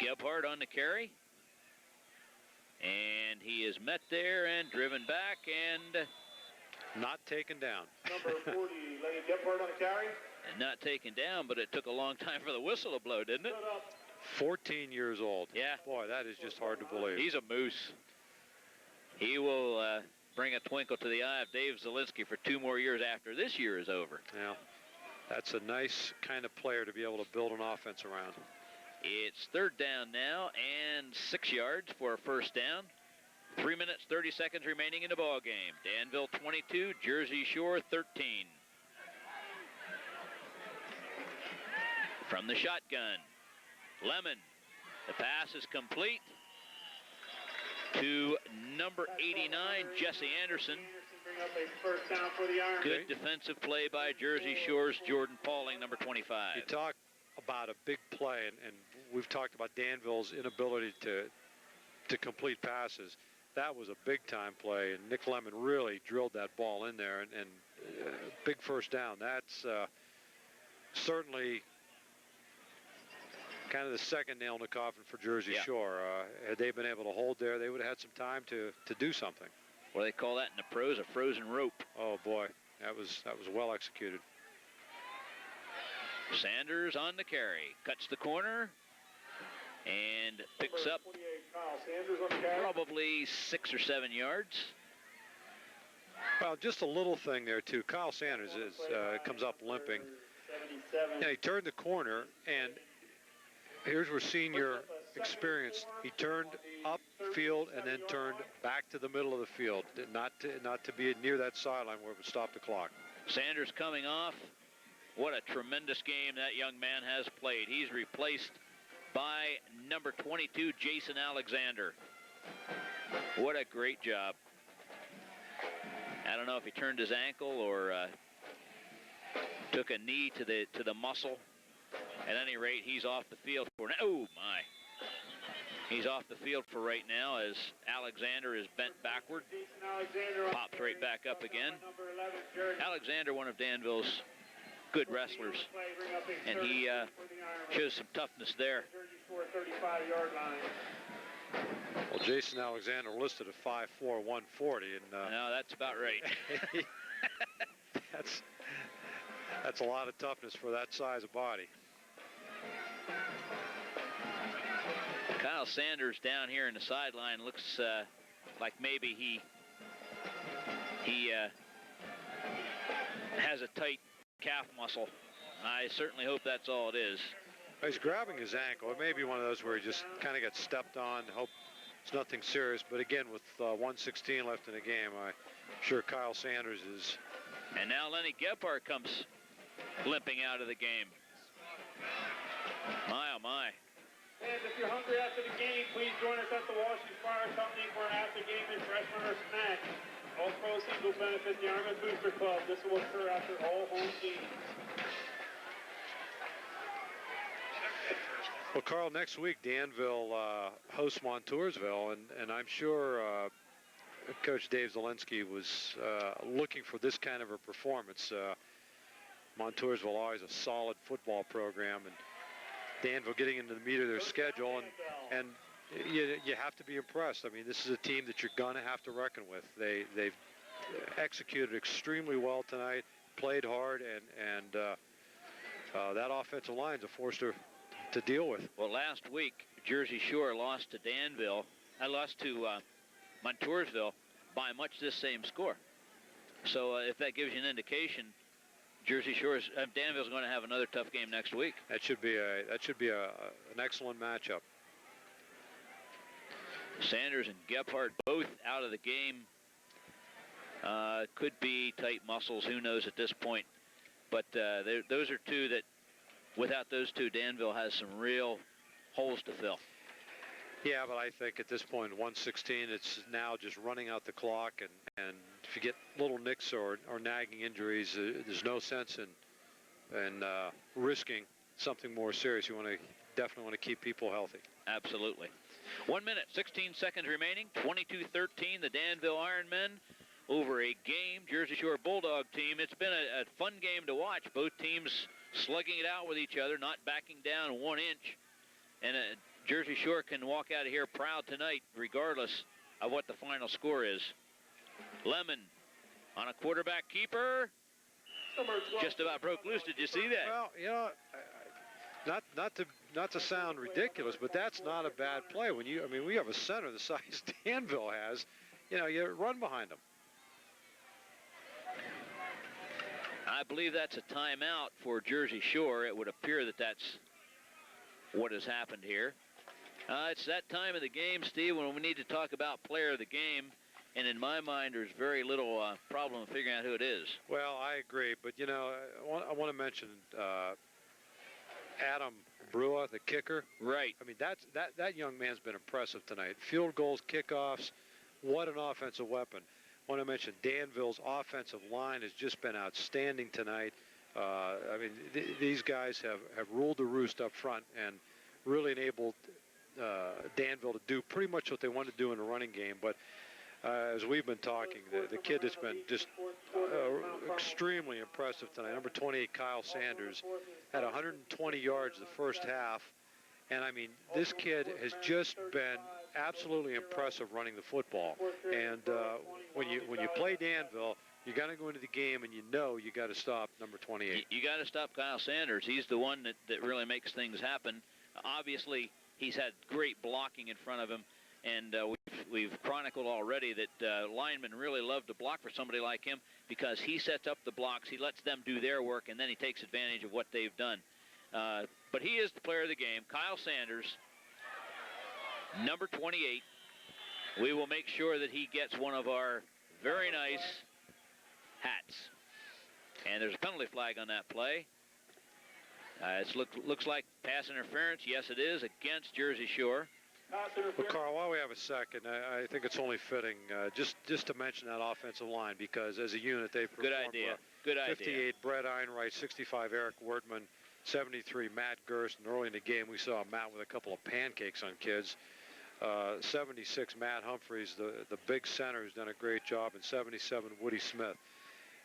Gebhardt on the carry. And he is met there and driven back and not taken down. Number 40, Lenny Gebhardt on the carry. And not taken down, but it took a long time for the whistle to blow, didn't it? 14 years old. Yeah. Boy, that is just hard to believe. He's a moose. He will bring a twinkle to the eye of Dave Zielinski for 2 more years after this year is over. Yeah. That's a nice kind of player to be able to build an offense around. It's 3rd down now and 6 yards for a 1st down. 3 minutes, 30 seconds remaining in the ball game. Danville 22, Jersey Shore 13. From the shotgun, Lemon. The pass is complete to number 89, Jesse Anderson. Bring up a 1st down for the Ironmen. Good defensive play by Jersey Shore's Jordan Pauling, number 25. You talk about a big play, and we've talked about Danville's inability to complete passes. That was a big-time play, and Nick Lemon really drilled that ball in there, and big 1st down. That's certainly kind of the 2nd nail in the coffin for Jersey Shore. Had they been able to hold there, they would have had some time to do something. What do they call that in the pros? A frozen rope. Oh boy, that was well executed. Sanders on the carry, cuts the corner, and picks up probably 6 or 7 yards. Well, just a little thing there too. Kyle Sanders comes up limping. Yeah, he turned the corner, and here's where senior experience. He turned upfield and then turned back to the middle of the field, not to be near that sideline where it would stop the clock. Sanders coming off. What a tremendous game that young man has played. He's replaced by number 22, Jason Alexander. What a great job. I don't know if he turned his ankle or took a knee to the muscle. At any rate, he's off the field for now. Oh, my. He's off the field for right now as Alexander is bent backward. Pops right back up again. Alexander, one of Danville's good wrestlers, and he shows some toughness there. Well, Jason Alexander listed at 5'4", 140, and no, that's about right. that's a lot of toughness for that size of body. Kyle Sanders down here in the sideline looks like maybe he has a tight calf muscle. I certainly hope that's all it is. He's grabbing his ankle. It may be one of those where he just kind of got stepped on. Hope it's nothing serious. But again, with 1:16 left in the game, I'm sure Kyle Sanders is. And now Lenny Gebhardt comes limping out of the game. My, oh my. And if you're hungry after the game, please join us at the Washington Fire Company for an after-game refreshment or snack. All proceeds will benefit the Ironmen Booster Club. This will occur after all home games. Well, Carl, next week Danville hosts Montoursville, and I'm sure Coach Dave Zielinski was looking for this kind of a performance. Montoursville always a solid football program, and Danville getting into the meat of their schedule, and you have to be impressed. I mean, this is a team that you're going to have to reckon with. They've executed extremely well tonight, played hard, and that offensive line's a force to deal with. Well, last week, Jersey Shore lost to Danville. I lost to Montoursville by much this same score. So if that gives you an indication, Jersey Shore's Danville's going to have another tough game next week. That should be an excellent matchup. Sanders and Gebhardt both out of the game. Could be tight muscles. Who knows at this point? But those are two that, without those two, Danville has some real holes to fill. Yeah, but I think at this point, 116, it's now just running out the clock, and if you get little nicks or nagging injuries, there's no sense in risking something more serious. You definitely want to keep people healthy. Absolutely. 1 minute, 16 seconds remaining. 22-13, the Danville Ironmen over a game Jersey Shore Bulldog team. It's been a fun game to watch. Both teams slugging it out with each other, not backing down 1 inch. And Jersey Shore can walk out of here proud tonight, regardless of what the final score is. Lemon on a quarterback keeper. Just about broke loose. Did you see that? Well, you know, not to sound ridiculous, but that's not a bad play. We have a center the size Danville has. You know, you run behind them. I believe that's a timeout for Jersey Shore. It would appear that that's what has happened here. It's that time of the game, Steve, when we need to talk about player of the game. And in my mind, there's very little problem figuring out who it is. Well, I agree. But, you know, I want to mention Adam Brua, the kicker. Right. I mean, that young man's been impressive tonight. Field goals, kickoffs, what an offensive weapon. I want to mention Danville's offensive line has just been outstanding tonight. I mean, these guys have ruled the roost up front and really enabled Danville to do pretty much what they want to do in the running game. But as we've been talking, the kid that's been just extremely impressive tonight, number 28, Kyle Sanders, had 120 yards the first half. And, I mean, this kid has just been absolutely impressive running the football. And when you play Danville, you got to go into the game, and you know you got to stop number 28. You got to stop Kyle Sanders. He's the one that really makes things happen. Obviously, he's had great blocking in front of him, and we've chronicled already that linemen really love to block for somebody like him because he sets up the blocks, he lets them do their work, and then he takes advantage of what they've done. But he is the player of the game, Kyle Sanders, number 28. We will make sure that he gets one of our very nice hats. And there's a penalty flag on that play. It looks like pass interference. Yes, it is, against Jersey Shore. Well, Carl, while we have a second, I think it's only fitting just to mention that offensive line because as a unit they've performed. Good idea. 58, Brett Einright, 65, Eric Wertman, 73, Matt Gerst. And early in the game, we saw Matt with a couple of pancakes on kids. 76, Matt Humphreys, the big center, who's done a great job, and 77, Woody Smith.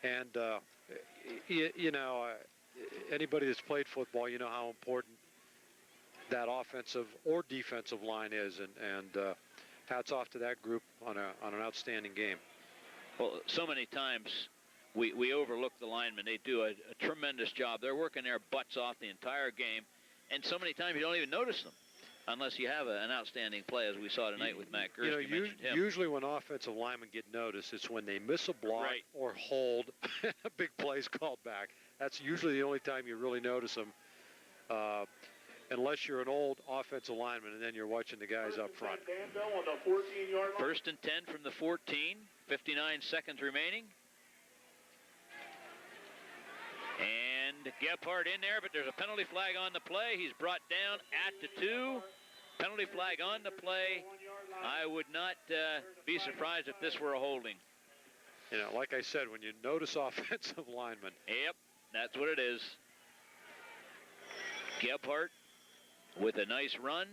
And, you know, anybody that's played football, you know how important that offensive or defensive line is. And hats off to that group on an outstanding game. Well, so many times we overlook the linemen. They do a tremendous job. They're working their butts off the entire game. And so many times you don't even notice them unless you have an outstanding play, as we saw tonight with Matt Gerst. You know, usually when offensive linemen get noticed, it's when they miss a block or hold, a big play's called back. That's usually the only time you really notice them, unless you're an old offensive lineman and then you're watching the guys up front. First and 10 from the 14, 59 seconds remaining. And Gebhardt in there, but there's a penalty flag on the play. He's brought down at the 2. Penalty flag on the play. I would not be surprised if this were a holding. You know, like I said, when you notice offensive linemen. Yep, that's what it is. Gebhardt with a nice run,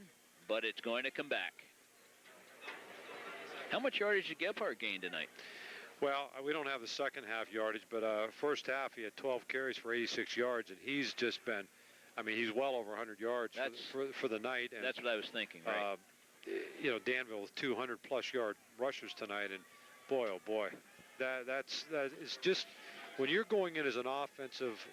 but it's going to come back. How much yardage did Gebhardt gain tonight? Well, we don't have the second half yardage, but first half he had 12 carries for 86 yards, and he's just been, I mean, he's well over 100 yards for the night. And, that's what I was thinking, right? You know, Danville with 200-plus yard rushers tonight, and boy, oh boy, that is just, when you're going in as an offensive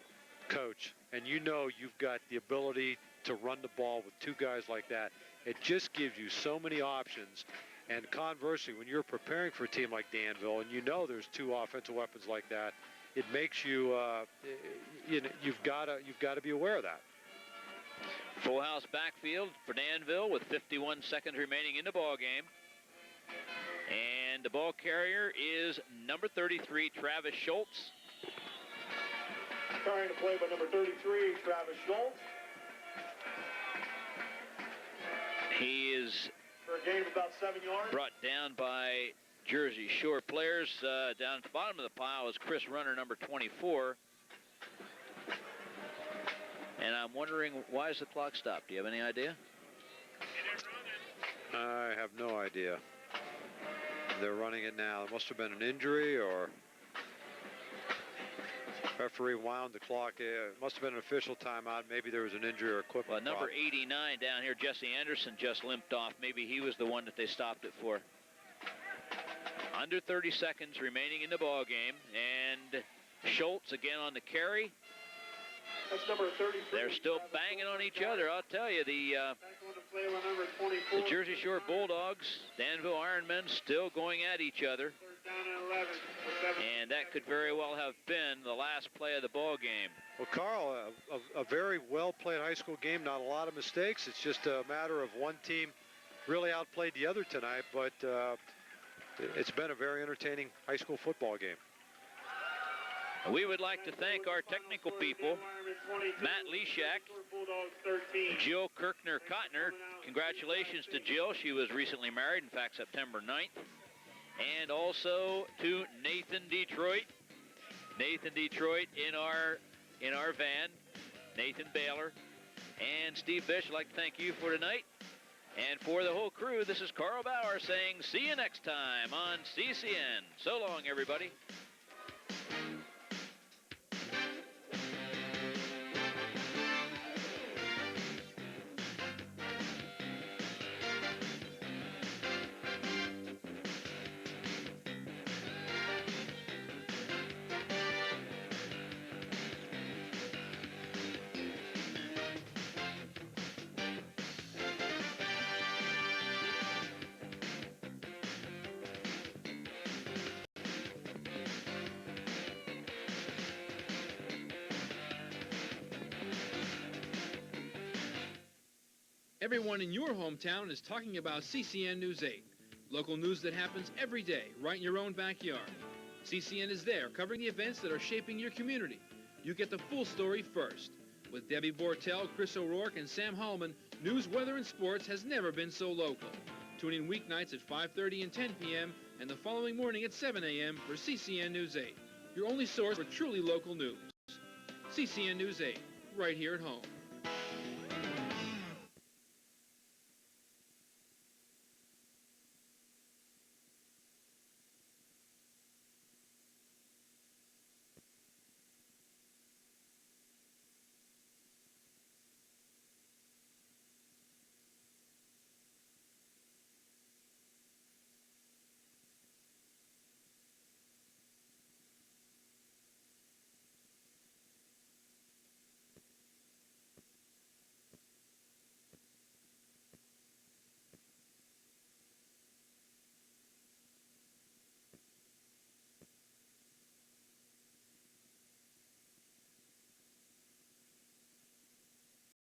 coach and you know you've got the ability to run the ball with two guys like that, it just gives you so many options. And conversely, when you're preparing for a team like Danville, and you know there's two offensive weapons like that, it makes you, you've got to be aware of that. Full house backfield for Danville with 51 seconds remaining in the ball game. And the ball carrier is number 33, Travis Schultz. Carrying the play by number 33, Travis Schultz. He is for a gain of about 7 yards. Brought down by Jersey Shore players. Down at the bottom of the pile is Chris Runner, number 24. And I'm wondering, why is the clock stopped? Do you have any idea? I have no idea. They're running it now. It must have been an injury, or referee wound the clock. It must have been an official timeout. Maybe there was an injury or equipment Well, number problem. 89 down here, Jesse Anderson, just limped off. Maybe he was the one that they stopped it for. Under 30 seconds remaining in the ball game, and Schultz again on the carry. That's number 33. They're still banging on each other. I'll tell you, the Jersey Shore Bulldogs, Danville Ironmen, still going at each other. And that could very well have been the last play of the ball game. Well, Carl, a very well-played high school game. Not a lot of mistakes. It's just a matter of one team really outplayed the other tonight, but it's been a very entertaining high school football game. We would like to thank our technical people, Matt Leshak, Jill Kirkner-Cotner. Congratulations to Jill. She was recently married, in fact, September 9th. And also to Nathan Detroit. Nathan Detroit in our van. Nathan Baylor. And Steve Bish, I'd like to thank you for tonight. And for the whole crew, this is Carl Bauer saying see you next time on CCN. So long, everybody. Everyone in your hometown is talking about CCN News 8. Local news that happens every day, right in your own backyard. CCN is there, covering the events that are shaping your community. You get the full story first. With Debbie Bortel, Chris O'Rourke, and Sam Hallman, news, weather, and sports has never been so local. Tune in weeknights at 5:30 and 10 p.m. and the following morning at 7 a.m. for CCN News 8, your only source for truly local news. CCN News 8, right here at home.